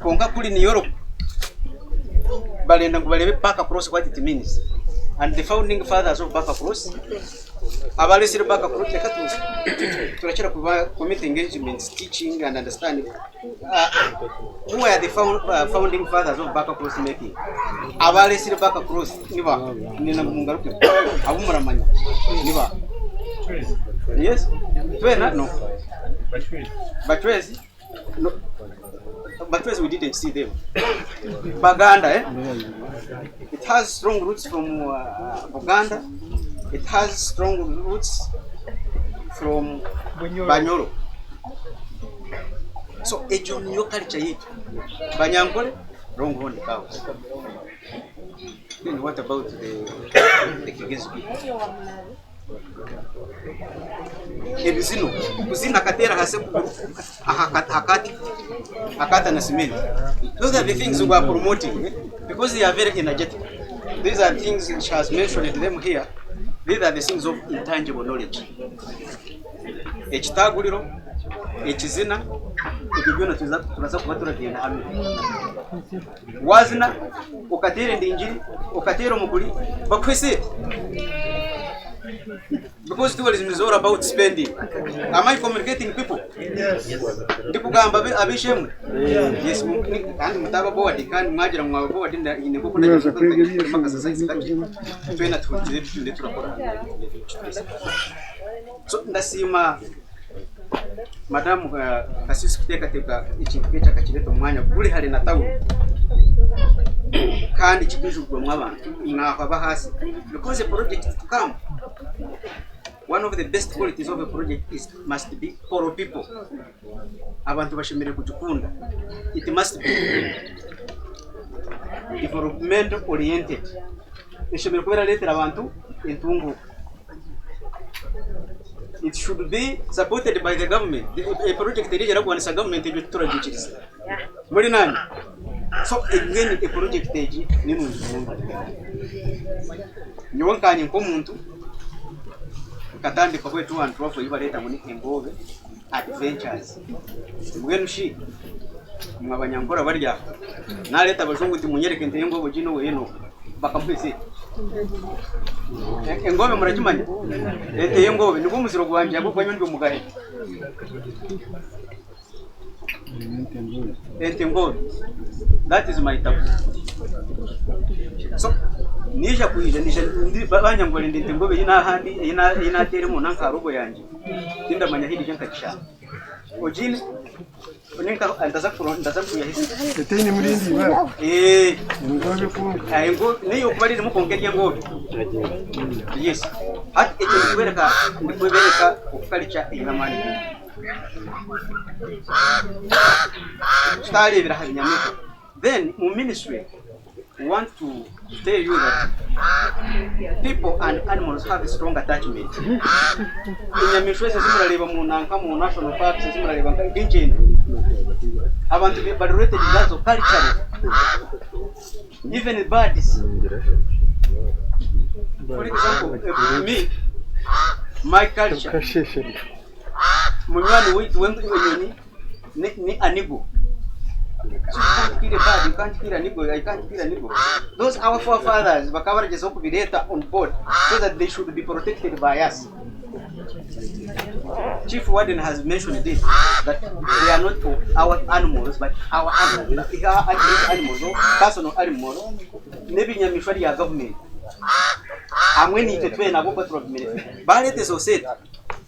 Konga kuli in Europe balenda kubalebe Back Across what it means, and the founding fathers of Back Across abalesire Back Across lekatu turachira kuba community engagement, teaching and understanding who are the founding fathers of Back Across making. Abalesire Back Across niba nina mungaruke abumuramanya niba. Yes, twena no Batwezi? No. Batwezi, we didn't see them. Baganda, it has strong roots from Buganda. It has strong roots from Banyoro. So, ejo niyo culture yetu. Banyankole, wrong horn cows. Then what about the Kigezi people? Ebizino, kuzina katera hase hakata na simeni. Those are the things we are promoting because they are very energetic. These are things which has mentioned them here. These are the things of intangible knowledge. Ekitaguliro, ekizina, ibyo byona tuzaza kuba turagenda hamwe. Wazina, ukatera ndinjiri, ukatera omuguli, bakwese. Because tourism is all about spending. Am I communicating people? Yes. Ndikugamba abishemwe. Yes. Kandi mutaba board kandi mwagira mwa board ine kuko ndaje makasa size kati. Twena tuze turakora. So ndasima Madam Kasisi kuteka ikintu kakireta umwanya kuri hali na tawu. Kandi kibijurwa mwabantu mwava hasi because a project to come. One of the best qualities of a project must be for people. Abantu bashimire kujukunda. It must be development oriented. Ishimire kubera letera abantu entungu. It should be supported by the government. A project elijera kuanisa government ibyo turagikiriza. Muri nani? So again a project stage ni muntu. Nyonkanye ko muntu katandika kwetu wantu wafo ibaleta muri Engove Adventures. Mwenushi mwabanyangora barya naleta abazungu ti munyereke nte Engove jino weno bakampese. Engove murakimanya? Ete Engove niko muziro gwanje agubwa nyondwe mugahe. Ete Engove. That is my taboo. So nisha kuija banyangole ndete Ngobe ina handi ina teremo nanka robo yanje tinda manya hili janka kisha ojini oninka andaza kuya hisi teteni murindi ba Ngobe funga ayengo niyo kubalira mukongeri Ngobe. Yes, at ikubereka ukalicha inamani style birahabinyamiko. Then mu ministry want to tell you that people and animals have a strong attachment. Inyamishwese simurareba mu nanka mu national parks simurareba nk'ingendo. Abantu badorete bizazo culture. Even the birds. For example, me, my culture. Munywani wetu wenyoni ni anigo. So you can't kill a bird, you can't kill an eagle, I can't kill an eagle. Those our forefathers, bakabarages of data on board, so that they should be protected by us. Chief Warden has mentioned this, that they are not our animals, but our animals, or personal animals. Maybe Nyamishwari ya government. I'm when it went a couple of minutes. But it is also said,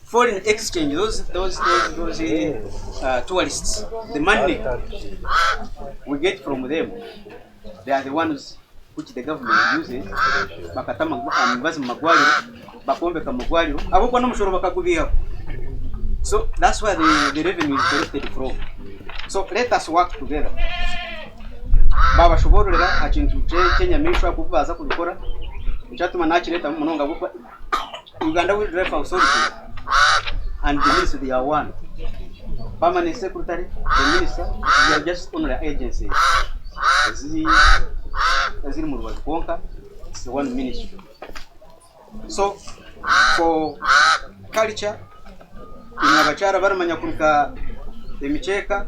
foreign exchange, those tourists, the money we get from them, they are the ones which the government uses. Bakatama ambazi magwali, bakombe kamagwali, aboko no mushoro bakagubiha. So that's where the revenue is collected from. So let us work together. Baba shoborera hakintu Nyamishwa kubaza kubikora. Cyatuma nakireta mu munonga gukwa Uganda Wildlife Authority and the minister they are one. Permanent secretary, the minister, they are just only agency. It's the one ministry. So for culture, in Abachara baramanya kuruka emicheka,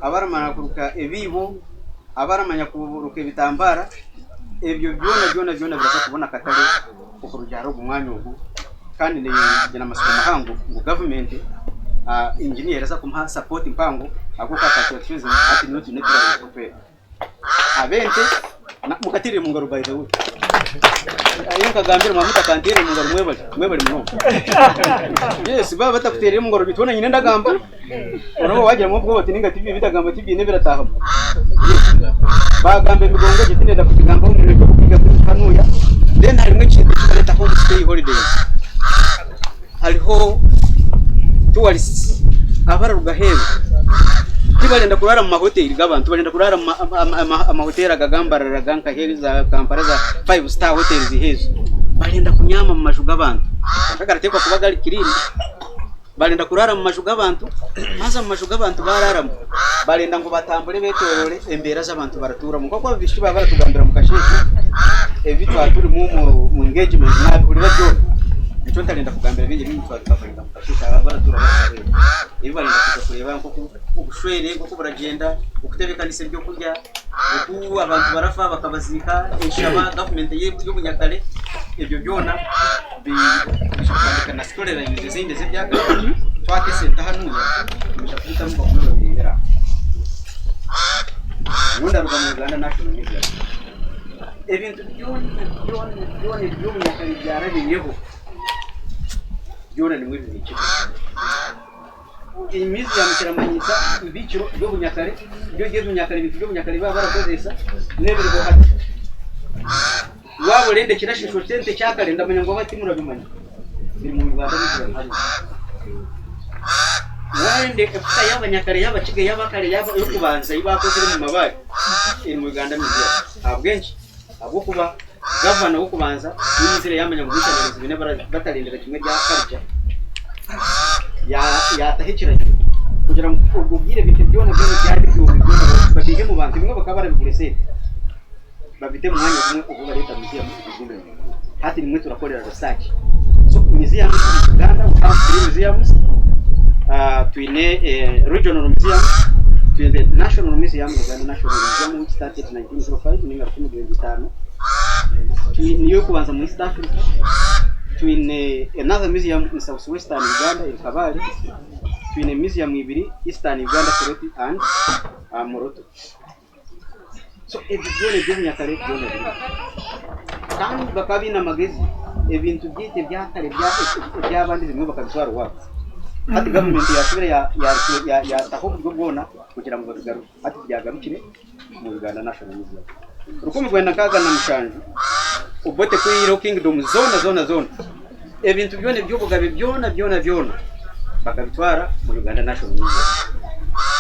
abaramanya kuruka ebibo, abaramanya kuruka ebitambara, ebyo byona birasa kubona katale okurujaro gumwanya ogu kandi ne jana masoko mahango mu government engineer rasa kumha support mpango akoka tourism ati not natural profit abente mukatire mu ngaro by the way ayo kagambira mwamuta kantire mu ngaro mwebali muno yes baba batakutere mu ngaro bitubona nyine ndagamba urabo wagira mu bwo bati ninga TV bitagamba TV ne birataha bagambe migongo gitinde da kugamba mu reko kukiga hanuya then hari mwe kintu leta home stay holiday hariho tourists abara rugahera kibalenda kurara mu mahoteli gabantu balenda kurara mu mahoteli agagambara raganka heza kampara za 5 star hotels hezo balenda kunyama mu majuga abantu akagaratekwa kubaga ari kirindi balenda kurara mu majuga abantu maza mu majuga abantu bararamo balenda ngo batambure betorore embera z'abantu baratura mu kwa bishi baba baratugambira mu kasheke ebitu aturi mu engagement nabi kuri bajyo icyo ntalenda kugambira bingi bingi twatafanya mu kasheke baratura barabe ibi balenda kuza kureba nko ubushwere bwo buragenda ukutebekanise byo kurya uku abantu barafa bakabazika eshaba government y'ubunyakare ibyo byona bishobora na skolera y'izindi z'ibyaga twakese ndahanuye bishobora kuba mu babirera wunda ruga mu Uganda national media ibintu by'ubunyakare byarabiyeho byona ni muri iki imizi ya mukiramanyisa ibiciro byo bunyakare byo bunyakare baba barakozesa nebere bo hati wabo rende kirashisho tente cyakare ndamenya ngo bati murabimanya biri mu Rwanda n'ibyo wende efta y'abanyakare y'abakige y'abakare yo kubanza ibakoze mu mabari iri mu Uganda n'ibyo abwenshi abo kuba gavana wo kubanza yizire yamenya ngo bishaniriza bine batarindira kimwe rya karya yatahekiranye kugira ngo ubwire bite byone byari babige mu bantu bimwe bakaba barabigurese babite mu mwanya umwe ubu bareta museum izindi hati nimwe turakorera research so museum Uganda museum twine regional museum twine national museum Uganda national museum which started 1905 ninga 2025 niyo kubanza mu East Africa twine another museum in southwestern Uganda in Kabale twine museum ibiri eastern Uganda Soroti and Moroto so ebyone by'unyakare byone kandi bakabina magezi ebintu byite byakare by'abandi bimwe bakabitwara wabo hati government yasubire ya taho buryo bwona kugira ngo babigaruke hati byagarukire mu Uganda national museum rukumu gwenda kaga na mushanju ubote kuri kingdom zone ebintu byone by'ubugabe byona bakabitwara mu Uganda national museum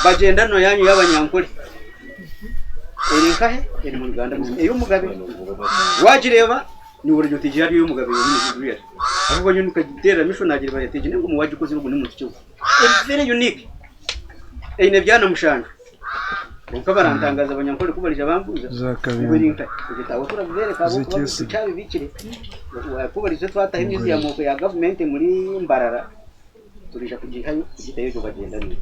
bagenda no yanyu y'abanyankore erinkahe eri mu Uganda eyo mugabe wajireba ni uburyo tijari yo mugabe y'ibiriya ahubwo nyine ukagitera missionary bayateje ngo mu waje ukoze ubuntu mu cyo very unique ene byana mushanga uko barantangaza abanyankore kubarije bambuza uburinka ugitaho turabereka abo kubacabi bikire kubarije twatahe museum ya government muri Mbarara turija kugihayo kugitayo cyo bagenda ni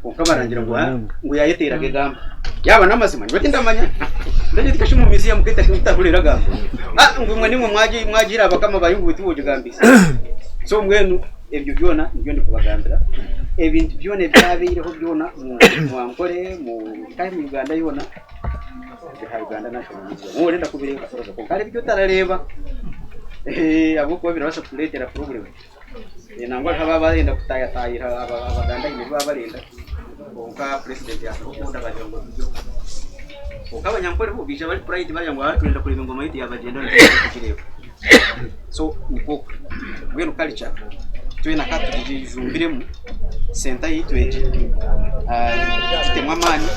uko barangira ngo yayeteraga gamba yaba namazima ngo tindamanya ndaje tikashe mu museum keta kutaburira gamba ngumwe nimwe mwagira abakama bayunguti bujigambisa so mwenu ebyo byona nibyo ndi kubagambira ebintu byone byabireho byona mu ankore mu kandi Uganda yona ha Uganda national museum ngo renda kubireka soroza ko kare byo tarareba abo ko birabasha kuletera problem nangwa haba barenda kutayatayira abaganda nyine baba barenda uka president yakunda bagira ngo byo ukabanyankore bubije bari pride bari ngo aturenda kureba ngoma yiti yabagenda n'ikireba so niko bwenu culture tuwe nakati tujijumbiremu center yitweje temwa amani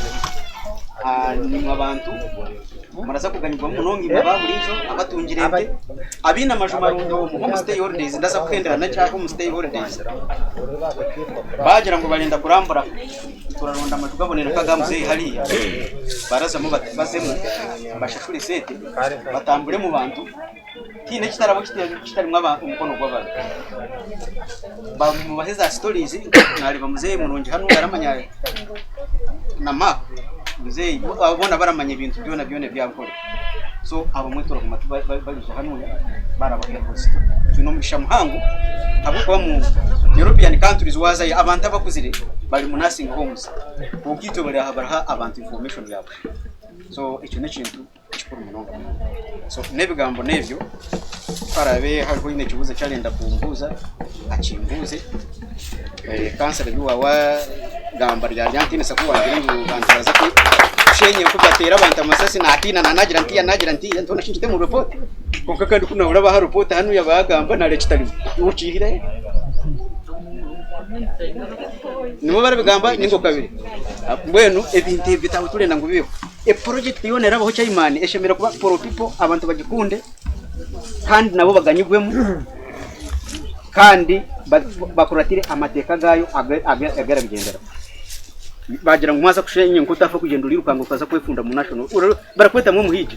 ni mwabantu maraza kuganyirwa munongi baburijo abatungirente abina majumarundo mu homestay holidays ndaza kwendera na cyako homestay holidays bagira ngo barenda kurambura turaronda amajugabonera kagamuze hariya baraza mu bazemo bashashuri sete batambure mu bantu kine kitarabo kitari mwaba umukono gw'abantu mu baheza stories nari bamuze munongi hano yaramanya na map muze abona baramanya ibintu byona byakora so abamwe turaguma babije hano barabakira post tuno misha muhango abo kwa mu European countries waza abantu abakuzire bari mu nursing homes ubwito bari habara abantu information yabo so icyo ne kintu nashukuru munonga so nebigambo nevyo parabe hariho ine kibuze cyarenda kumbuza akimbuze kansere biwawa gamba rya ryantine sakuwangira ngo banzaza ko shenye ko batera abantu amasasi natina nagira ntiya ntona shinjite mu report konka kandi kuna uraba ha report hanu yabagamba na lecture ucihire nibo barabigamba ningo kabiri mbwenu ebintu bitaho turenda ngo bibeho project yonera abaho cyayimani eshemera kuba for people abantu bagikunde kandi nabo baganyigwemo kandi bakuratire amateka gayo agera bigendera bagira ngo mwaza kushenye ngo utafa kugenda urirukanga ukaza kwefunda mu national barakweta mu muhije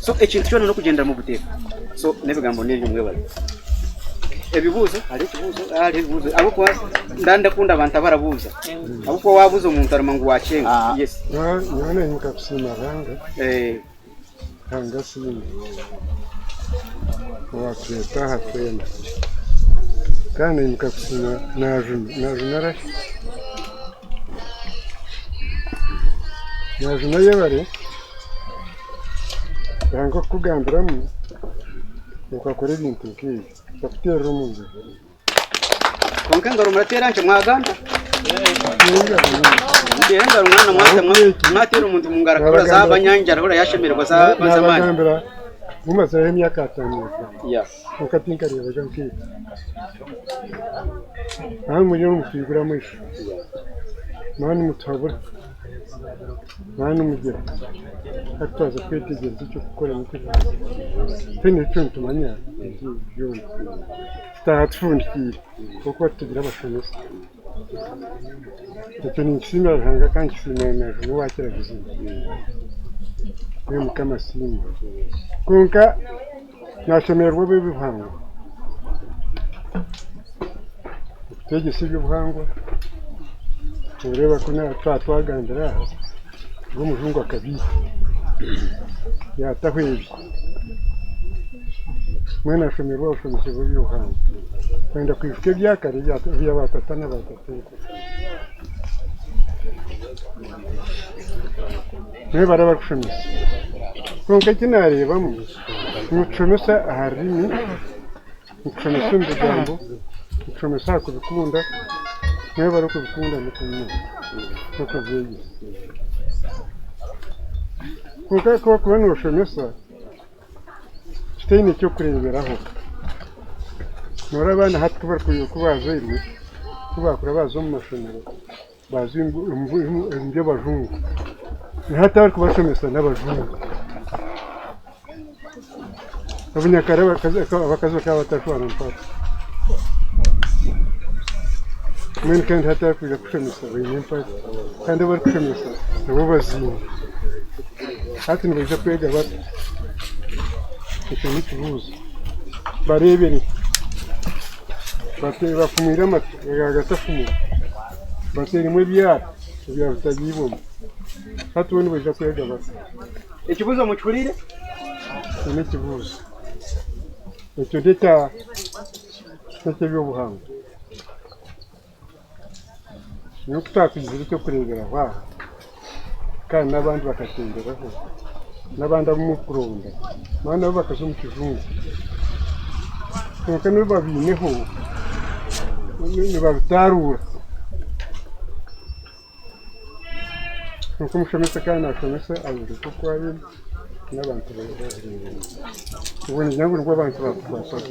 so ekintu cyo no kugenda mu buteka so nebigambo n'ibyo mwebale ebibuzo ari ibuzo abo kwa ndakunda abantu barabuza abo kwa wabuza umuntu arama ngo wacenga yes none nkakusima ranga hanga sima wakweta hatwenda kandi nkakusima najunara yebare yanga kugambiramu ukakora ibintu nk'ibi bakutera umuntu konka ngaro murateranje mwaganda ndenga rumwana mwatera umuntu mungara kora za banyanjara hora yashemerwa za bazamani mumaze imyaka 5 ya ukatinkariye bajanki muri umufigura mwisho mani mutabura mani mugera atwaza kwitegeza cyo gukora n'icyo tene cyo tumanya ibyo statfundi kuko tugira abashomesi icyo ni kimwe hanga kandi kimena no wakira bizima ni kama simba kunka nashemerwa bibihango tegese bibihango ureba ko na twagandira ngo mujungu akabiri yatahwebi mwana ashemerwa ushomese bibihango kwenda kwifuke byakare bya batatana batateka ne baraba kushomesa konka kinarebamo mucomesa aharimi mucomesa umugambo mucomesa kubikunda ne bari kubikunda no kuvyegi konka ko kubana ushomesa kitene cyo kureberaho norabana hatu bari kubaza iri kubakura bazo mu mashomero bazi imbyo bajungu hata bari kubashomesa n'abajungu abanyakare bakazo ka batashwana mpaka mwen kandi hata kuja kushomesa bayimpa kandi bari kushomesa nabo bazima hati nibaje kwega bati icyo ni kibuzo barebere batera bafumira amata agatafumira batera mu byara bya bitagiboma hati wone baje kwega bati ikibuzo mucyurire ni kibuzo icyo ndeta cyo buhanga niyo kutakwizira cyo kurebera aho kandi n'abandi bakatenderaho n'abandi mu kuronda mana bakaje mu kizungu kuko niba babineho ni babitarura nuko mushomesa kandi nashomesa abiri kuko ari n'abantu bari ubone nyango ngo abantu bafata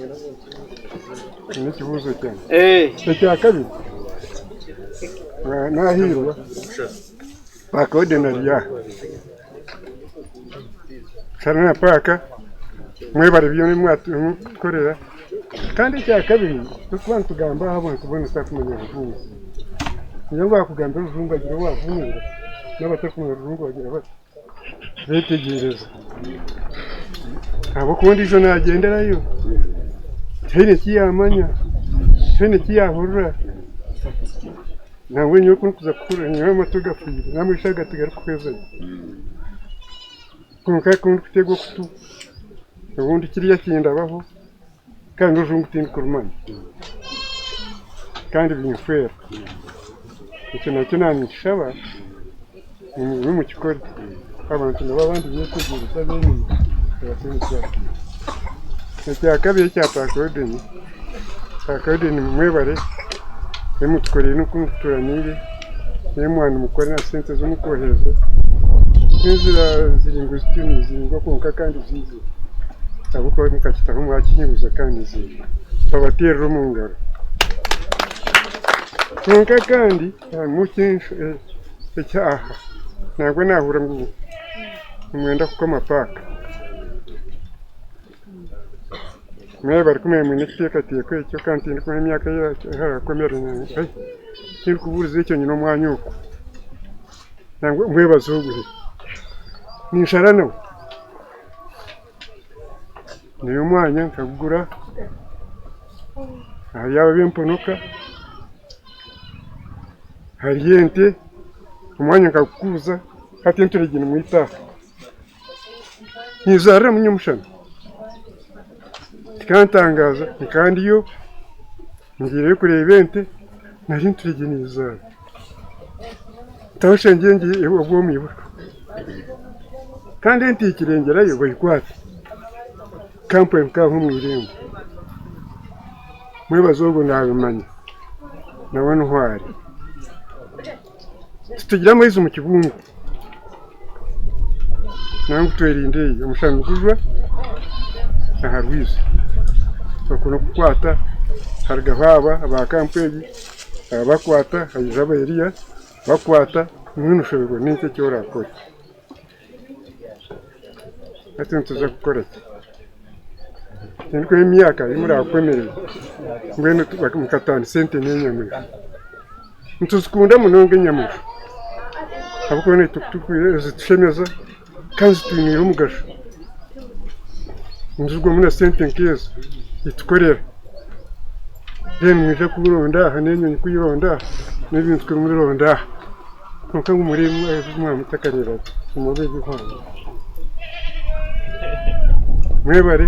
ni kibuzo cyane cya kabiri nahirwa bakodenariya sarana paka mwebare byo mwatukorera kandi cya kabiri tukwanta tugamba abantu tubone sakumenya ubuntu nyango bakugamba ubuntu bagira wavunira n'abatakumenya ubuntu bagira bati betegereza abo kundi ijo nagenderayo tene kiyamanya tene kiyahurura nawe nyoko kuza kukura nyuma matoga fuyira namwe shaga tugaruka kweza kunka kutegwa kutu ubundi kiriya kindabaho kandi ujungu tindi kurumana kandi binfera icyo nacyo nanishaba mu kikora abantu nabo abandi betegereza benyuma abatini cyaki ekyakabiri ekyapakodeni pakodeni mwebale emutukolere n'okumuturanire n'emwana mukore na sente z'omukoherezo n'enzira ziringo zitini ziringo konka kandi zize abuko mukakitaho mwakinyibuza kandi zize babaterera omu ngaro konka kandi mukinsho ekyaha ntabwo nahura ngo umwenda kukoma paka mwe bari kumwe mu n'ekiteekateeko ekyo kandi ndi kumwe emyaka harakomera kiri kuburiza ekyo nyina omwanya oku nangwe mwebaze ogure ninshara nawe niyo mwanya nkagugura hari yaba b'emponoka hari ente umwanya nkagukuza hati enturegine mwitaha nizarira munyamushana tikantangaza kandi yo ngireyo kureba ente nari enturegine nizara tawushengiye ngiye obwo mwibuka kandi ente ikirengerayo bayikwata kampo nkaho mwirembo mwebaze ogwo nabimanya nawe ntwari tugira amaizi mu kibungo nangu twerindeye omushana gujwa aha rwizi bakuna kukwata hariga baba abakampegi bakwata hayiza aberiya bakwata mwino ushobora n'icyo cyorakora ati ntuza gukora iki niko imyaka imuri akwemereye ngweno mukatana sente n'enyamuri ntuzikunda munonga enyamuri abuko ne tukuye zitushemeza kandi tuyinira umugasho nzugwa muna sente nkeza itukorera then mwije kuronda hanenye kuyironda n'ibintu kumwironda nuko muri mwamutakarira umube bihwana mwebare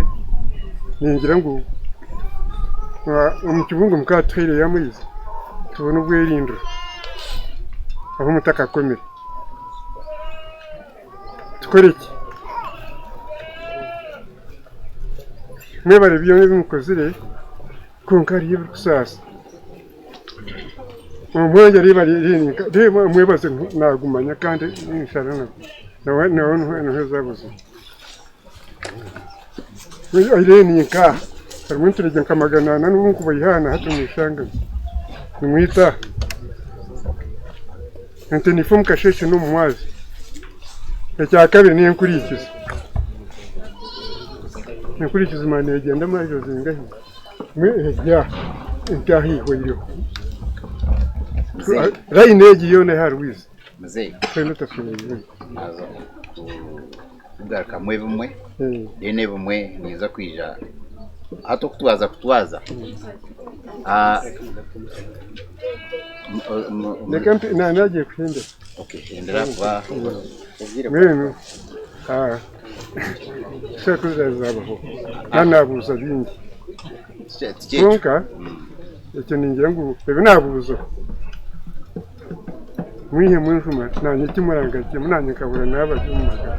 ningira ngo mu kibungo mukatwire yamuyize tubona ubwerindo aho mutakakomera tukoreki mwebare byo bimukozire konkari y'ibusasa umwanya ari bari rinka demo mwebaze nagumanya kandi insharana nawe no zabuze ireni nka arumutire nkamagana n'ubunku bayihana hato mwishanga nimwita ente nifumu kasheshe no mwazi ecyakabiri ni enkurikiza enkurikiza mane yagenda amajo zingahi mwe ya intahiho iriho rayinegi yone harwize mzee twende tafiriye nazo kugaruka mwe bumwe dene bumwe niza kwija hato kutwaza nekampi nagiye kuhinde okay endera kwa mwenu shakuza zabaho nanabuza bindi konka icyo ningira ngo ebe nabuza mwihe mwinjuma nanye kimuranga cyo munanye kabura n'abajumaga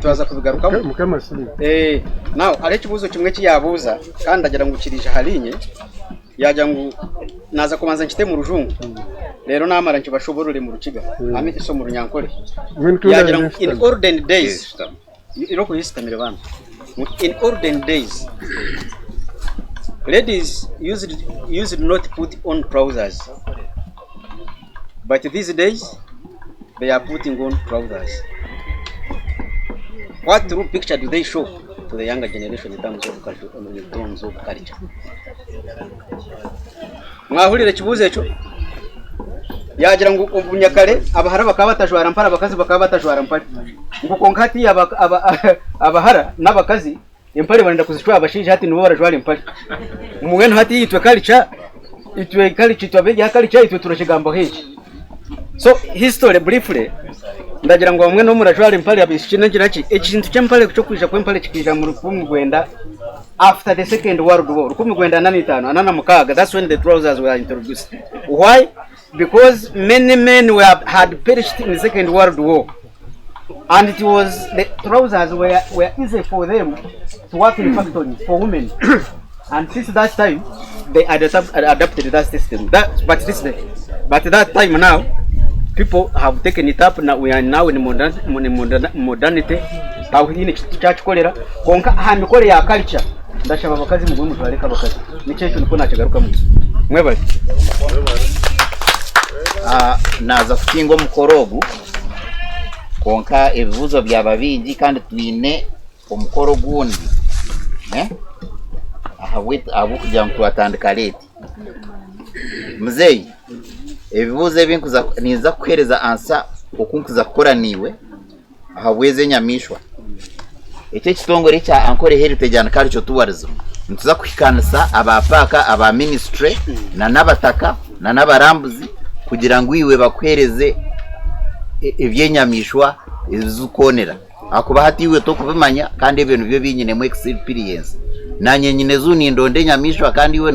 twaza kubigarukamo mukamasini naho ari kibuzo kimwe kiyabuza kandi agira ngo kirije harinye yajya ngo naza kubanza nkite mu rujungu rero namara nkibashoborore mu rukiga ami so mu runyankore yagira ngo in olden days iroko yisitamire bana in olden days ladies used not put on trousers, but these days they are putting on trousers. What true picture do they show to the younger generation in terms of culture? Mwahurire kibuze cyo yagira ngo ubunyakare abahara bakaba batajwara mpara abakazi bakaba batajwara mpara ngo konkati abahara n'abakazi impare barenda kuzicwa abashije hati nibo barajwara impare umugeno hati yitwe culture itwe culture itwe turashigamba heje. So history briefly ndagira ngo bamwe no murajwara impare abishikina kiraki ekintu cy'empare cyo kwija kwa impare kikija mu rukumu Rwanda after the second world war rukumu Rwanda 85 that's when the trousers were introduced. Why? Because many men had perished in the second world war. and it was the trousers were easy for them to work in factories for women. And since that time, they adapted that system. But that time now, people have taken it up. Now we are now in modernity. Tawhini church kolera konka handi kole ya culture ndashaba bakazi mu gumu twareka bakazi nice cyo niko nakigaruka mu mwebale naza kutingo mukorogu konka ebibuzo byababingi kandi twine omukoro gundi abo kugira ngo twatandika leti muzeyi ebibuzo ebinkuza niza kuhereza ansa okunkuza kukora niwe ahabweze nyamishwa icyo kitongore cya Ankole Heritage and Cultural Tourism ntuza kuhikanisa abapaka aba ministry na nabataka na nabarambuzi kugira ngo iwe bakwereze ebyenyamishwa izukonera akuba hatiwe to kubimanya kandi ibintu byo binyine mu experience nanye nyine zuni ndonde nyamishwa kandi iwe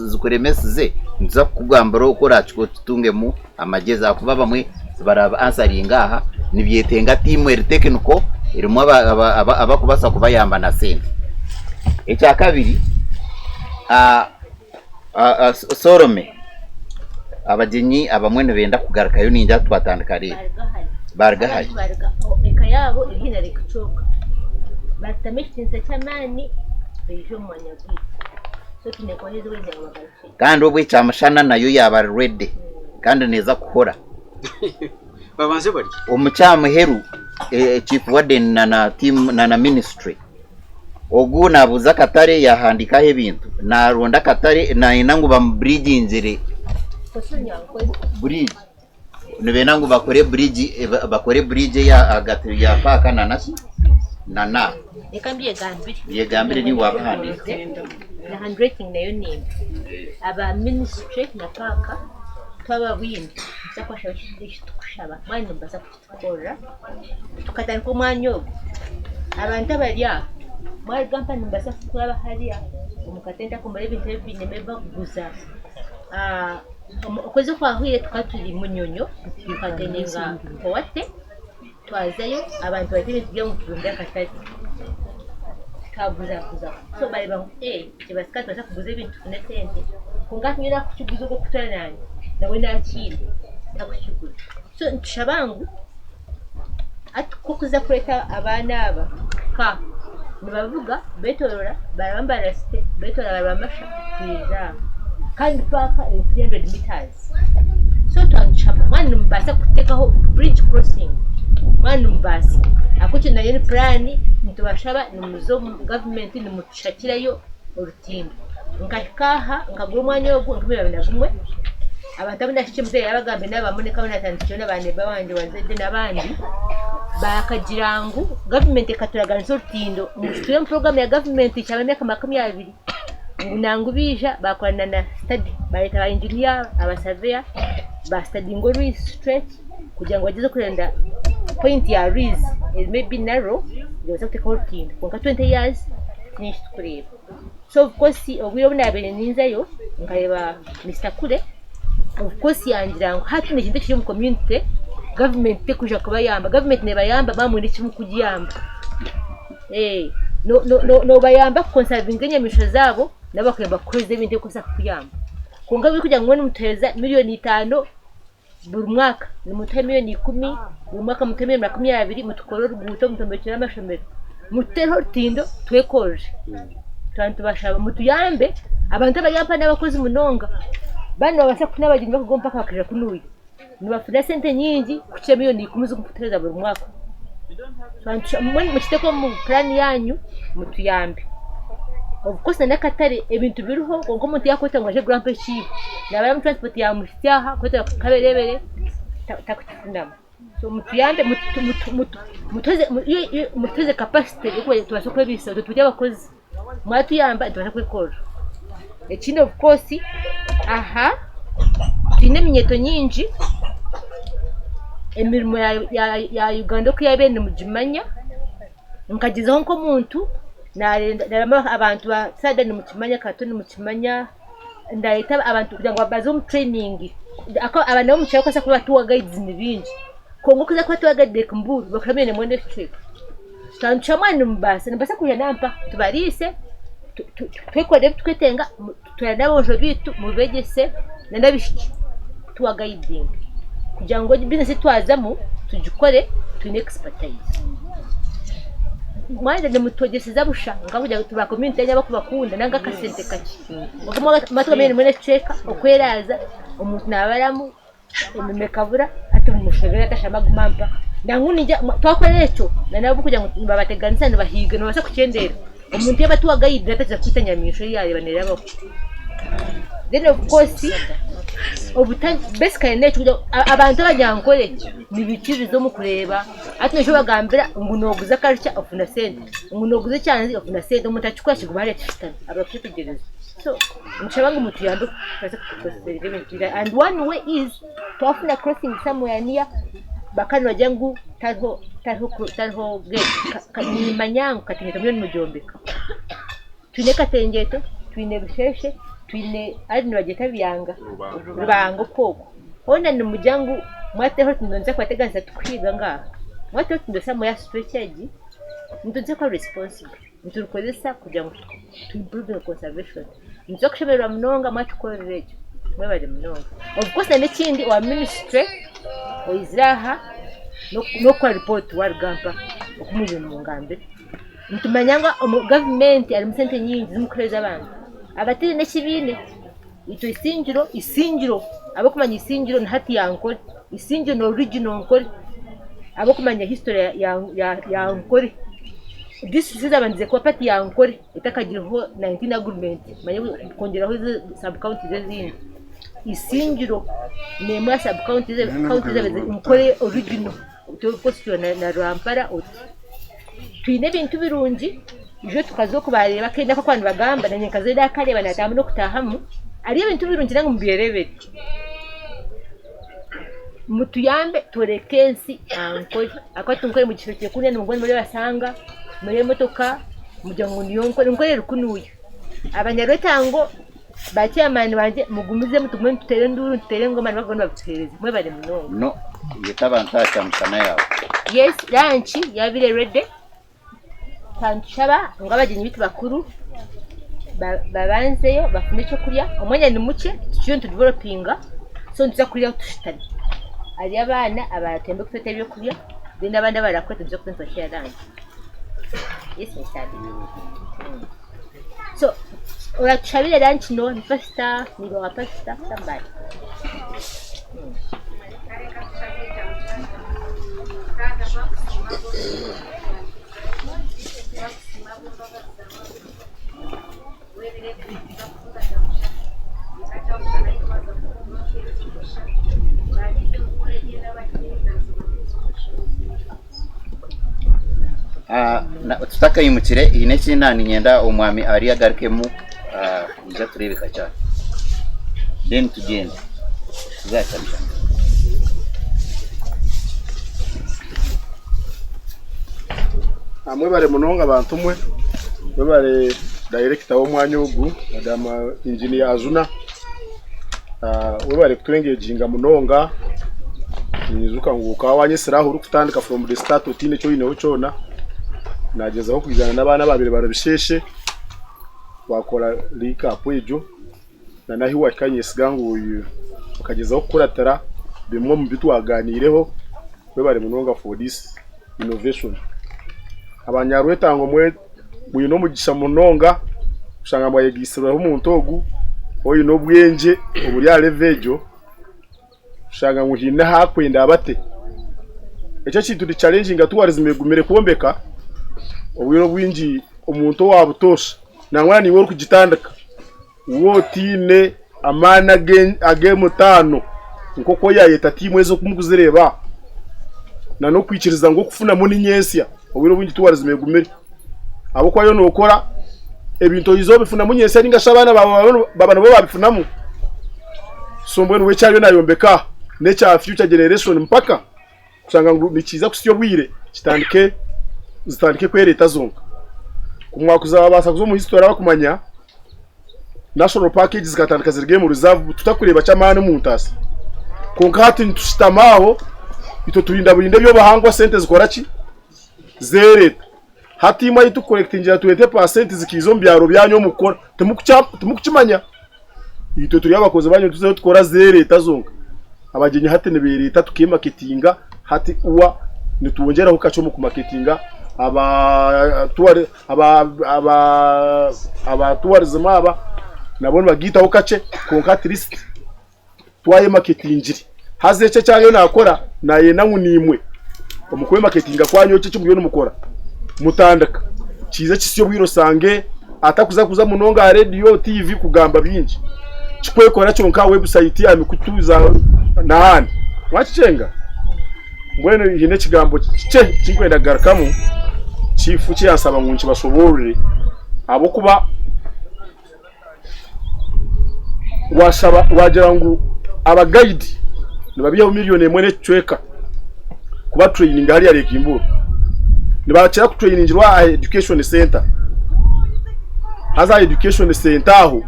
zikuremesize ntuza kugambara ukora cyo tutunge mu amageza akuba bamwe baraba answeringa aha nibyetenga team technical irimo abakubasa kuba yamba na sente ecya kabiri sorome abagenyi abamwe benda kugarukayo ninja twatandika rero bargahaye ekayabo ihina rekuchoka batameshinse cyamani ejo mwanyagwi so kinekoneze wende abagaruke kandi ubwo cyamashana nayo yaba ready kandi neza kuhora babanze bari umucyamuheru chief warden na team na ministry ogu nabuza katare yahandika he bintu na ronda katare na inangu ba bridge inzire bridge nibenangu bakore bridge ya agati ya paka na nasi na yegambire ni wabahandika na handwriting nayo name aba ministry na paka twaba windi nsakwasha kushaba mwana mbaza kutukora tukatana ko mwanyo abantu abarya mwari company mbaza kuba hariya umukatenda ko muri bintu binemeba kuguza okoze kwahire tukaturi munyonyo tukatenenga powate twazayo abantu batire tujya mu kirunda katari kabuza so bari ba kibasika twaza kuguza ibintu na sente kungatumira kuchuguza ko kutarana nawe nakiri nakushukuru so nshabangu atukuza kureta abana aba ka nibavuga betorora barambara site betorora baramasha kwiza kandi paka 300 meters so twanchapa mwana mbasa kutekaho bridge crossing mwana mbasa akuche na yeni plan ntubashaba numuzo government nimushakirayo urutindo ngakaha ngagura umwanya wo ngumira binagumwe abantu abindashike muze yabagambe n'abamuneka banatandikyo n'abane bawanje wazede nabandi bakagirangu government katuraganza urutindo mu program ya government cyabameka 20 nangu bija bakorana na study bareta ba engineer aba surveyor ba study ngo stretch kugira ngo bageze kurenda point ya rise it may be narrow there was a urutindo kwa 20 years nish tukureba so of course obwiro bunabene ninzayo nkareba Mr. Kure of course yangirango hati ne kintu kiri mu community government te kuja kuba yamba government ne bayamba bamuri kimu kujyamba no bayamba conserving nyamisho zabo nabakemba koze ibintu kosa kuyamba kunga biri kujya ngo muteza miliyoni 5 buri mwaka ni muteye miliyoni 10 buri mwaka muteye 20 mutukorora uguto mutombekera amashomero mutero tindo twekoje tantu bashaba mutuyambe abantu bayamba n'abakozi munonga bano babasha kunabagini bakugompa kakira kunuye nibafuna sente nyingi kuce miliyoni 10 zo kutereza buri mwaka tantu mwani mukiteko mu plan yanyu mutuyambe of course na katare ebintu biruho kongo muntu yakota ngo aje grand peship nabara mu transport ya musyaha kota kaberebere takutindama so mutuyambe mutoze capacity yo tubasha kwebisa tujya abakozi mwatuyamba tubasha kwikora ekindi of course tine minyeto nyingi emirimo ya Uganda ko yabene mujimanya nkagizaho nko muntu narema abantu basada ni mukimanya katoni mukimanya ndahita abantu kugira ngo bazo mu training ako abantu bo mucyako sa kuba tuwa guides ni bingi kongo kuza kwa tuwagadde kumburu bakamene mwende cheka tanchamani mbasa kuya nampa tubarise twekode twetenga twanabonjo bitu mubegese nandabishiki tuwa guiding kugira ngo business twazamo tugikore twine expertise mwanda ne mutogesiza bushanga kugira tuba community y'aba kubakunda nanga kasente kaki ngomo matwamene mwene cheka okweraza umuntu nabaramu emekavura ati mushobera atashamagumampa ndangunija twakorecho nanabo kugira ngo babateganisa bahiga no basa kucendera umuntu yabatuwa guide ataza kwitanyamisho yaye banera bako then of course basically necho abantu abanyankore nibikirizo mu kureba ati nejo bagambira ngunoguza culture of na sente ngunoguza cyane of na sente umuntu acikwashi gubare tishitana abafitegereza so nchabanga mutu yando pesa kusereve and one way is to often crossing somewhere near bakani wajangu tarho gate ni manyangu katingeto milioni mujombeka twine katengeto twine bisheshe twine ari nibageta byanga rubango koko ona ni mujangu mwateho tindonza kwateganza tukwiga ngaha mwateho tindosa moya stretchage ndonze kwa responsible nturukozesa kugira ngo to improve the conservation nzo kushemerwa mnonga mwatukorerejo mwebale mnonga of course n'ikindi wa ministry oizraha no kwa report wa gampa okumuje mu ngambe ntumanyanga government ari musente nyingi zimukoreza abantu abatiri n'ekibine ito isingiro abo kumanya isingiro na hati yankore isingiro no original nkore abo kumanya history ya nkore this is abanze kwa pati yankore itakagiraho 19 agreement manye kongeraho sub county zezindi isingiro nemwa sub county ze nkore original to question na rampara oti twine bintu birungi ijo tukazo kubareba kenda ko kwandi bagamba nanye kazeda kale banatamu no kutahamu ari ibintu birungi nangu mbirebere mutu yambe torekensi anko akwatu nkore mu gisheke kune n'umugore muri basanga muri motoka mujango niyonko nkore rukunuye abanyarwetango bacyamani banje mugumize mutumwe tutere nduru tutere ngoma n'abagona babutereze mwe bari munongo no yetabantacha msana yawe yes lunch yabire ready tanchaba ngabagenyi bitu bakuru babanzeyo bafune cyo kurya umwanya ni muke cyo developinga so nza kurya tushitani ari abana abatembe kufite byo kurya denda abandi barakoze byo kwinza cyaranje yes misali so urachabile lunch no ni pasta ni wa pasta somebody tutaka yimukire ine kinani nyenda umwami ari agarukemu uza turebeka cyane then tugende tuzacamisha amwe bare munonga abantu mwe bare director w'umwanya ugu madama engineer Azuna we bare kuturengeginga munonga nizuka nguka wanyeseraho uri kutandika from the start utine cyo yineho cyona nagezaho kujana n'abana babiri barabisheshe bakora recap ejo na nahi wakanye sigangu uyu ukagezaho kuratara bimwe mu bitu waganireho we bare munonga for this innovation abanyarwetango mwe uyu no mugisha munonga ushanga mwaye gisiraho umuntu ogu oyu no bwenje uburi ya levejo ushanga nguhina hakwenda abate ecyo kintu di challenging atuwarizime gumere kuombeka obwiro bwinji omuntu wabutosha nangwani wori kugitandaka wotine amana age mutano nkoko yayeta timu ezo kumuguzereba na no kwikiriza ngo kufuna muni nyensya obwiro bwinji tuwarizime gumere abo kwayo no ukora ebintu izo bifuna munyensya ninga shabana baba nabo babifunamu sombwe we cyayo nayombeka necha future generation mpaka kusanga nikiza kusiyo bwire zitandike kwere tazonga kumwakuza babasa kuzo mu history bakumanya national packages zikatandika zirige mu reserve tutakureba cyamane mu ntasi konkati ntushitamaho ito turinda burinde byo bahangwa sente zikora ki zereta hatima yitu collectingira 20% zikizo mbyaro byanyu mukora temukukimanya ito turi abakoze banyu tuze tukora zereta zonka abagenyi hati ne bereta tukimarketinga hati uwa nitubongeraho kacho mu marketinga aba tourism aba nabone bagitaho kace konka list twaye marketingiri hazece cyayo nakora naye nangunimwe umukwe marketinga kwanyo cyo cy'umuyone mukora mutandaka kiza kisiyo bwiro sange atakuza munonga radio TV kugamba binji chikwekora cyo nka website ya mikutuza nahandi wacenga mbwene yine kigambo cye kinkwenda garakamu chifu cyasaba ngunci bashobore abo kuba wasaba wagira ngo aba guide nibabiye miliyoni mwene cweka kuba training hali ya Rekimburu nibachira ku training rwa education center haza education center aho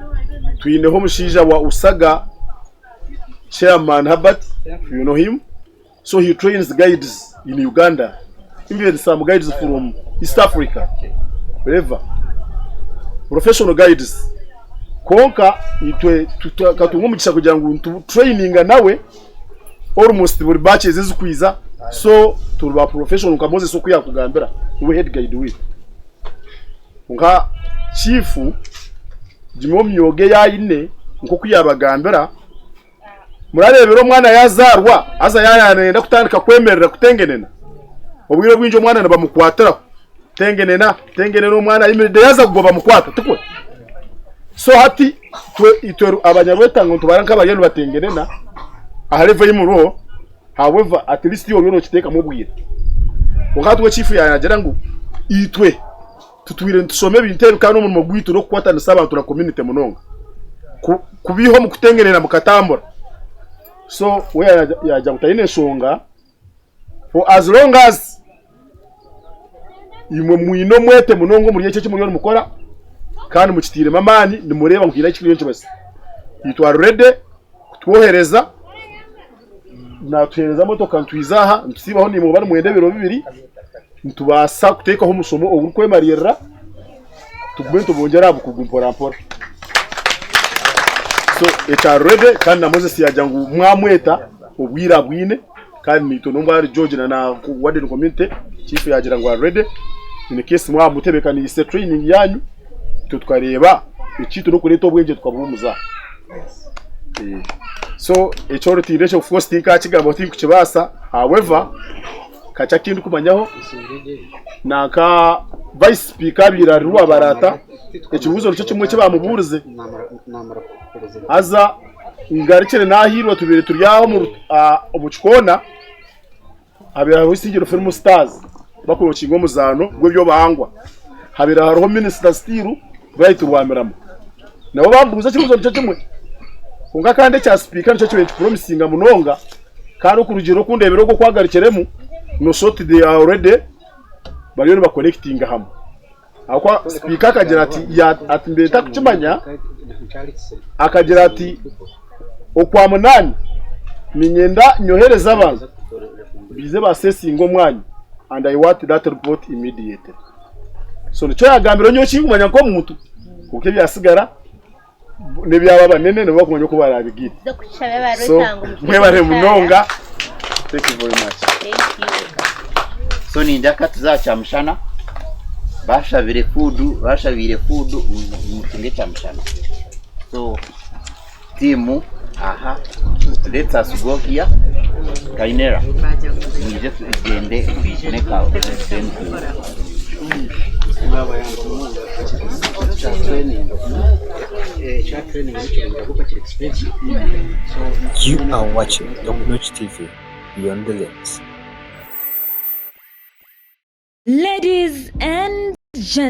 tuyineho mushija wa Usaga chairman Herbert, you know him, so he trains guides in Uganda, even some guides from East Africa, wherever, professional guides konka itwe katungumugisha kugira ngo training nawe almost buri batches zizikwiza so turuba professional kamoze so kuyakugambira we head guide we nka chifu jimo myoge yayine nko kuyabagambira murarebero mwana yazarwa aza yanenda kutandika kwemerera kutengenena obwire bwinjo mwana nabamukwatira tengenena umwana imide yaza kugoba mukwata tukwe so hati itweru abanyarwetango tubaranka abayenu batengenena ahareva yimuro however at least yo yono kiteka mubwira wakatwe chifu yanagera ngo itwe tutwire tusome bintero kandi umuntu mugwitu no kwatana sabantu na community munonga kubiho mu kutengenera mukatambura so we yaja gutayine shonga for as long as imwe mwino mwete munongo muri cyo cy'umuriro mukora kandi mukitire mamani nimureba nkira ikiriyo cyo base yitwa ready twohereza na tuhereza motoka ntwizaha ntusibaho ni mu bari mwendebero bibiri ntubasa kutekaho musomo ubukwe mariyera tugumento bongera bukugumpora mpora so eta ready kandi na Moses yaja ngo mwamweta ubwira bwine kandi nito nomba ari George na ward community chief yagira ngo ready in case mwamutebeka ni se training yanyu tutwareba ikitu no kureto bwenge twabumuza so echority ratio of course tinka kigamba tinka kibasa however kacha kindu kumanyaho naka vice speaker biraruwa barata ekibuzo cyo kimwe kibamuburize aza ingarikire nahirwa tubire turyaho mu obuchikona abira wisingiro film stars bakuru kingo muzano gwe byo bahangwa habira hariho minister stiru right rwamiramo nabo bambuza kibuzo cyo kimwe kunga kandi cya speaker cyo kibe promising munonga kandi kurugiro kundebero ko kwagarikiremo no shot they are already bari ba connecting hamwe akwa speaker akagira ati ya atimbere takukimanya akagira ati okwa munani minyenda nyohereza abantu bize basesingo mwanya and I want that report immediately so nico yagambiro nyo kimanya ko muntu kuke byasigara ne byababa nene ne bakumanya ko barabigira so mwebare munonga thank you very much thank you so ninjaka tuzacamshana bashabire food mutunge camshana so timu aha let us go here kainera nije tugende neka then You are watching Document TV Beyond the Lens. Ladies and gentlemen.